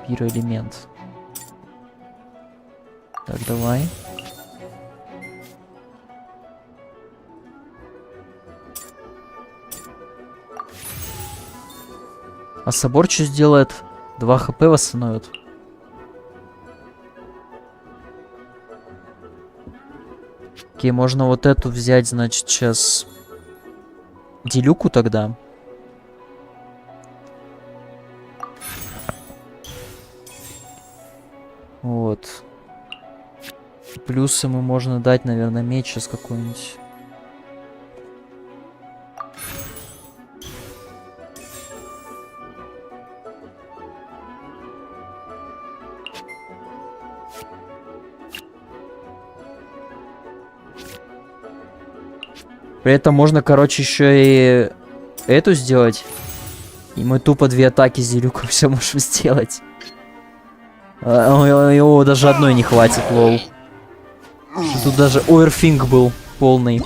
Speaker 1: Пироэлемент. Так, давай. А собор что сделает? 2 хп восстановит. Окей, можно вот эту взять, значит, сейчас делюку тогда. Вот. Плюс ему можно дать, наверное, меч сейчас какой-нибудь. При этом можно, короче, еще и эту сделать. И мы тупо 2 атаки с Зелюком все можем сделать. Его даже одной не хватит, лол. Тут даже оверфинг был полный.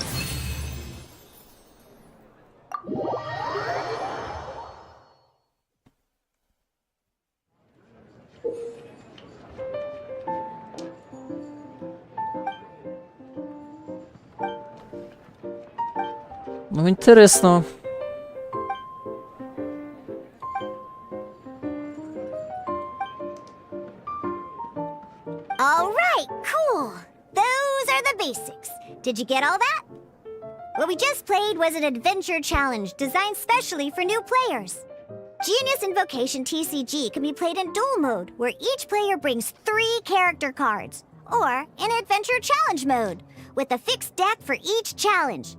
Speaker 1: Ну, интересно.
Speaker 2: All right, cool. Those are the basics. Did you get all that? What we just played was an adventure challenge designed specially for new players. Genius Invocation TCG can be played in duel mode, where each player brings 3 character cards, or in adventure challenge mode, with a fixed deck for each challenge.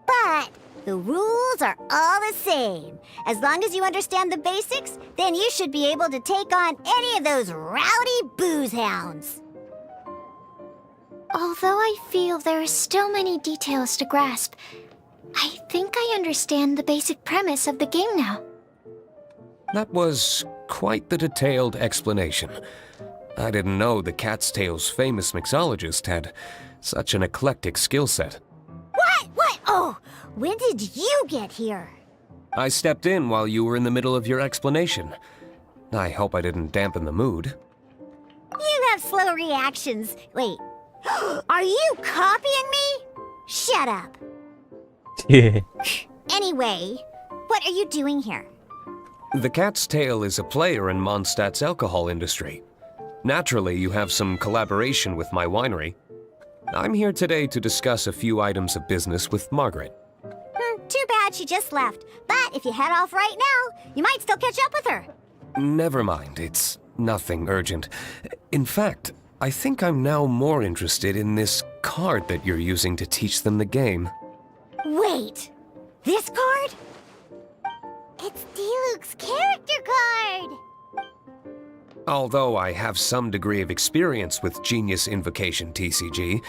Speaker 2: But the rules are all the same. As long as you understand the basics, then you should be able to take on any of those rowdy booze hounds.
Speaker 8: Although I feel there are still many details to grasp, I think I understand the basic premise of the game now.
Speaker 13: That was quite the detailed explanation. I didn't know the Cat's Tail's famous mixologist had such an eclectic skill set.
Speaker 2: What? Oh, when did you get here?
Speaker 13: I stepped in while you were in the middle of your explanation. I hope I didn't dampen the mood.
Speaker 2: You have slow reactions. Wait, are you copying me? Shut up. Anyway, what are you doing here?
Speaker 13: The Cat's Tail is a player in Mondstadt's alcohol industry. Naturally, you have some collaboration with my winery. I'm here today to discuss a few items of business with Margaret.
Speaker 2: Too bad she just left. But if you head off right now, you might still catch up with her.
Speaker 13: Never mind, it's nothing urgent. In fact, I think I'm now more interested in this card that you're using to teach them the game.
Speaker 2: Wait, this card? It's Diluc's character card!
Speaker 13: Although I have some degree of experience with Genius Invocation TCG,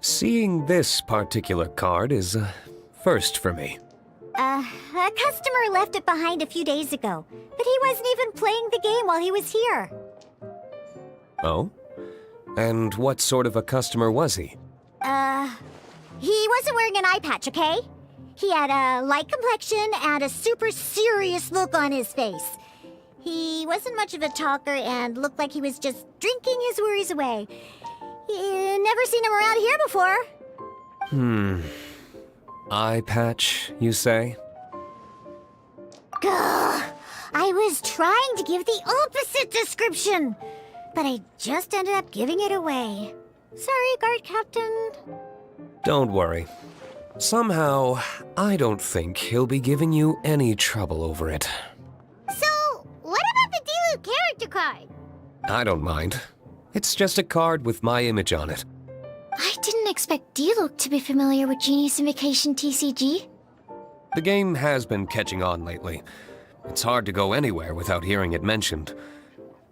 Speaker 13: seeing this particular card is a first for me.
Speaker 2: A customer left it behind a few days ago, but he wasn't even playing the game while he was here.
Speaker 13: Oh? And what sort of a customer was he?
Speaker 2: He wasn't wearing an eye patch, okay? He had a light complexion and a super serious look on his face. He wasn't much of a talker and looked like he was just drinking his worries away. Never seen him around here before.
Speaker 13: Eye patch, you say?
Speaker 2: Gah! I was trying to give the opposite description, but I just ended up giving it away. Sorry, guard captain.
Speaker 13: Don't worry. Somehow, I don't think he'll be giving you any trouble over it.
Speaker 2: So, what about the Diluc character card?
Speaker 13: I don't mind. It's just a card with my image on it.
Speaker 8: I didn't expect Diluc to be familiar with Genius Invocation TCG.
Speaker 13: The game has been catching on lately. It's hard to go anywhere without hearing it mentioned.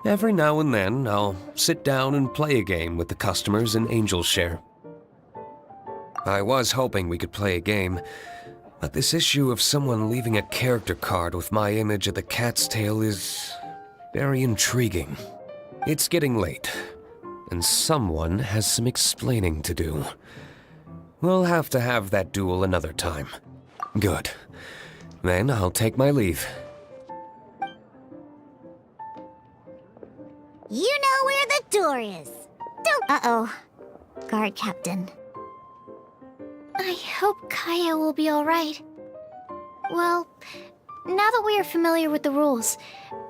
Speaker 13: Every now and then, I'll sit down and play a game with the customers in Angel's Share. I was hoping we could play a game, but this issue of someone leaving a character card with my image at the Cat's Tail is very intriguing. It's getting late, and someone has some explaining to do. We'll have to have that duel another time. Good. Then I'll take my leave.
Speaker 2: You know where the door is. Don't. Uh-oh. Guard captain.
Speaker 8: I hope Kaya will be alright. Well, now that we are familiar with the rules,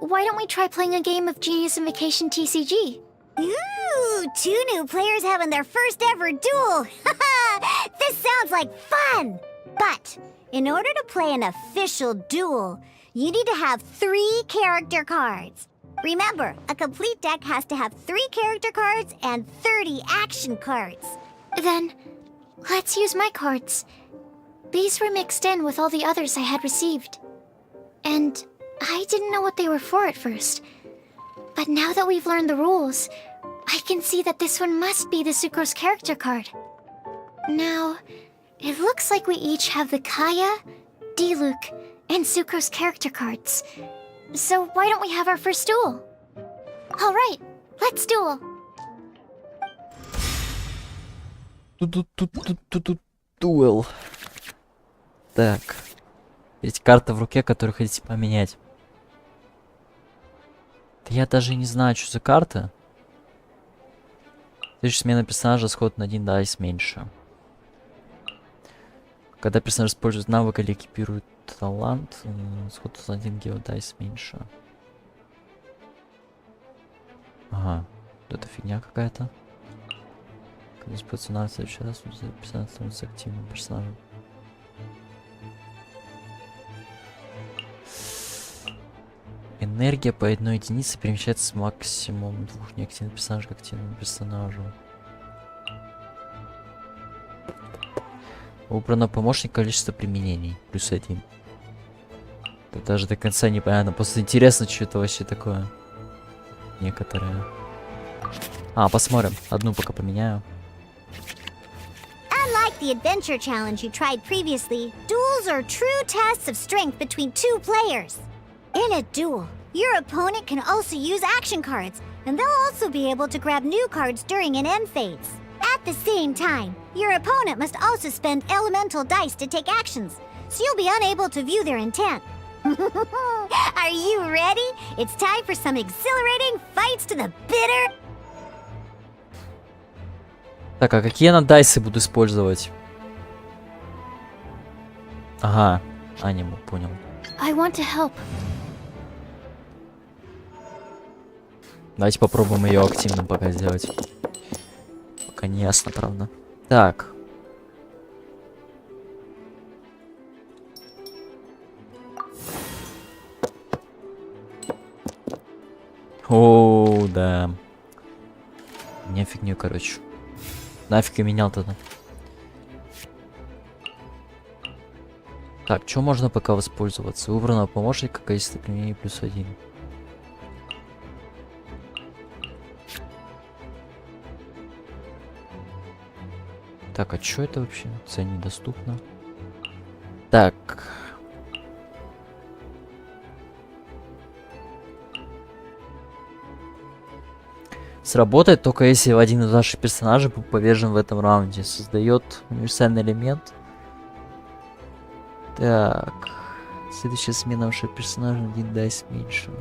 Speaker 8: why don't we try playing a game of Genius Invocation TCG?
Speaker 2: Ooh, 2 new players having their first ever duel. This sounds like fun. But in order to play an official duel, you need to have 3 character cards. Remember, a complete deck has to have 3 character cards and 30 action cards.
Speaker 8: Then, let's use my cards. These were mixed in with all the others I had received. And I didn't know what they were for at first. But now that we've learned the rules, I can see that this one must be the Sucrose character card. Now, it looks like we each have the Kaya, Diluc, and Sucrose character cards. So why don't we have our first duel? Alright, let's duel.
Speaker 1: Дуэл. Так. Есть карта в руке, которую хотите поменять. Да я даже не знаю, что за карта. Следующая смена персонажа, сход на 1 дайс меньше. Когда персонаж использует навык или экипирует талант, сход на 1 геодайс меньше. Ага, вот это фигня какая-то. Когда используется навык, в следующий раз персонаж становится активным персонажем. Энергия по 1 единице перемещается с максимум 2 неактивных персонажей к активному персонажу. Убрано помощник количество применений. +1. Это даже до конца непонятно. Просто интересно, что это вообще такое. Некоторые. Посмотрим. Одну пока поменяю.
Speaker 2: Unlike the adventure challenge you tried previously, duels are true tests of strength between 2 players. In a duel, your opponent can also use action cards, and they'll also be able to grab new cards during an end phase. At the same time, your opponent must also spend elemental dice to take actions, so you'll be unable to view their intent. Are you ready? It's time for some exhilarating fights to the bitter.
Speaker 1: Так, а какие я на дайсы буду использовать? Ага, аниму, понял.
Speaker 8: I want to help.
Speaker 1: Давайте попробуем ее активным пока сделать. Пока не ясно, правда. Так. О, да. Не фигню, короче. Нафиг я менял тогда. Так, что можно пока воспользоваться? Выбрано помощника, количество применений +1. Так, а что это вообще? Цель недоступна. Так. Сработает только если один из ваших персонажей был повержен в этом раунде. Создает универсальный элемент. Так. Следующая смена вашего персонажа 1 дайс меньше.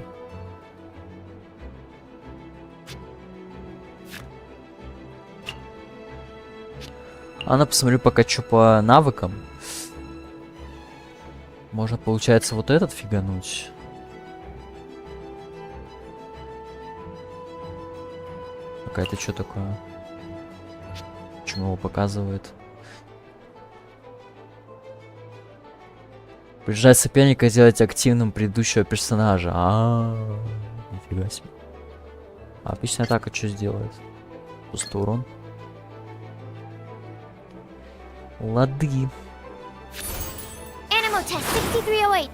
Speaker 1: Посмотрю пока что по навыкам. Можно, получается, вот этот фигануть. А это что такое? Почему его показывает? Приезжать соперника сделать активным предыдущего персонажа. Нифига себе. Обычная атака что сделает? Пустой урон. Лады.
Speaker 2: Animal test 6308.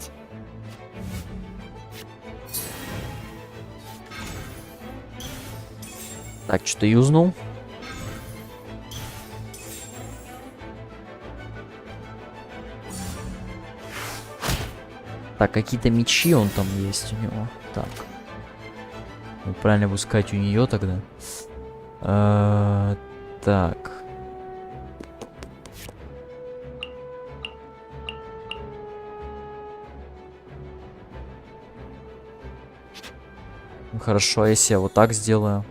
Speaker 1: Так, что-то юзнул. Так, какие-то мечи он там есть у него. Так. Ну, правильно буду сказать, у нее тогда. Так. Ну, хорошо, если я вот так сделаю.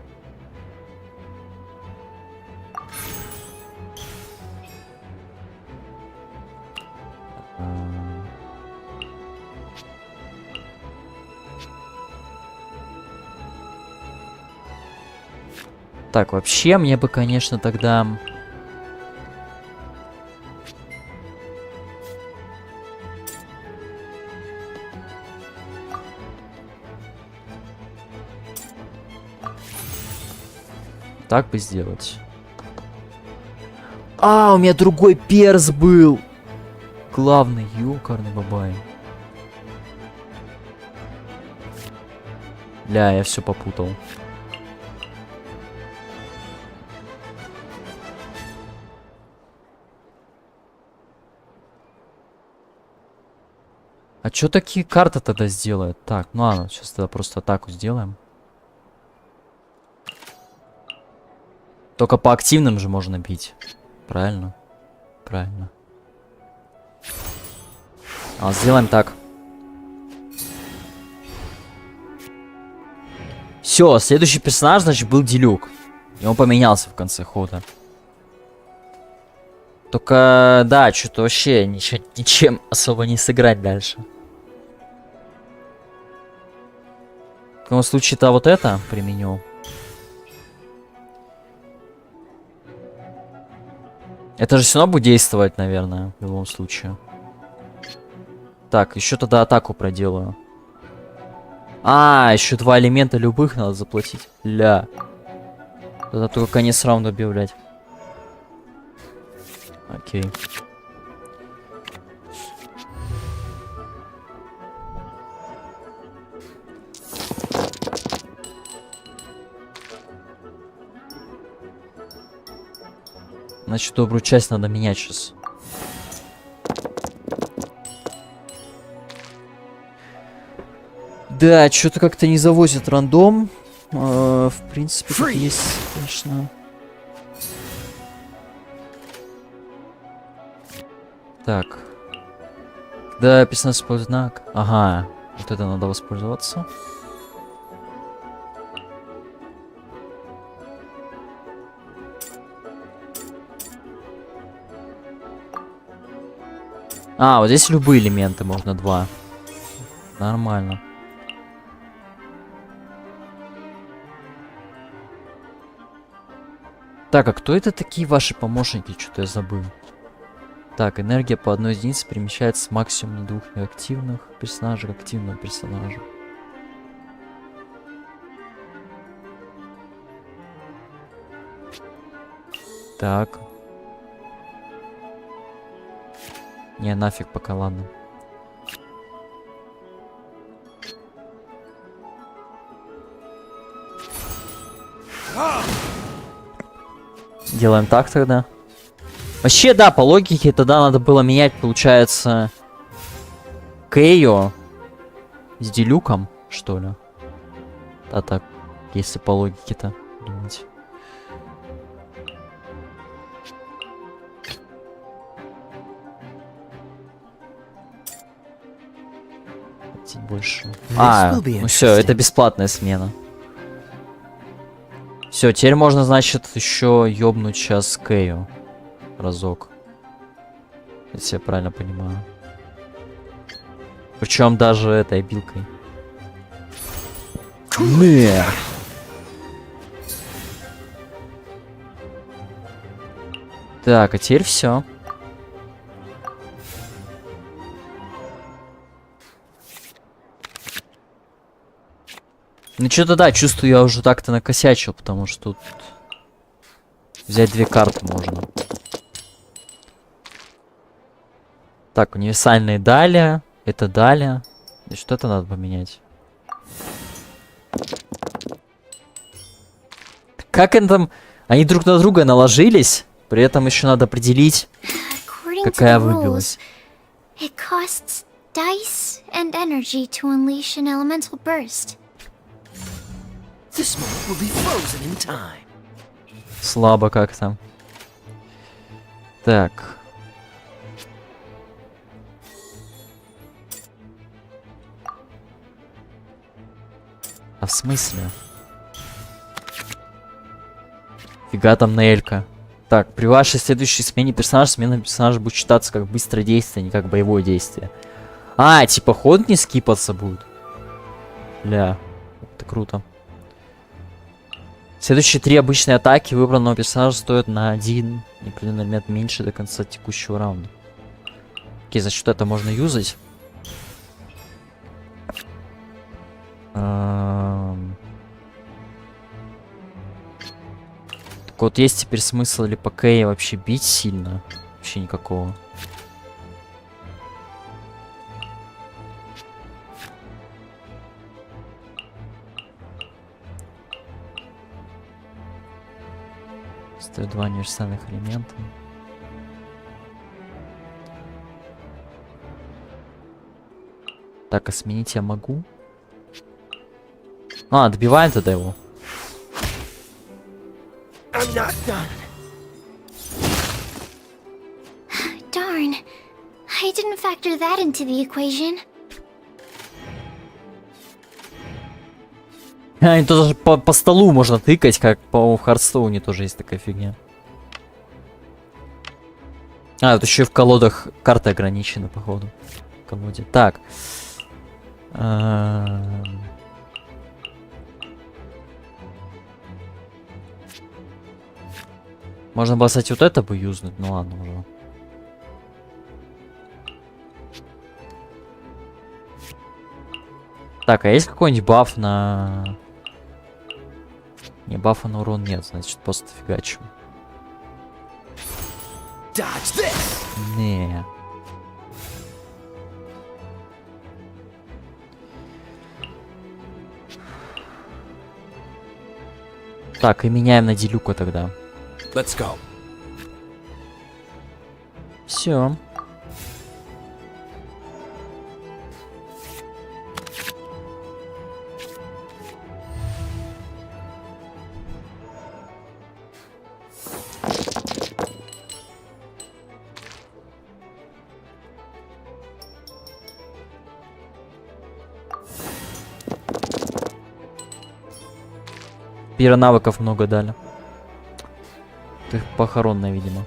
Speaker 1: Так, вообще, мне бы, конечно, тогда... Так бы сделать. А, у меня другой перс был. Главный, ёкарный бабай. Бля, я все попутал. А чё такие карты тогда сделают? Так, ну ладно, сейчас тогда просто атаку сделаем. Только по активным же можно бить. Правильно? Правильно. А, сделаем так. Все, следующий персонаж, значит, был Делюк. И он поменялся в конце хода. Только, да, что-то вообще ничем особо не сыграть дальше. В таком случае-то вот это применю. Это же все равно будет действовать, наверное, в любом случае. Так, еще тогда атаку проделаю. А, еще 2 элемента любых надо заплатить. Ля. Тогда только конец раунда объявлять. Окей. Значит, добрую часть надо менять сейчас. Да, что-то как-то не завозит рандом. В принципе, тут есть, конечно. Так. Да, описано использовать знак. Ага, вот это надо воспользоваться. А, вот здесь любые элементы можно 2. Нормально. Так, а кто это такие ваши помощники? Что-то я забыл. Так, энергия по 1 единице перемещается максимум на 2 неактивных персонажей к активному персонажу. Так. Не, нафиг пока, ладно. Делаем так тогда. Вообще, да, по логике тогда надо было менять, получается, Кейо с Делюком, что ли. А так, если по логике-то думать. Больше. А, ну все, это бесплатная смена. Все, теперь можно, значит, еще ёбнуть сейчас Кэю. Разок. Если я правильно понимаю. Причем даже этой билкой. Не. Так, а теперь все. Ну что-то да, чувствую, я уже так-то накосячил, потому что тут взять 2 карты можно. Так, универсальные далее. Это далее. И что-то надо поменять. Как они там... Они друг на друга наложились. При этом еще надо определить, какая выбилась.
Speaker 2: It costs dice and energy to unleash an elemental burst.
Speaker 3: This moment will be frozen in time.
Speaker 1: Слабо как-то. Так. А в смысле? Фига там Нелька. Так, при вашей следующей смене персонажа, смена персонажа будет считаться как быстрое действие, а не как боевое действие. А, типа ход не скипаться будет. Ля, это круто. Следующие 3 обычные атаки выбранного персонажа стоят на 1 определенный элемент меньше до конца текущего раунда. Окей, значит, это можно юзать. Так вот, есть теперь смысл ли по Кэй вообще бить сильно? Вообще никакого. Стоит 2 универсальных элемента. Так, а сменить я могу? А, добиваем тогда его.
Speaker 2: Darn. I didn't factor that into the equation.
Speaker 1: А, и тоже по столу можно тыкать, как по в Хардстоуне тоже есть такая фигня. А, тут еще и в колодах карты ограничены, походу. В колоде. Так. Можно было, кстати, вот это бы юзнуть, ну ладно уже. Так, а есть какой-нибудь баф на... Не, бафа на урон нет, значит, просто фигачу. Не. Так, и меняем на Делюка тогда.
Speaker 4: Let's go.
Speaker 1: Все. Навыков много дали. Ты похоронная, видимо.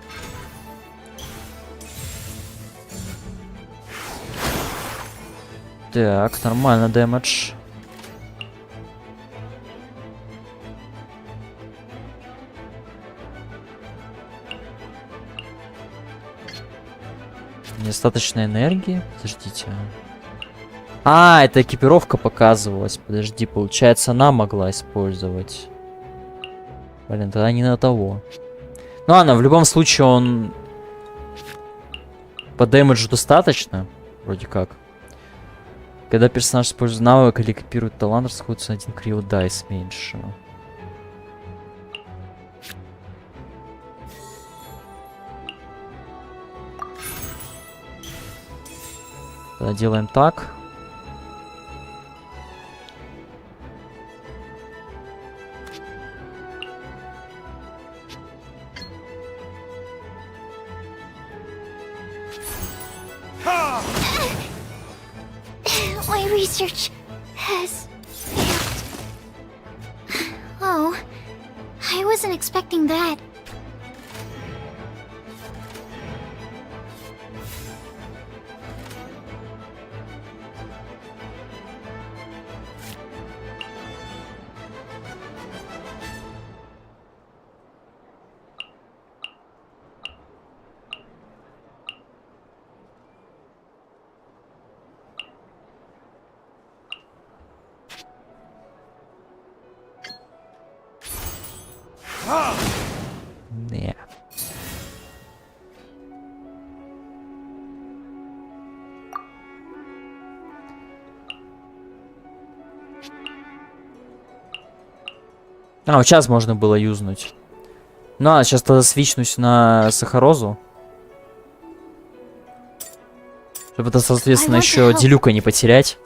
Speaker 1: Так, нормально дэмэдж. Недостаточно энергии? Подождите. А, это экипировка показывалась. Подожди, получается, она могла использовать. Блин, тогда не на того. Ну ладно, в любом случае он... По дэмэджу достаточно. Вроде как. Когда персонаж использует навык или копирует талант, расходится один криодайс меньше. Тогда делаем так.
Speaker 2: My research has failed. Oh, I wasn't expecting that.
Speaker 1: Не. А, вот сейчас можно было юзнуть. Ну, а сейчас тогда свичнусь на сахарозу. Чтобы это, соответственно, еще Делюка не потерять.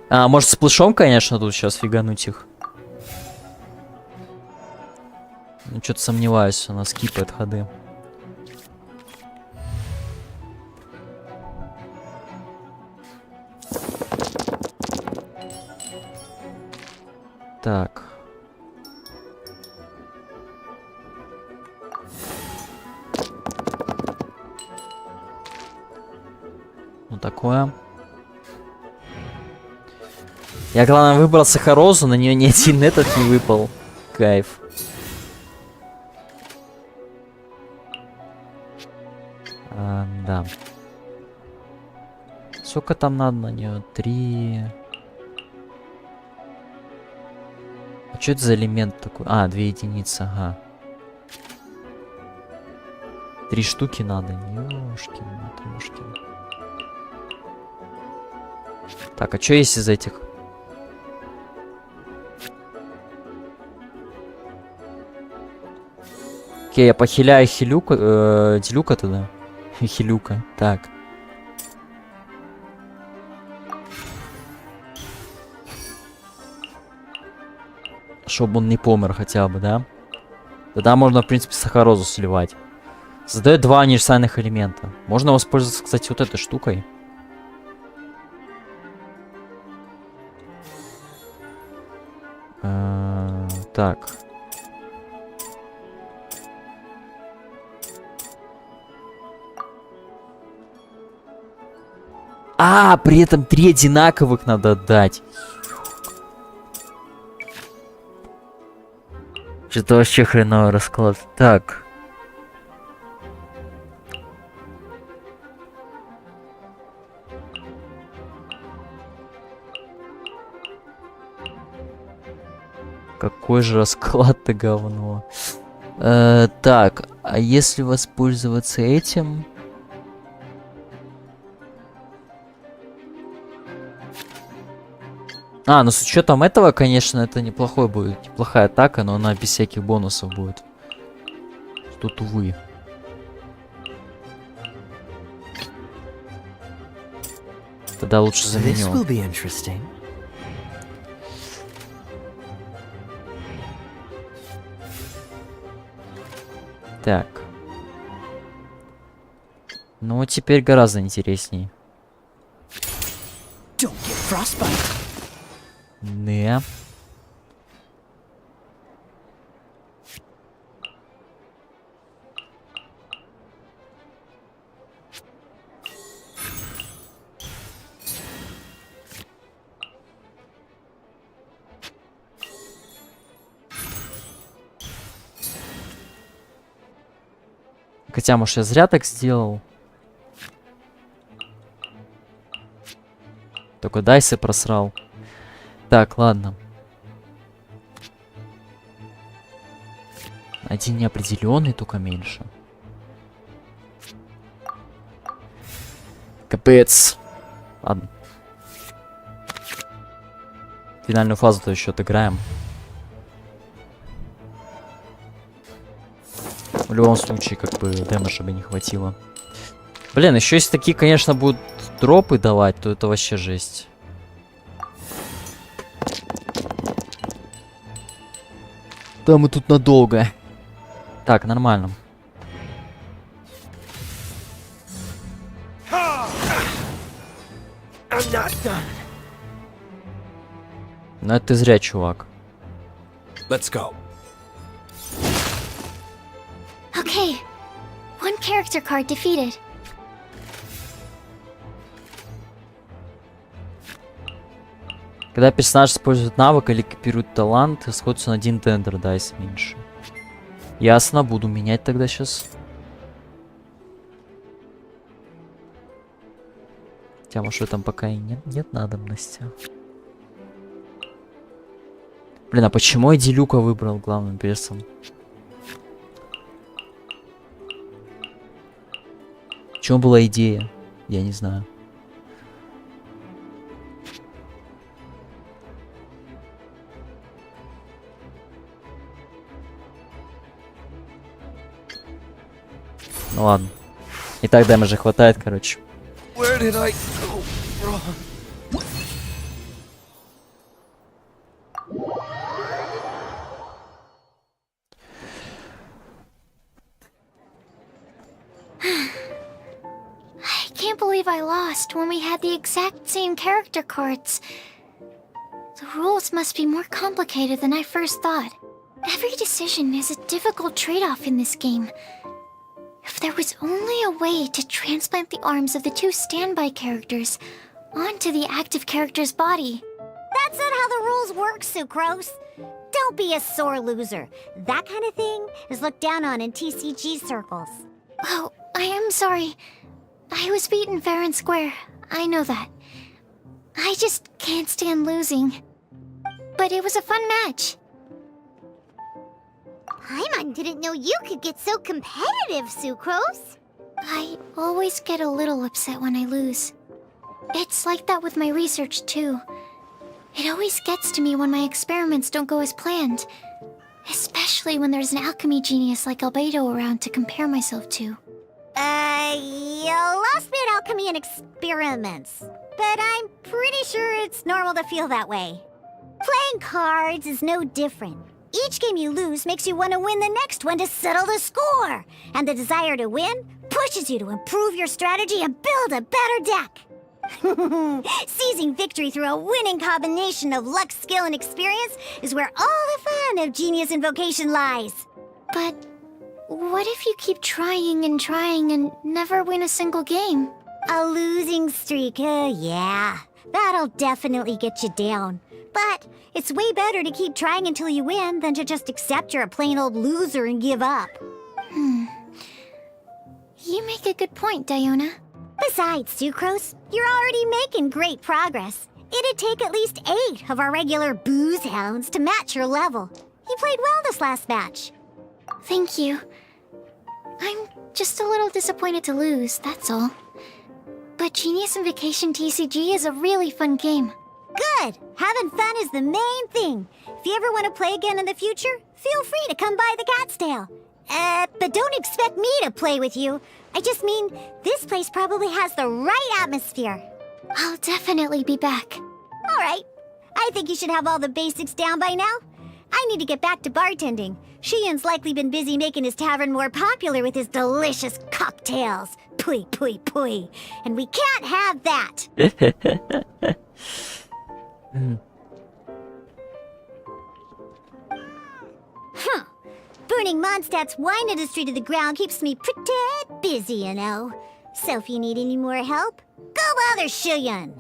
Speaker 1: А, может, с плышом, конечно, тут сейчас фигануть их. Ну, что-то сомневаюсь, она скипает ходы. Так. Ну такое. Я, главное, выбрал сахарозу, на нее ни один этот не выпал. Кайф. Да. Сколько там надо на нее? 3. А что это за элемент такой? А, 2 единицы, ага. 3 штуки надо. Ёшкин, матрешкин. Так, а что есть из этих? Окей, я похиляю Хилюка, Делюка туда. Хилюка, так. Чтобы он не помер хотя бы, да? Тогда можно, в принципе, сахарозу сливать. Создает 2 универсальных элемента. Можно воспользоваться, кстати, вот этой штукой. Так. А, при этом 3 одинаковых надо отдать. Что-то вообще хреновый расклад. Так. Какой же расклад-то говно. Так, а если воспользоваться этим... А, ну с учетом этого, конечно, это неплохой будет. Неплохая атака, но она без всяких бонусов будет. Тут, увы. Тогда лучше заменю. Так. Ну, теперь гораздо интересней. Не. Хотя, может, я зря так сделал. Только дайсы просрал. Так, ладно. Один неопределенный, только меньше. Капец. Ладно. Финальную фазу-то еще отыграем. В любом случае, как бы, дэмэджа бы не хватило. Блин, еще если такие, конечно, будут дропы давать, то это вообще жесть. Да, мы тут надолго. Так, нормально. Ну это ты зря, чувак.
Speaker 4: Let's go.
Speaker 2: Okay, one character card defeated.
Speaker 1: Когда персонаж использует навык или копирует талант, расходится на 1 тендер дайс меньше. Ясно, буду менять тогда сейчас. Хотя, может, в этом пока и нет надобности. Блин, а почему я Делюка выбрал главным персом? В чем была идея? Я не знаю. Ну ладно. И так дэмэджа хватает, короче.
Speaker 4: Where did I go wrong?
Speaker 2: I can't believe I lost when we had the exact same character cards. The rules must be more complicated than I first thought. Every decision is a difficult trade-off in this game. If there was only a way to transplant the arms of the two standby characters onto the active character's body.
Speaker 8: That's not how the rules work, Sucrose. Don't be a sore loser. That kind of thing is looked down on in TCG circles.
Speaker 2: Oh, I am sorry. I was beaten fair and square. I know that. I just can't stand losing. But it was a fun match. Paimon didn't know you could get so competitive, Sucrose. I always get a little upset when I lose. It's like that with my research, too. It always gets to me when my experiments don't go as planned. Especially when there's an alchemy genius like Albedo around to compare myself to.
Speaker 8: You lost me at alchemy and experiments. But I'm pretty sure it's normal to feel that way. Playing cards is no different. Each game you lose makes you want to win the next one to settle the score. And the desire to win pushes you to improve your strategy and build a better deck. Seizing victory through a winning combination of luck, skill, and experience is where all the fun of Genius Invocation lies.
Speaker 2: But what if you keep trying and never win a single game?
Speaker 8: A losing streak, yeah. That'll definitely get you down. But it's way better to keep trying until you win than to just accept you're a plain old loser and give up.
Speaker 2: You make a good point, Diona.
Speaker 8: Besides, Sucrose, you're already making great progress. It'd take at least 8 of our regular booze hounds to match your level. You played well this last match.
Speaker 2: Thank you. I'm just a little disappointed to lose, that's all. But Genius Invocation TCG is a really fun game.
Speaker 8: Good! Having fun is the main thing. If you ever want to play again in the future, feel free to come by the Cat's Tail. But don't expect me to play with you. I just mean, this place probably has the right atmosphere.
Speaker 2: I'll definitely be back.
Speaker 8: All right. I think you should have all the basics down by now. I need to get back to bartending. Shian's likely been busy making his tavern more popular with his delicious cocktails. Pui, pui, pui. And we can't have that. Huh. Burning Mondstadt's wine industry to the ground keeps me pretty busy, you know. So if you need any more help, go bother Shiyan.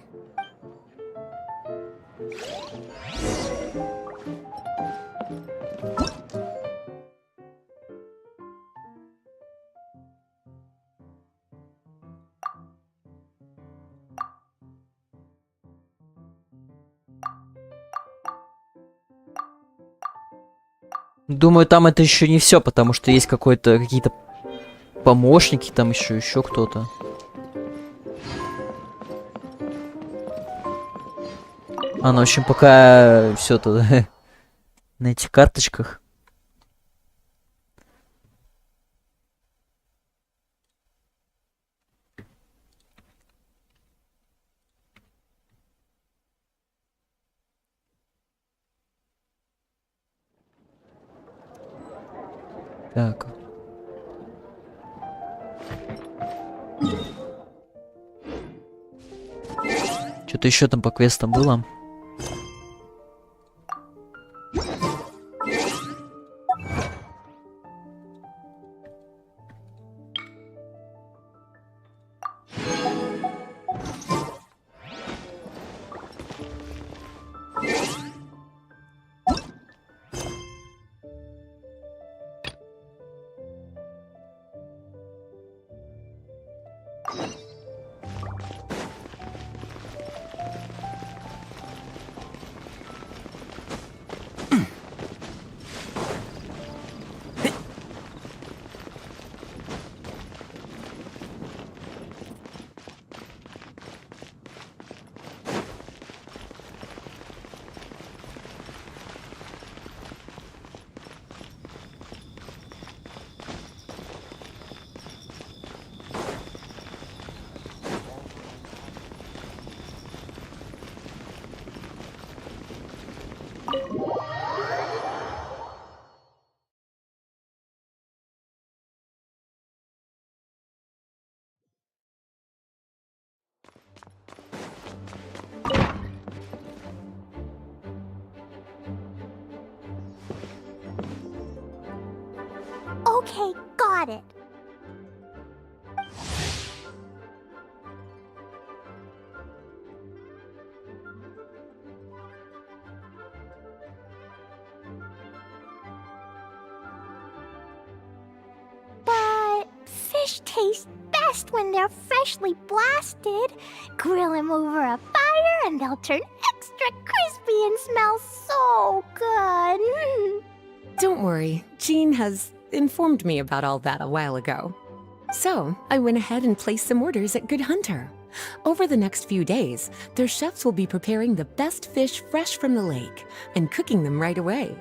Speaker 1: Думаю, там это еще не все, потому что есть какие-то помощники, там еще кто-то. Ну, в общем, пока все тут на этих карточках. Так. Что-то еще там по квестам было.
Speaker 2: got it. But fish taste best when they're freshly blasted. Grill them over a fire and they'll turn extra crispy and smell so good.
Speaker 14: Don't worry, Jean has informed me about all that a while ago. So, I went ahead and placed some orders at Good Hunter. Over the next few days, their chefs will be preparing the best fish fresh from the lake and cooking them right away.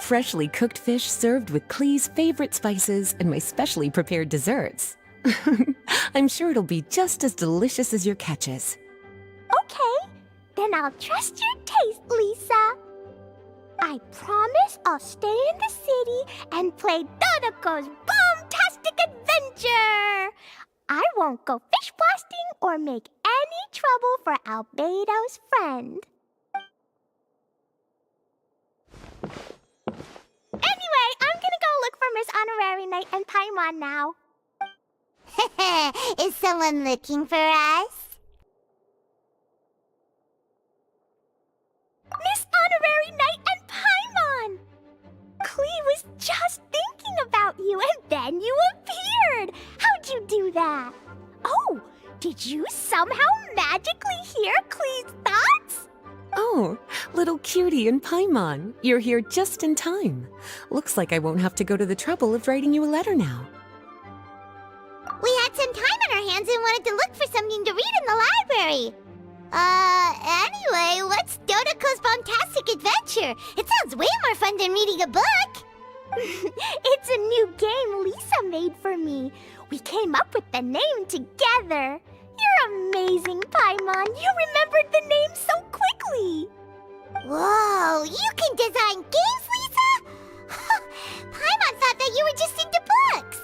Speaker 14: Freshly cooked fish served with Klee's favorite spices and my specially prepared desserts. I'm sure it'll be just as delicious as your catches.
Speaker 2: Okay, then I'll trust your taste, Lisa. I promise I'll stay in the city and play Dodoco's boom-tastic adventure. I won't go fish blasting or make any trouble for Albedo's friend. Anyway, I'm gonna go look for Miss Honorary Knight and Paimon now. Is someone looking for us? Miss Honorary Knight and Paimon! Klee was just thinking about you and then you appeared! How'd you do that? Oh, did you somehow magically hear Klee's thoughts?
Speaker 14: Oh, little cutie and Paimon, you're here just in time. Looks like I won't have to go to the trouble of writing you a letter now.
Speaker 2: We had some time on our hands and wanted to look for something to read in the library. Anyway, what's Dodoco's Bombastic Adventure? It sounds way more fun than reading a book. It's a new game Lisa made for me. We came up with the name together. You're amazing, Paimon. You remembered the name so quickly. Whoa, you can design games, Lisa? Paimon thought that you were just into books.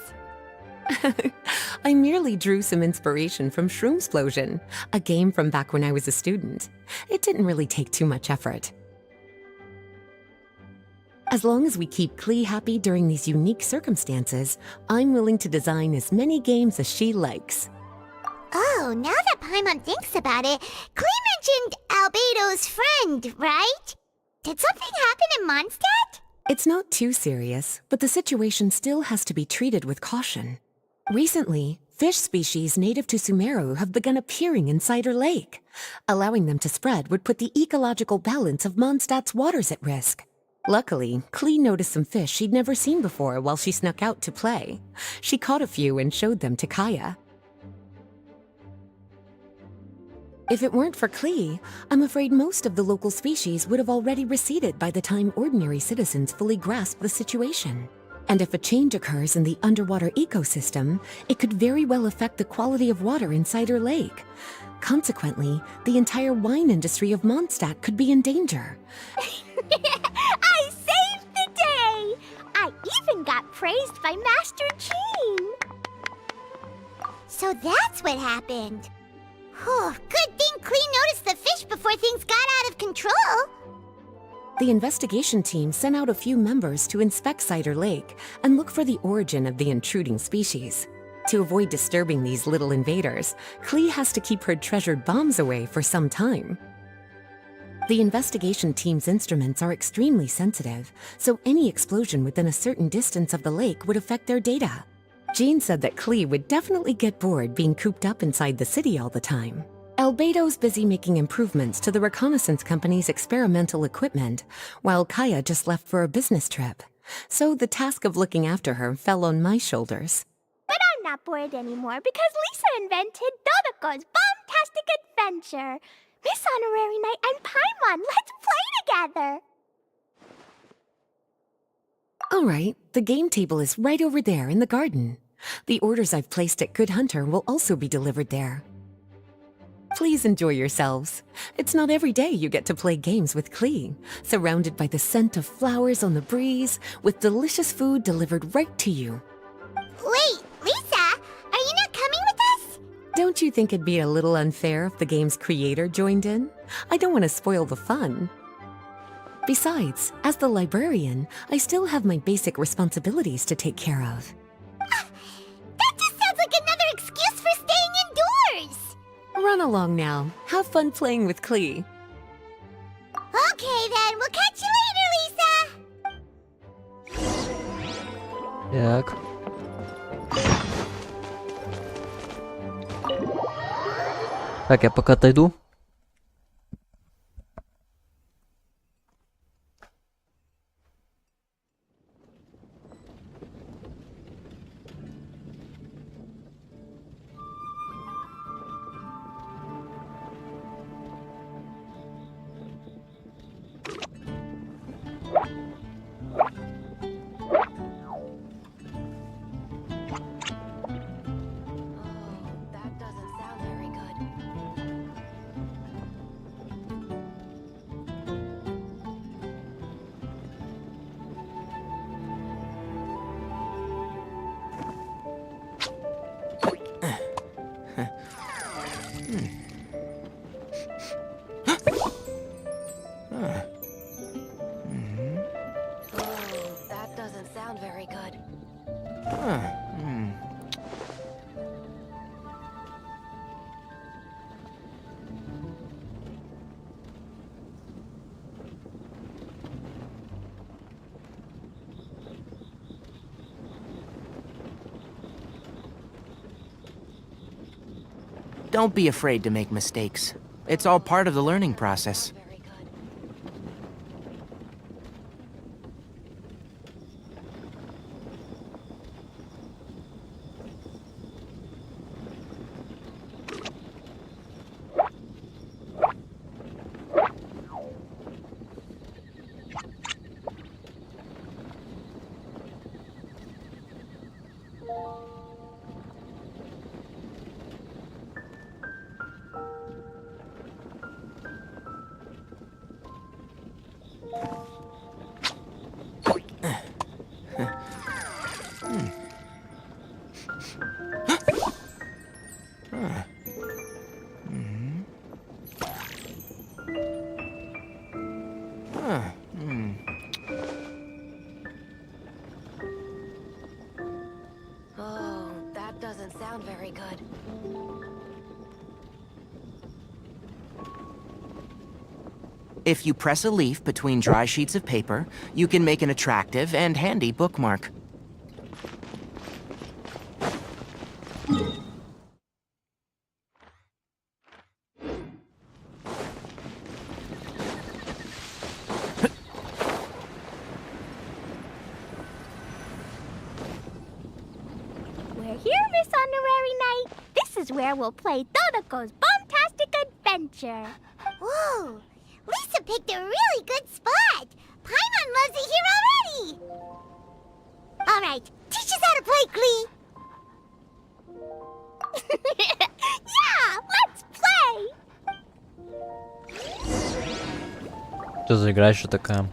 Speaker 14: I merely drew some inspiration from Shroomsplosion, a game from back when I was a student. It didn't really take too much effort. As long as we keep Klee happy during these unique circumstances, I'm willing to design as many games as she likes.
Speaker 2: Oh, now that Paimon thinks about it, Klee mentioned Albedo's friend, right? Did something happen in Mondstadt?
Speaker 14: It's not too serious, but the situation still has to be treated with caution. Recently, fish species native to Sumeru have begun appearing in Cider Lake. Allowing them to spread would put the ecological balance of Mondstadt's waters at risk. Luckily, Klee noticed some fish she'd never seen before while she snuck out to play. She caught a few and showed them to Kaya. If it weren't for Klee, I'm afraid most of the local species would have already receded by the time ordinary citizens fully grasp the situation. And if a change occurs in the underwater ecosystem, it could very well affect the quality of water in Cider Lake. Consequently, the entire wine industry of Mondstadt could be in danger.
Speaker 2: I saved the day! I even got praised by Master Jean! So that's what happened. Whew, good thing Klee noticed the fish before things got out of control.
Speaker 14: The investigation team sent out a few members to inspect Cider Lake and look for the origin of the intruding species. To avoid disturbing these little invaders, Klee has to keep her treasured bombs away for some time. The investigation team's instruments are extremely sensitive, so any explosion within a certain distance of the lake would affect their data. Jean said that Klee would definitely get bored being cooped up inside the city all the time. Albedo's busy making improvements to the reconnaissance company's experimental equipment, while Kaya just left for a business trip. So the task of looking after her fell on my shoulders.
Speaker 2: But I'm not bored anymore because Lisa invented Dodoco's Bombastic Adventure. Miss Honorary Knight and Paimon, let's play together!
Speaker 14: All right, the game table is right over there in the garden. The orders I've placed at Good Hunter will also be delivered there. Please enjoy yourselves. It's not every day you get to play games with Klee, surrounded by the scent of flowers on the breeze, with delicious food delivered right to you.
Speaker 2: Wait, Lisa, are you not coming with us?
Speaker 14: Don't you think it'd be a little unfair if the game's creator joined in? I don't want to spoil the fun. Besides, as the librarian, I still have my basic responsibilities to take care of. Run along now. Have fun playing with Klee.
Speaker 2: Okay then, we'll catch you later, Lisa!
Speaker 1: Так. Так, я пока отойду.
Speaker 3: Don't be afraid to make mistakes. It's all part of the learning process. If you press a leaf between dry sheets of paper, you can make an attractive and handy bookmark.
Speaker 2: We're here, Miss Honorary Knight. This is where we'll play Dodoco's Bombtastic Adventure. Whoa! Lisa picked a really good spot! Paimon loves it here already! Alright, teach us how to play, Klee! Yeah, let's play!
Speaker 1: Что за игра еще такая?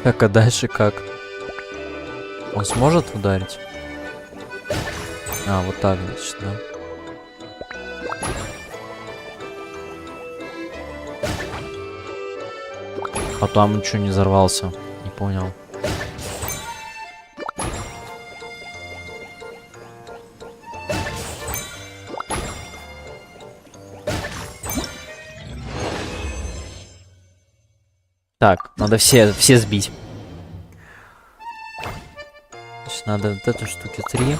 Speaker 1: Так, а дальше как? Он сможет ударить? А, вот так, значит, да. А там ничего не взорвался. Не понял. Так, надо все сбить. Значит, надо вот эту штуки 3.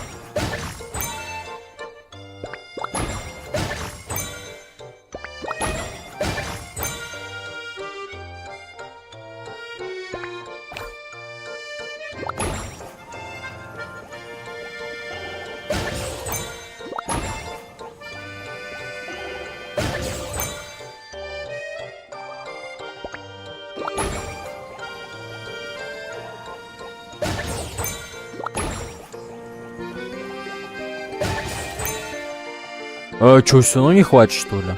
Speaker 1: А чё, все равно не хватит, что ли?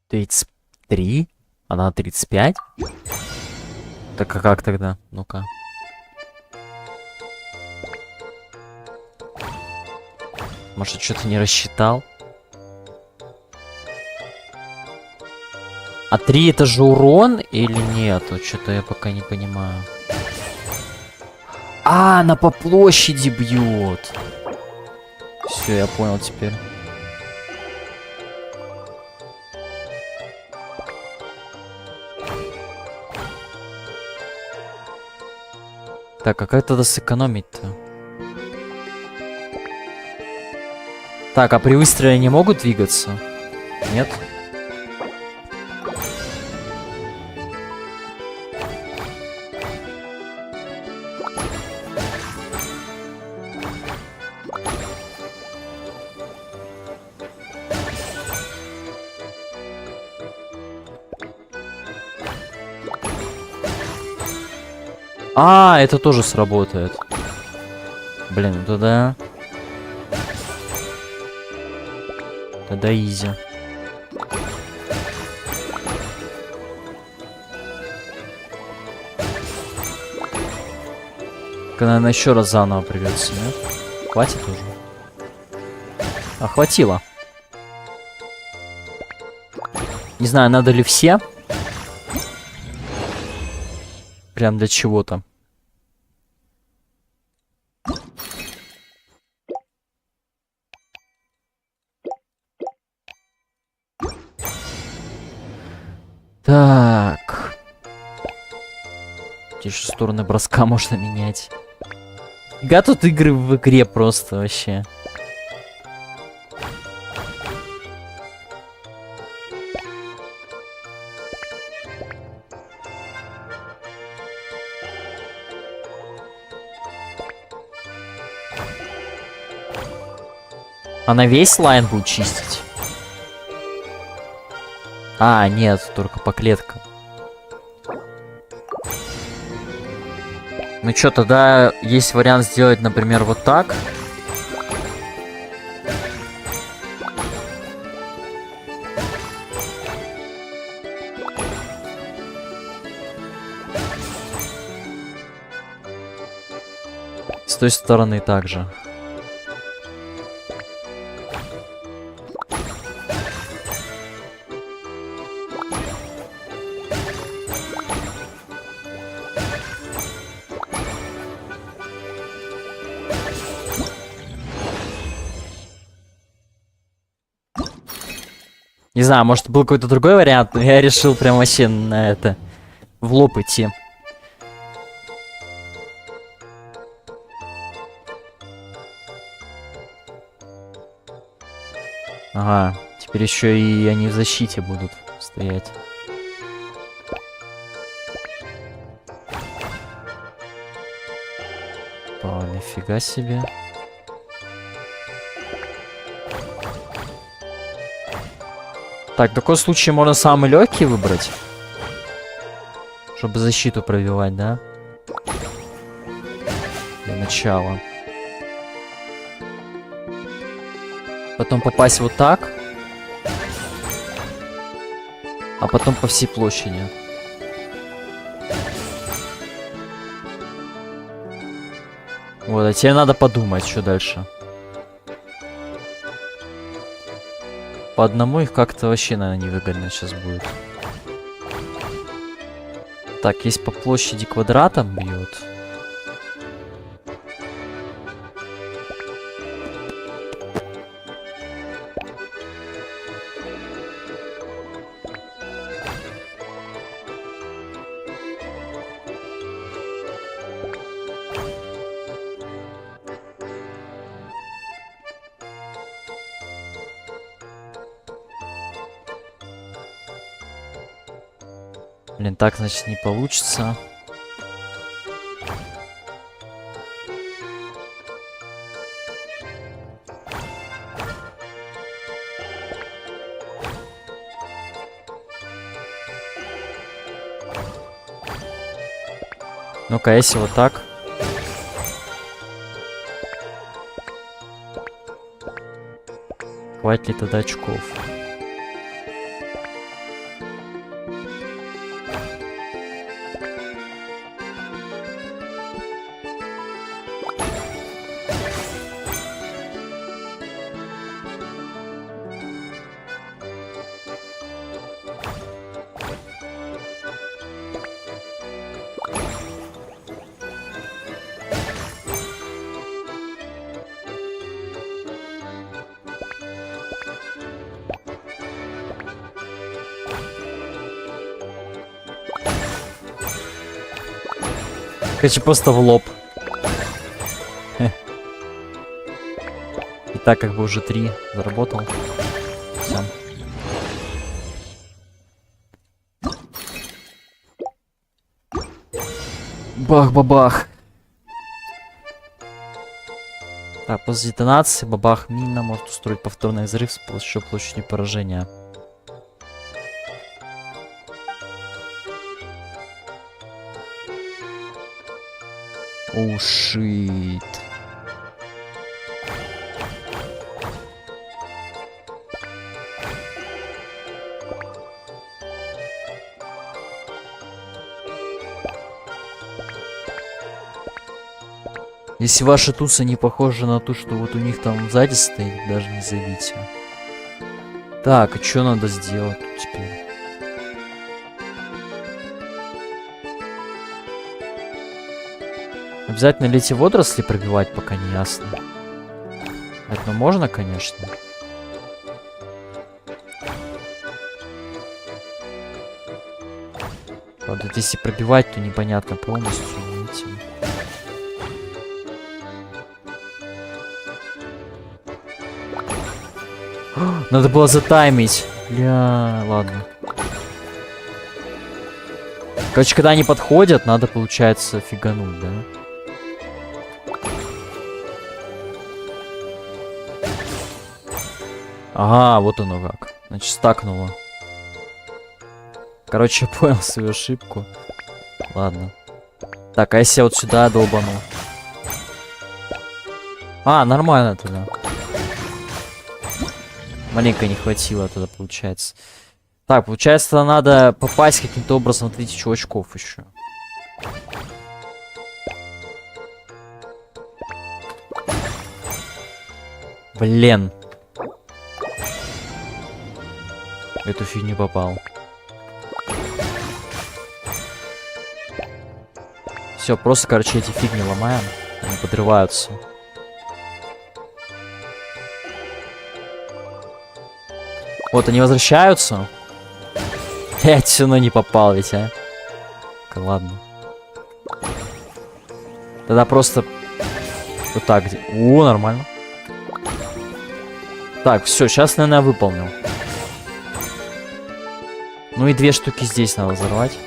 Speaker 1: $33? Она 35? Так а как тогда? Ну-ка. Может, что-то не рассчитал? А 3 это же урон или нет? Вот что-то я пока не понимаю. А, она по площади бьет. Все, я понял теперь. Так, а как тогда сэкономить-то? Так, а при выстреле не могут двигаться? Нет? А, это тоже сработает. Блин, ну тогда... Тогда изи. Наверное, еще раз заново придется, нет? Хватит уже? А, хватило. Не знаю, надо ли все. Прям для чего-то. Так. Те же стороны броска можно менять. Фига тут игры в игре просто вообще. Она весь лайн будет чистить? А, нет, только по клеткам. Ну чё, тогда есть вариант сделать, например, вот так. С той стороны также. Не знаю, может был какой-то другой вариант, но я решил прям вообще на это в лоб идти. Ага, теперь еще и они в защите будут стоять. О, нифига себе. Так, в таком случае можно самый легкий выбрать. Чтобы защиту пробивать, да? Для начала. Потом попасть вот так. А потом по всей площади. Вот, а теперь надо подумать, что дальше. По одному их как-то вообще, наверное, невыгодно сейчас будет. Так, есть по площади квадратом бьет. Блин, так, значит, не получится. Ну-ка, если вот так. Хватит ли тогда очков? Короче, просто в лоб. И так как бы уже 3 заработал. Всё. Бах-бабах. Так, после детонации бабах мина может устроить повторный взрыв с большой площадью поражения. Оу, шит. Если ваша туса не похожа на ту, что вот у них там сзади стоит, даже не зовите. Так, а что надо сделать тут теперь? Обязательно ли эти водоросли пробивать, пока не ясно. Это можно, конечно. Правда, если пробивать, то непонятно полностью. Видите? Надо было затаймить. Бля, ладно. Короче, когда они подходят, надо, получается, фигануть, да? Ага, вот оно как. Значит, стакнуло. Короче, я понял свою ошибку. Ладно. Так, а если я вот сюда долбану? А, нормально тогда. Маленько не хватило тогда, получается. Так, получается, надо попасть каким-то образом в 1000 очков еще. Блин. В эту фигню попал. Все, просто, короче, эти фигни ломаем. Они подрываются. Вот, они возвращаются. Блять, все равно не попал ведь, а. Ладно. Тогда просто вот так. О, нормально. Так, все, сейчас, наверное, выполнил. Ну и 2 штуки здесь надо взорвать.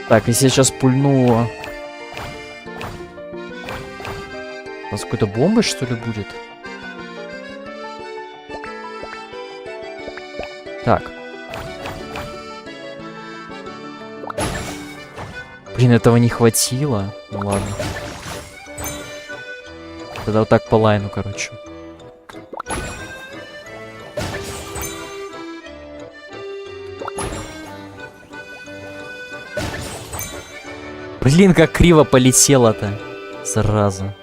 Speaker 1: Так, если я сейчас пульну... У нас какой-то бомбой, что ли, будет? Так. Блин, этого не хватило. Ну ладно. Тогда вот так по лайну, короче. Блин, как криво полетело-то. Сразу.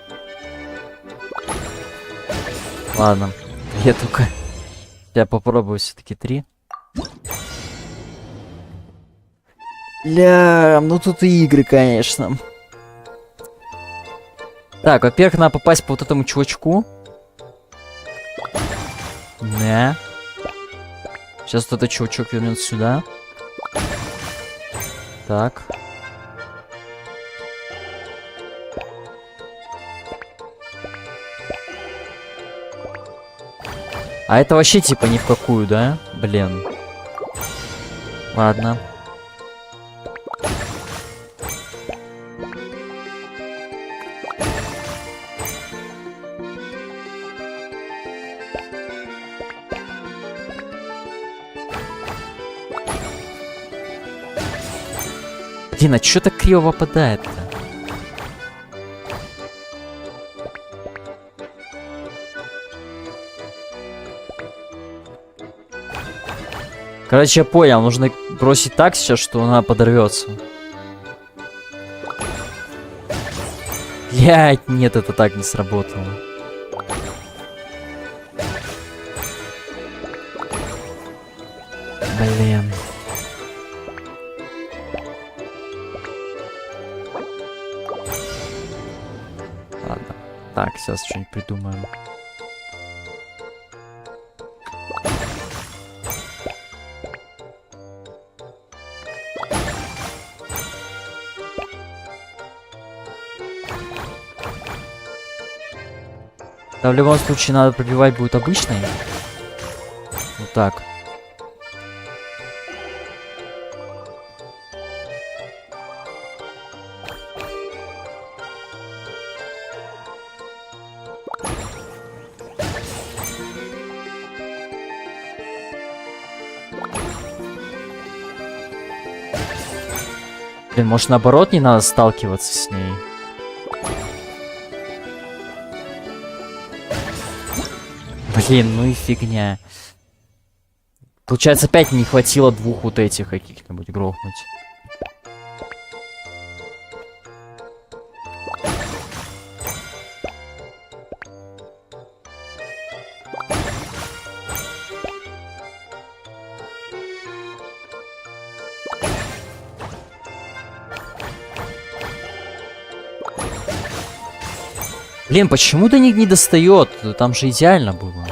Speaker 1: Ладно. Я только... Я попробую все-таки 3. Ля, ну тут и игры, конечно. Так, во-первых, надо попасть по вот этому чувачку. Да. Сейчас вот этот чувачок вернется сюда. Так. А это вообще типа ни в какую, да? Блин. Ладно. Блин, а чё так криво попадает-то? Короче, я понял, нужно бросить так сейчас, что она подорвется. Блять, нет, это так не сработало. Блин. Ладно. Так, сейчас что-нибудь придумаем. Да, в любом случае надо пробивать будет обычный. Вот так. Блин, может наоборот не надо сталкиваться с ней? Блин, ну и фигня. Получается, опять не хватило 2 вот этих каких-нибудь грохнуть. Блин, почему до них не достает? Там же идеально было.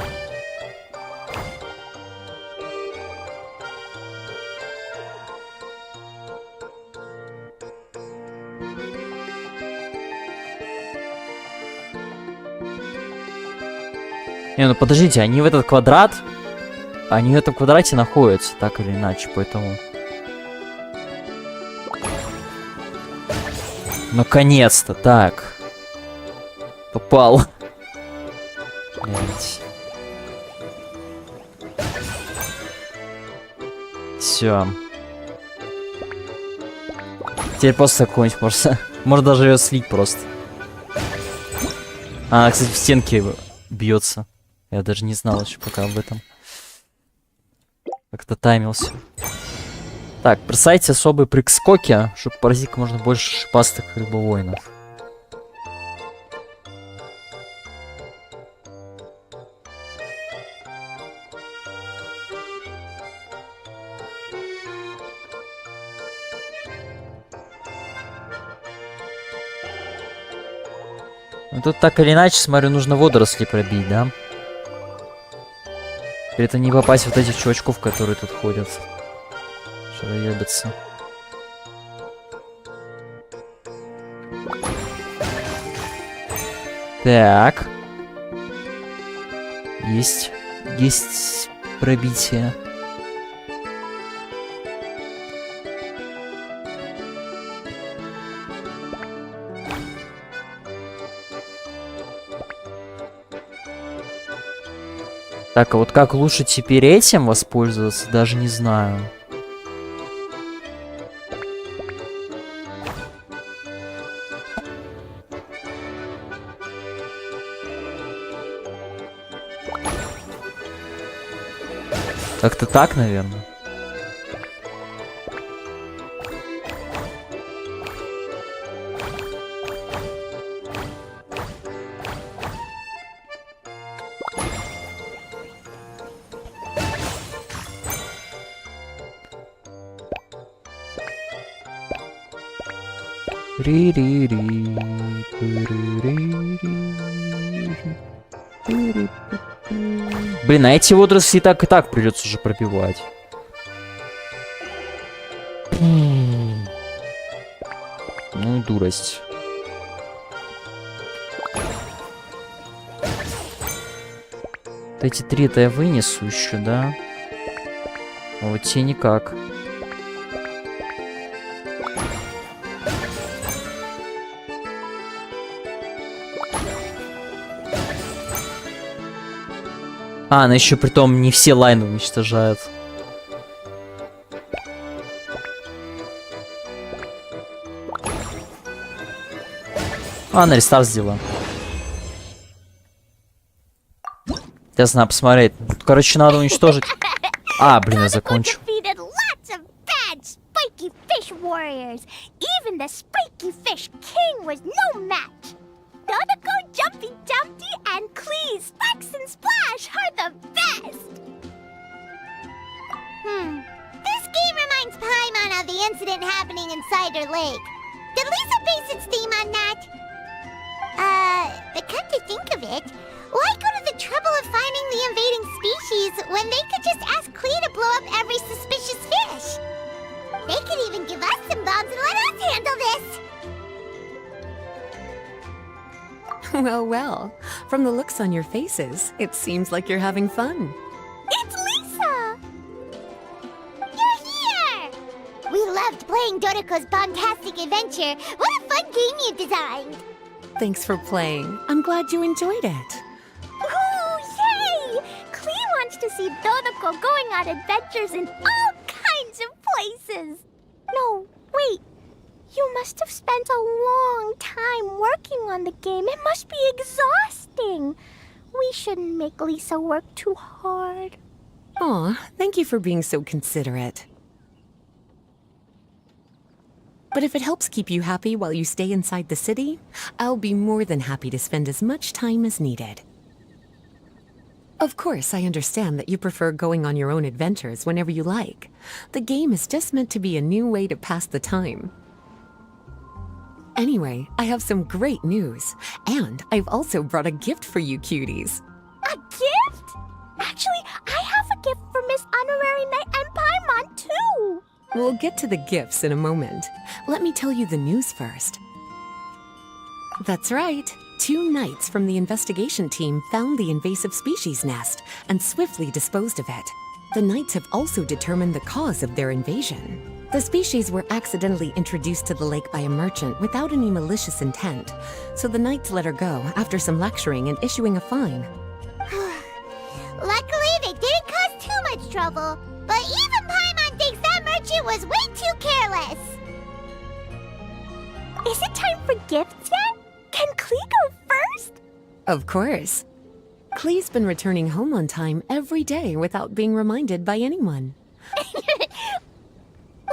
Speaker 1: Не, ну подождите, они в этот квадрат... Они в этом квадрате находятся, так или иначе, поэтому... Наконец-то, так. Попал. Все. Теперь просто какой-нибудь может даже ее слить просто. Она, кстати, в стенке бьется. Я даже не знал еще пока об этом. Как-то таймился. Так, бросайте особые прыг-скоки, чтобы поразить как можно больше шипастых рыбовоинов. Ну тут так или иначе, смотрю, нужно водоросли пробить, да? Это не попасть в вот этих чувачков, которые тут ходят. Шароебятся. Так. Есть пробитие. Так, а вот как лучше теперь этим воспользоваться, даже не знаю. Как-то так, наверное. Блин, а эти водоросли и так придется уже пробивать. Ну и дурость. Вот эти 3-то я вынесу еще, да? А вот те никак. А, она еще притом не все лайны уничтожает. А, на рестарт сделала. Сейчас надо посмотреть. Тут, короче, надо уничтожить. А, блин, я закончу.
Speaker 2: Defeated lots of bad spiky fish warriors. Even the spiky fish king was no match. Dodeco, Jumpy Dumpty, and Clee, Sparks and Splash are the best. This game reminds Paimon of the incident happening in Cider Lake. Did Lisa base its theme on that? But come to think of it, why go to the trouble of finding the invading species when they could just ask Clee to blow up every suspicious fish? They could even give us some bombs and let us handle this!
Speaker 14: Well, well. From the looks on your faces, it seems like you're having fun.
Speaker 2: It's Lisa! You're here! We loved playing Dodeco's Bombastic Adventure. What a fun game you designed!
Speaker 14: Thanks for playing. I'm glad you enjoyed it.
Speaker 2: Ooh, yay! Clee wants to see Dodeco going on adventures in all kinds of places. No, wait. You must have spent a long time working on the game. It must be exhausting. We shouldn't make Lisa work too hard.
Speaker 14: Aw, thank you for being so considerate. But if it helps keep you happy while you stay inside the city, I'll be more than happy to spend as much time as needed. Of course, I understand that you prefer going on your own adventures whenever you like. The game is just meant to be a new way to pass the time. Anyway, I have some great news. And I've also brought a gift for you cuties.
Speaker 2: A gift? Actually, I have a gift for Miss Honorary Knight and Paimon, too.
Speaker 14: We'll get to the gifts in a moment. Let me tell you the news first. That's right. 2 knights from the investigation team found the invasive species nest and swiftly disposed of it. The knights have also determined the cause of their invasion. The species were accidentally introduced to the lake by a merchant without any malicious intent, so the knights let her go after some lecturing and issuing a fine.
Speaker 2: Luckily, they didn't cause too much trouble. But even Paimon thinks that merchant was way too careless. Is it time for gifts yet? Can Clee go first?
Speaker 14: Of course. Clee's been returning home on time every day without being reminded by anyone.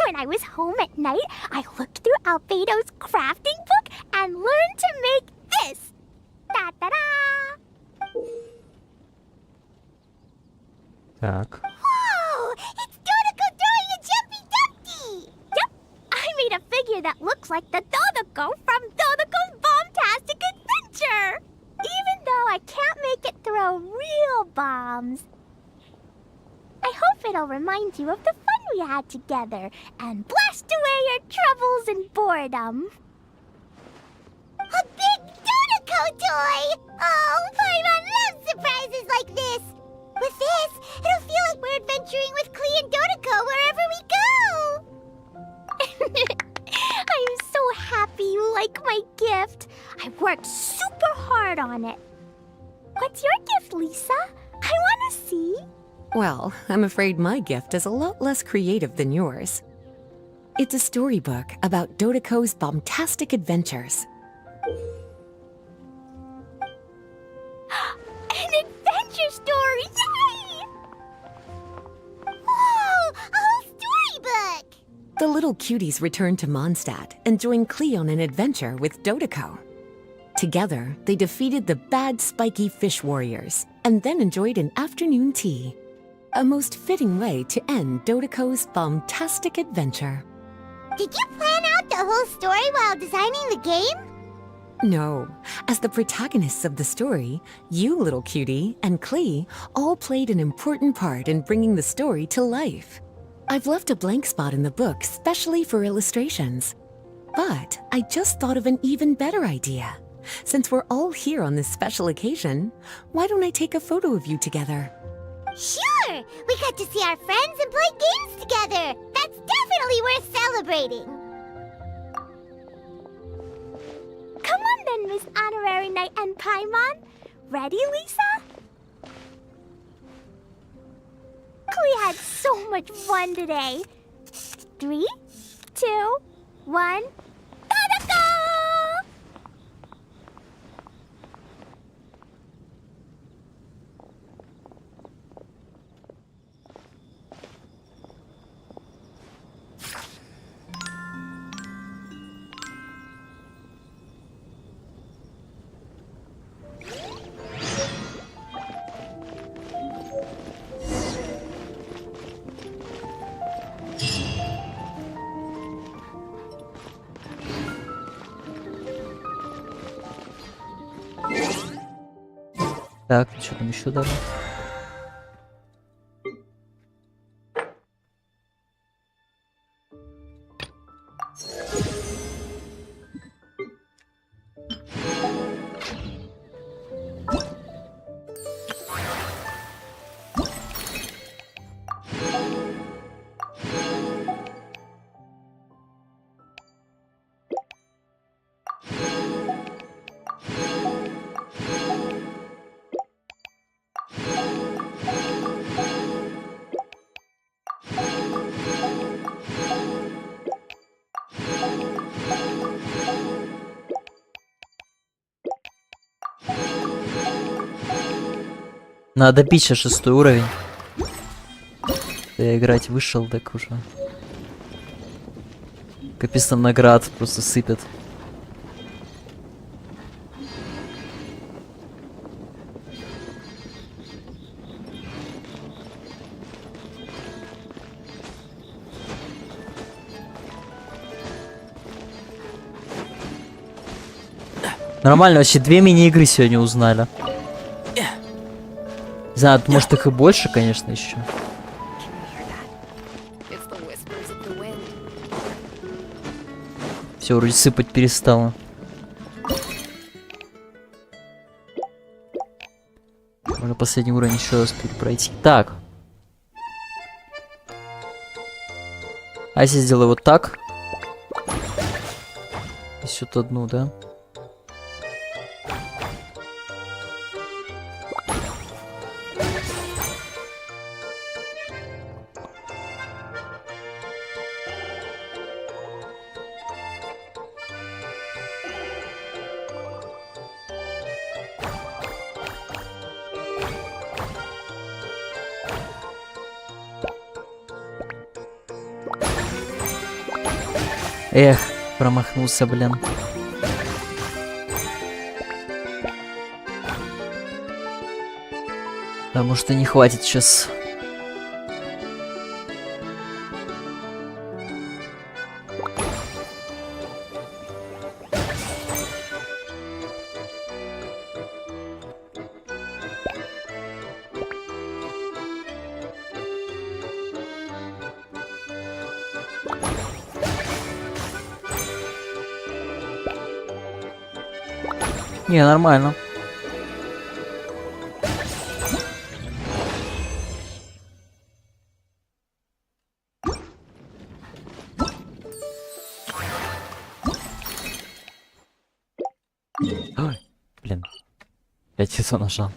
Speaker 2: When I was home at night, I looked through Albedo's crafting book and learned to make this. Da-da-da!
Speaker 1: Так.
Speaker 2: Whoa! It's Dodeco throwing a Jumpy Dumpty! Yep, I made a figure that looks like the Dodeco from Dodeco's Bombastic Adventure! Even though I can't make it throw real bombs. I hope it'll remind you of the fun we had together and blast away your troubles and boredom. A big Dodeco toy! Oh, Paimon loves surprises like this! With this, it'll feel like we're adventuring with Clee and Dodeco wherever we go! I'm so happy you like my gift. I worked super hard on it. What's your gift, Lisa? I want to see.
Speaker 14: Well, I'm afraid my gift is a lot less creative than yours. It's a storybook about Dodeco's bombastic adventures.
Speaker 2: An adventure story! Yay! Whoa! A whole storybook!
Speaker 14: The little cuties return to Mondstadt and join Clee on an adventure with Dodeco. Together, they defeated the bad spiky fish warriors and then enjoyed an afternoon tea. A most fitting way to end Dodeco's bombastic adventure.
Speaker 2: Did you plan out the whole story while designing the game?
Speaker 14: No. As the protagonists of the story, you, little cutie, and Klee all played an important part in bringing the story to life. I've left a blank spot in the book specially for illustrations. But I just thought of an even better idea. Since we're all here on this special occasion, why don't I take a photo of you together?
Speaker 2: Sure! We got to see our friends and play games together! That's definitely worth celebrating! Come on then, Miss Honorary Knight and Paimon. Ready, Lisa? We had so much fun today. 3, 2, 1, ta-da-go!
Speaker 1: Так, что там еще дали? Надо бить сейчас 6 уровень. Я играть вышел, так уже. Капец там наград просто сыпят. Нормально, вообще 2 мини-игры сегодня узнали. Не знаю, может их и больше, конечно, еще. Все, вроде сыпать перестало. Можно последний уровень еще раз перепройти. Так. А если сделаю вот так? И сюда одну, да? Эх, промахнулся, блин. Потому что не хватит сейчас. Не, нормально. Ой, блин. Я тесо нажал.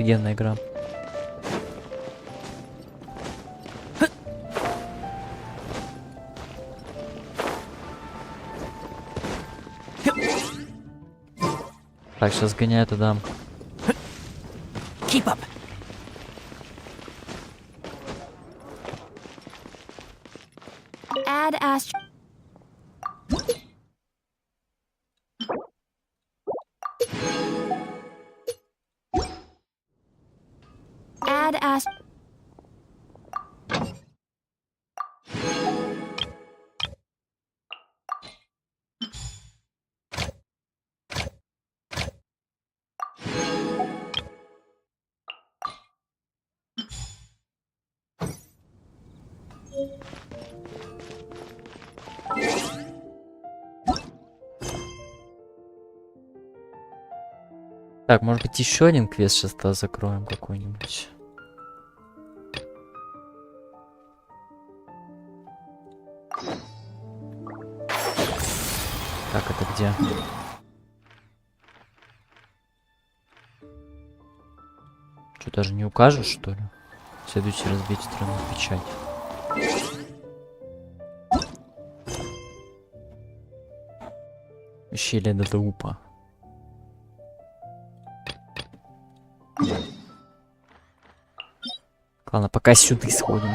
Speaker 1: офигенная игра. Так, сейчас гоняю туда.
Speaker 3: Keep up.
Speaker 12: Add Astro. Add Astro.
Speaker 1: Так, может быть, еще один квест сейчас тогда закроем какой-нибудь. Так, это где? Что, даже не укажешь, что ли? Следуйте разбить странную печать. Ущелье Дадоупа. Ладно, пока сюда сходим.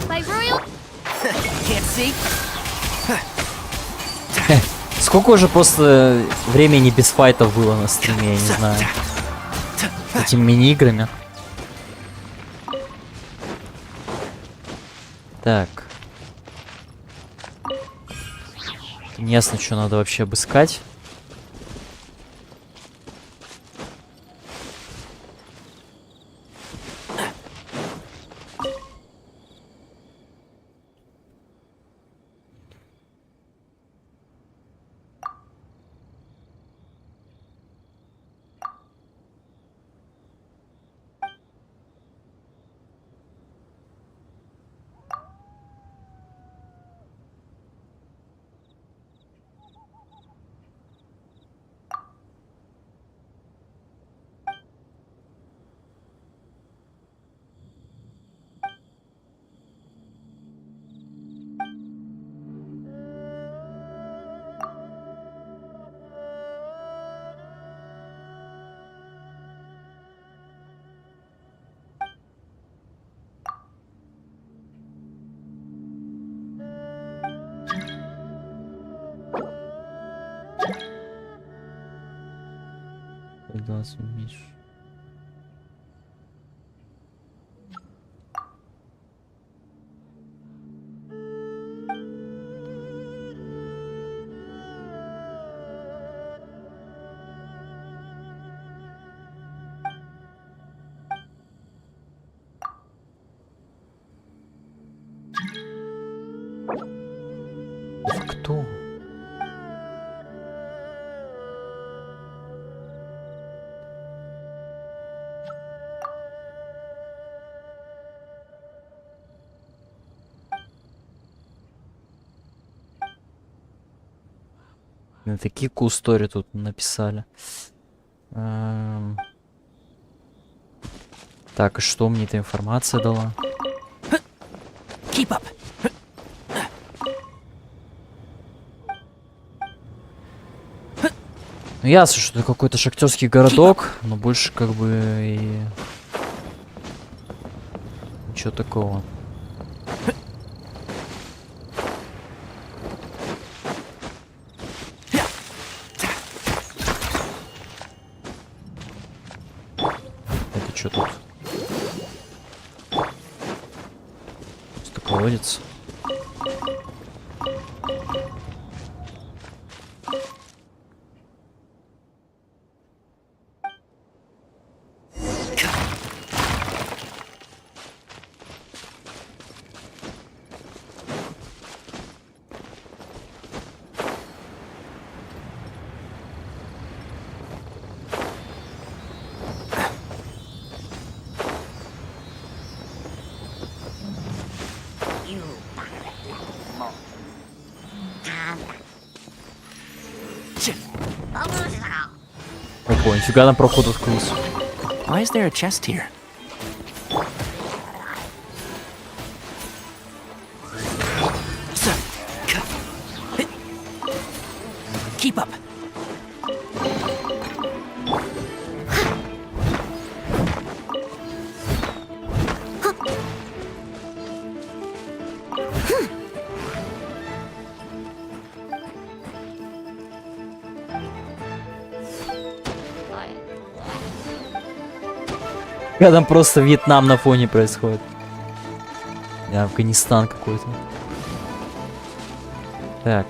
Speaker 12: By royal.
Speaker 3: Can't see?
Speaker 1: Сколько уже просто времени без файтов было на стриме, я не знаю. С этими мини-играми. Так. Неясно, что надо вообще обыскать. Кто? Такие cool story тут написали. Так, и что мне эта информация дала?
Speaker 3: Keep up.
Speaker 1: Ну, ясно, что это какой-то шахтерский городок, но больше как бы и... Ничего такого. Это что тут? Просто колодец. О, нифига там проход открылся.
Speaker 3: Why is there a chest here? Keep up.
Speaker 1: Когда там просто Вьетнам на фоне происходит. Да, Афганистан какой-то. Так.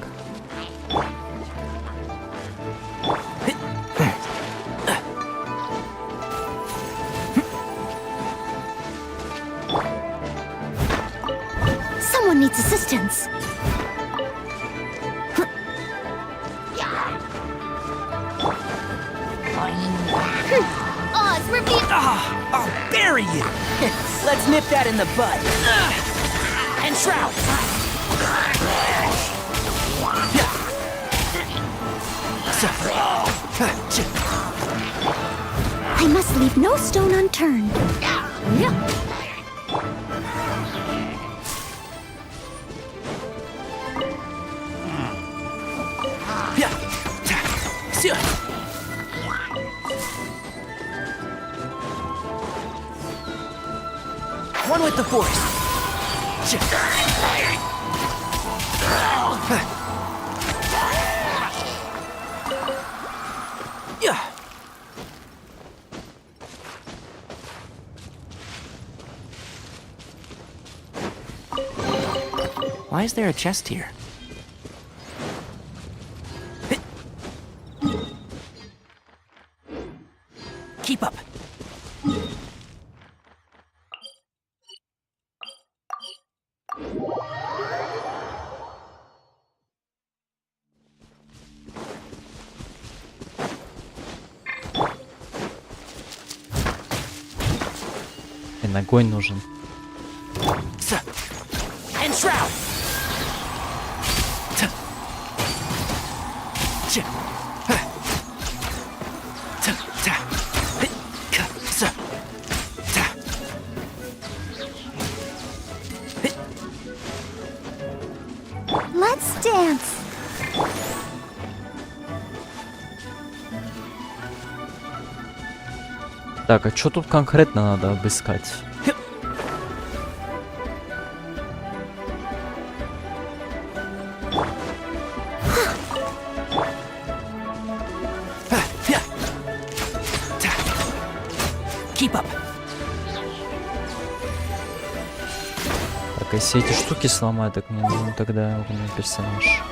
Speaker 8: Someone needs assistance.
Speaker 2: Oh, it's revealed.
Speaker 3: I'll bury you. Let's nip that in the bud. And shroud.
Speaker 8: I must leave no stone unturned.
Speaker 3: One with the force. Why is there a chest here? Keep up.
Speaker 1: Огонь нужен.
Speaker 3: And shroud.
Speaker 2: Let's dance.
Speaker 1: Так, а что тут конкретно надо обыскать?
Speaker 3: Keep up.
Speaker 1: Так, если эти штуки сломать, так мне нужен тогда у меня персонаж.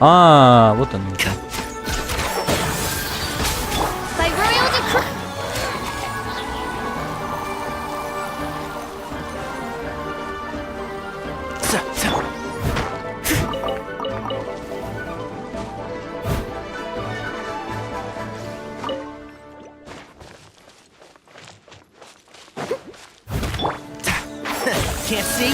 Speaker 1: А, вот он.
Speaker 3: Can't see.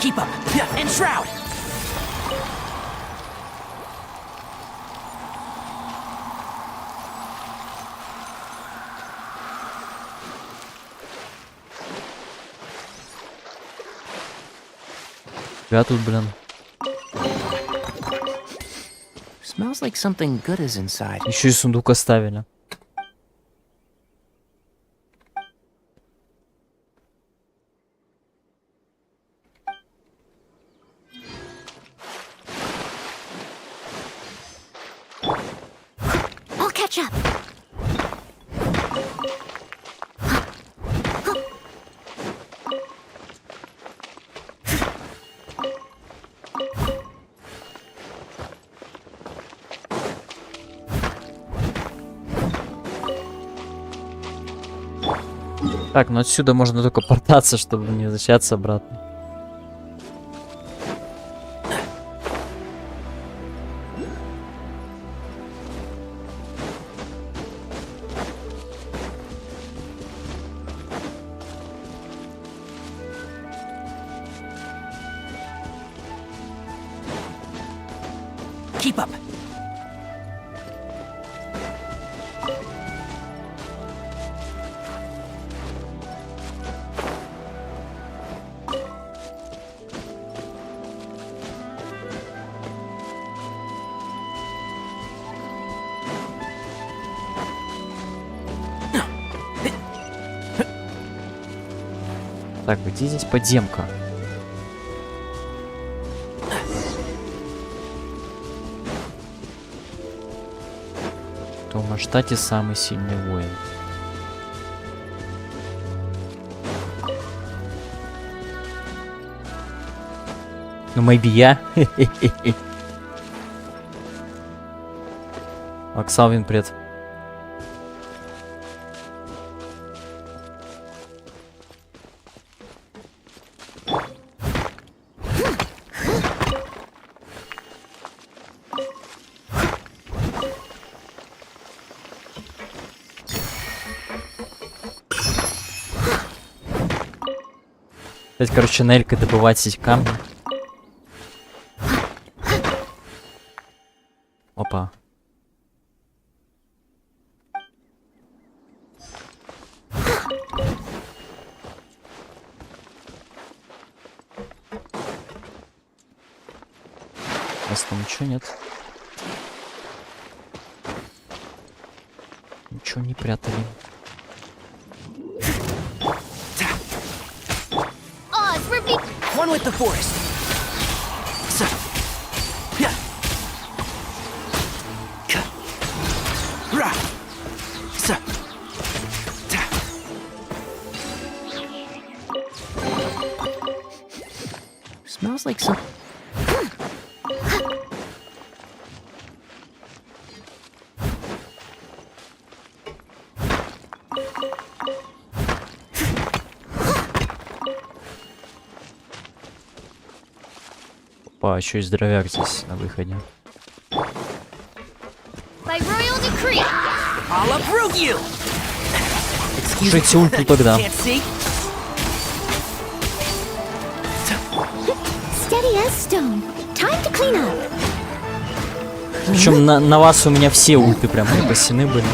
Speaker 3: Keep up. And shroud.
Speaker 1: Я тут, блин.
Speaker 3: Smells like something good is inside.
Speaker 1: Еще и сундук оставили.
Speaker 8: I'll catch up.
Speaker 1: Так, ну отсюда можно только портаться, чтобы не возвращаться обратно.
Speaker 3: Keep up.
Speaker 1: Так, где здесь подземка? В том штате самый сильный воин. Ну, maybe я. Оксалвин, привет. Кстати, короче, Нелькой добывать эти камни. Опа. У нас там ничего нет. Ничего не прятали.
Speaker 3: One with the forest. So, yeah. Ra. So, ta. Smells like some.
Speaker 1: Опа, еще и здоровяк здесь на выходе. Слушайте ульту тогда. Причем на вас у меня все ульты прям припасены были.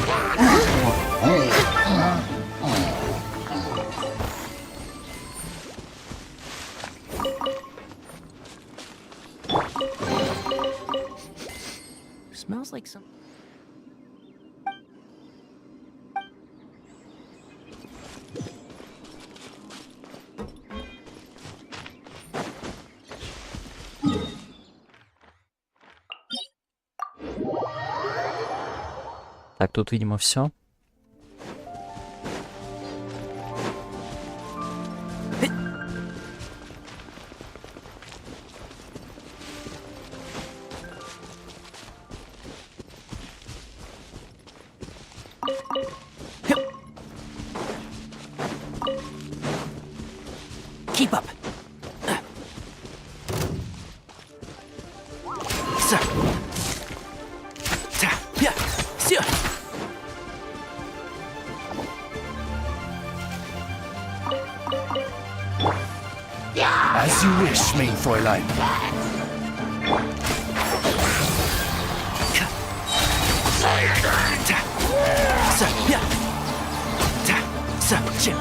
Speaker 3: Smells like some.
Speaker 1: Так, тут, видимо, все.
Speaker 3: Keep up. So. Ta. Yeah. So.
Speaker 4: As you wish, mein Fräulein.
Speaker 3: Ta. So. Yeah. Ta. So. Chip.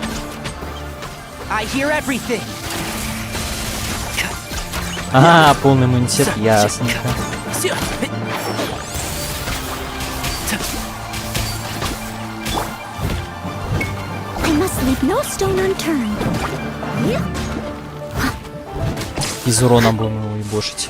Speaker 3: I hear everything.
Speaker 1: Ага, полный иммунитет, ясно.
Speaker 8: I must leave no stone unturned.
Speaker 1: Из урона будем его ебошить.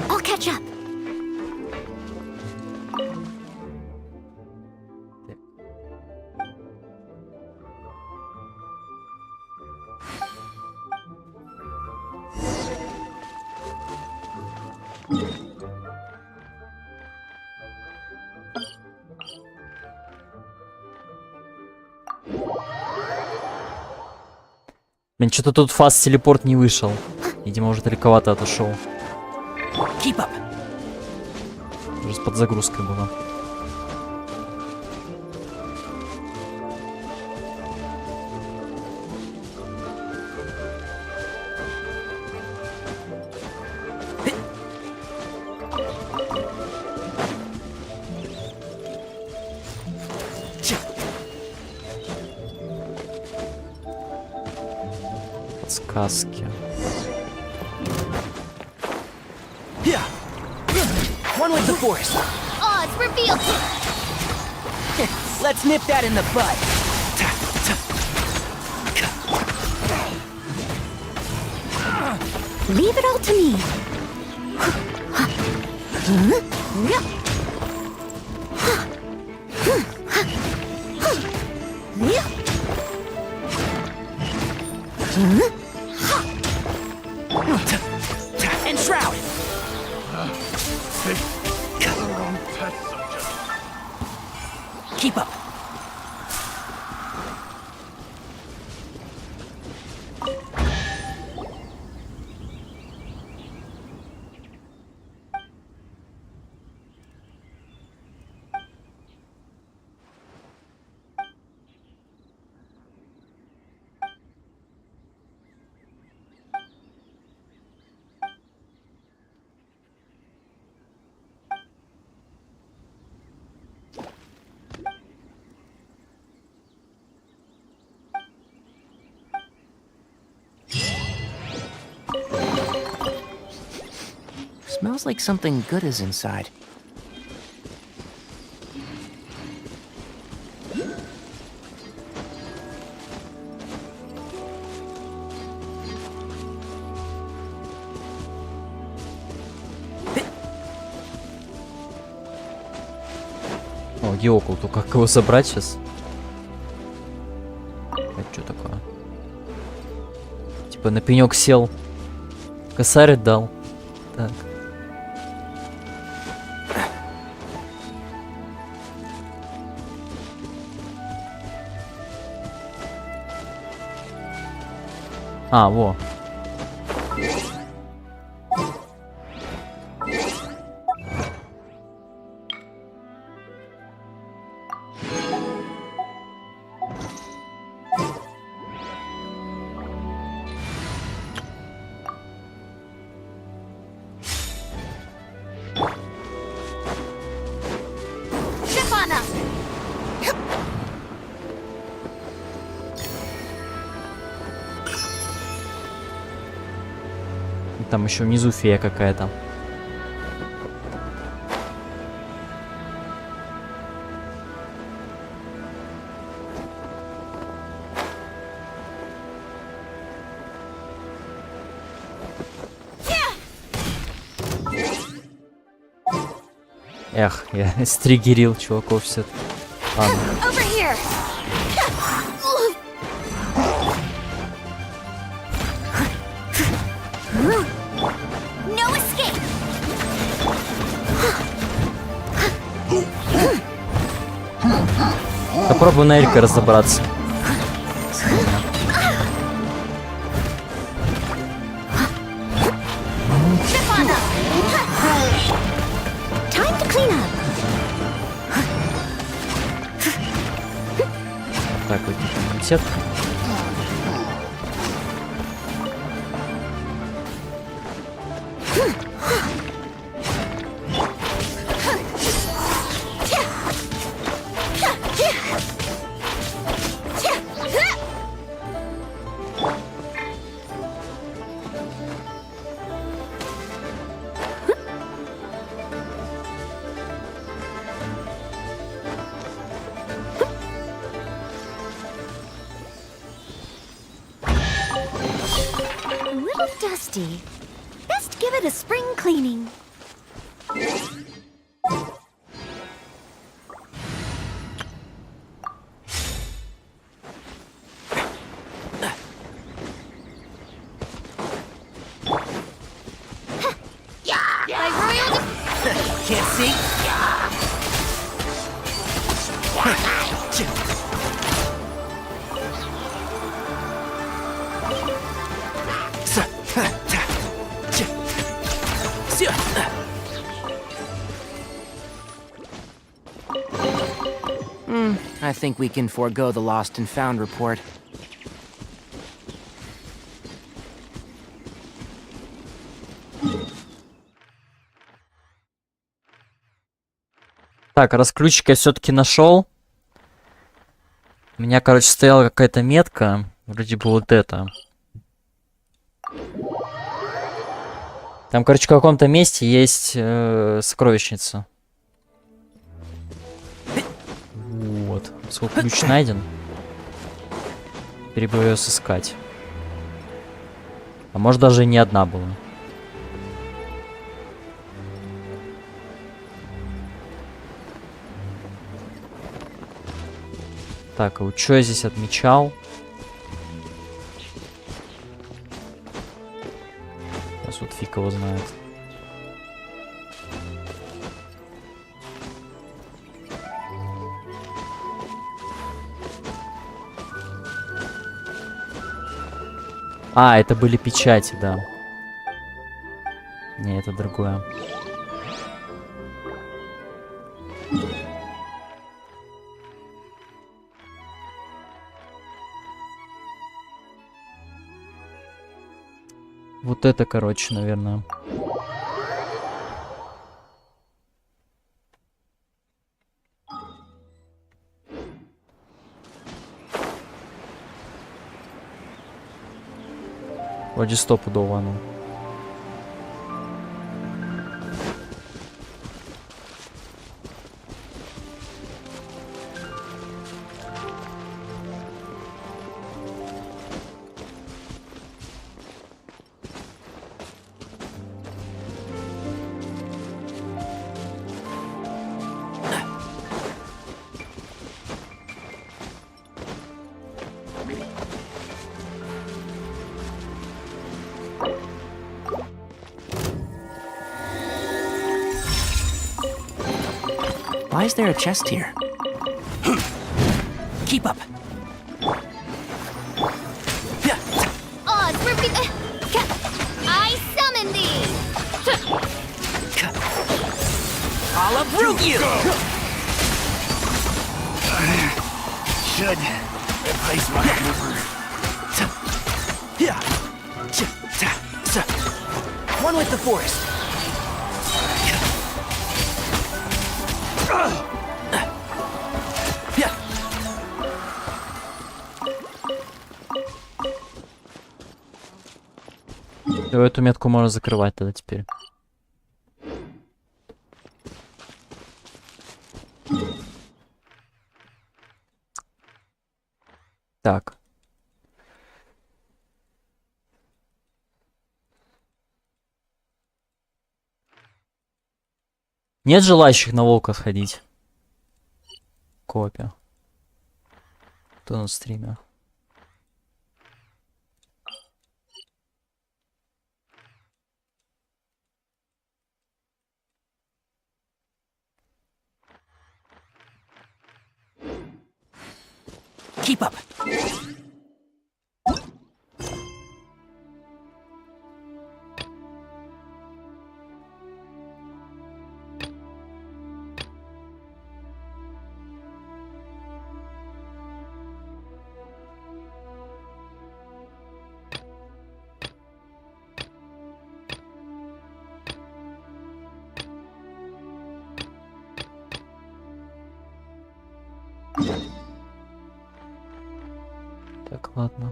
Speaker 8: I'll catch up.
Speaker 1: Блин, что-то тут фаст-телепорт не вышел. Видимо, уже далековато отошел.
Speaker 3: Keep up.
Speaker 1: Уже с подзагрузкой было. Подсказки.
Speaker 3: Yeah. One with the force.
Speaker 2: Oh, it's revealed.
Speaker 3: Let's nip that in the bud.
Speaker 8: Leave it all to me.
Speaker 3: And shroud. Keep up. Smells like something good is inside.
Speaker 1: О, Геокул, то как его собрать сейчас? Это что такое? Типа на пенек сел, косарь дал. Так. А, во. Там еще внизу фея какая-то. Эх, я стригерил чуваков все. Ладно. Попробую на Эльке разобраться. Так, вот иммунитет.
Speaker 8: Dusty. Best give it a spring cleaning.
Speaker 3: Can't see? I think we can forego the lost and found report.
Speaker 1: Так, расключик я все-таки нашел. У меня, короче, стояла какая-то метка. Вроде бы вот это. Там, короче, в каком-то месте есть сокровищница. Вот. Сколько ключ найден. Теперь бы ее сыскать. А может даже и не одна была. Так, а что я здесь отмечал? Сейчас вот фиг его знает. А, это были печати, да. Не, это другое. Вот это, короче, наверное. Вроде стопудово оно.
Speaker 3: Why is there a chest here? Keep up.
Speaker 2: Oz, I summon thee!
Speaker 3: I'll uproot you!
Speaker 4: Should replace my mover.
Speaker 3: One with the forest.
Speaker 1: Эту метку можно закрывать тогда теперь. Так. Нет желающих на волка сходить? Копия. Кто на стриме?
Speaker 3: Keep up.
Speaker 1: Так, ладно.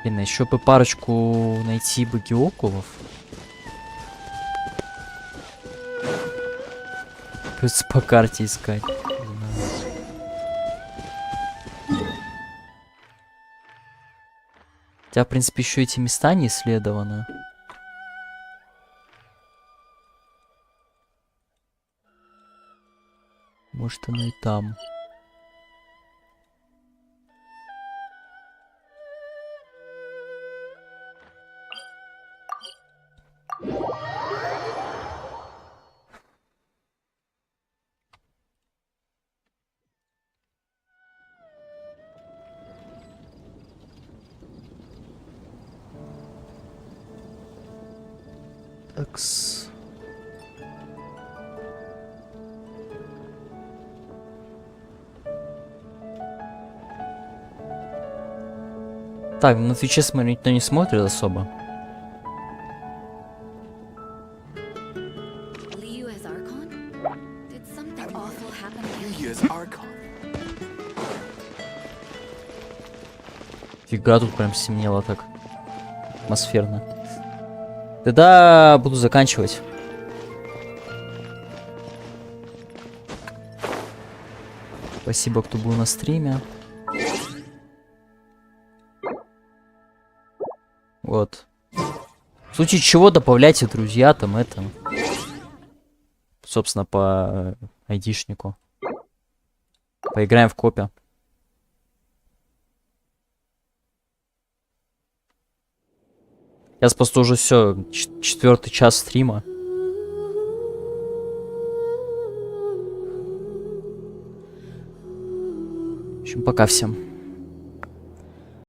Speaker 1: Блин, еще бы парочку найти бы геокулов. Плюс по карте искать. Хотя, в принципе, еще эти места не исследованы. Может, оно и там. Такс. Так, на Твиче, смотрю, никто не смотрит особо. Фига, тут прям стемнело так. Атмосферно. Тогда буду заканчивать. Спасибо, кто был на стриме. Вот. В случае чего добавляйте друзья, там это. Собственно, по айдишнику. Поиграем в копе. Сейчас просто уже все, 4-й час стрима. В общем, пока всем.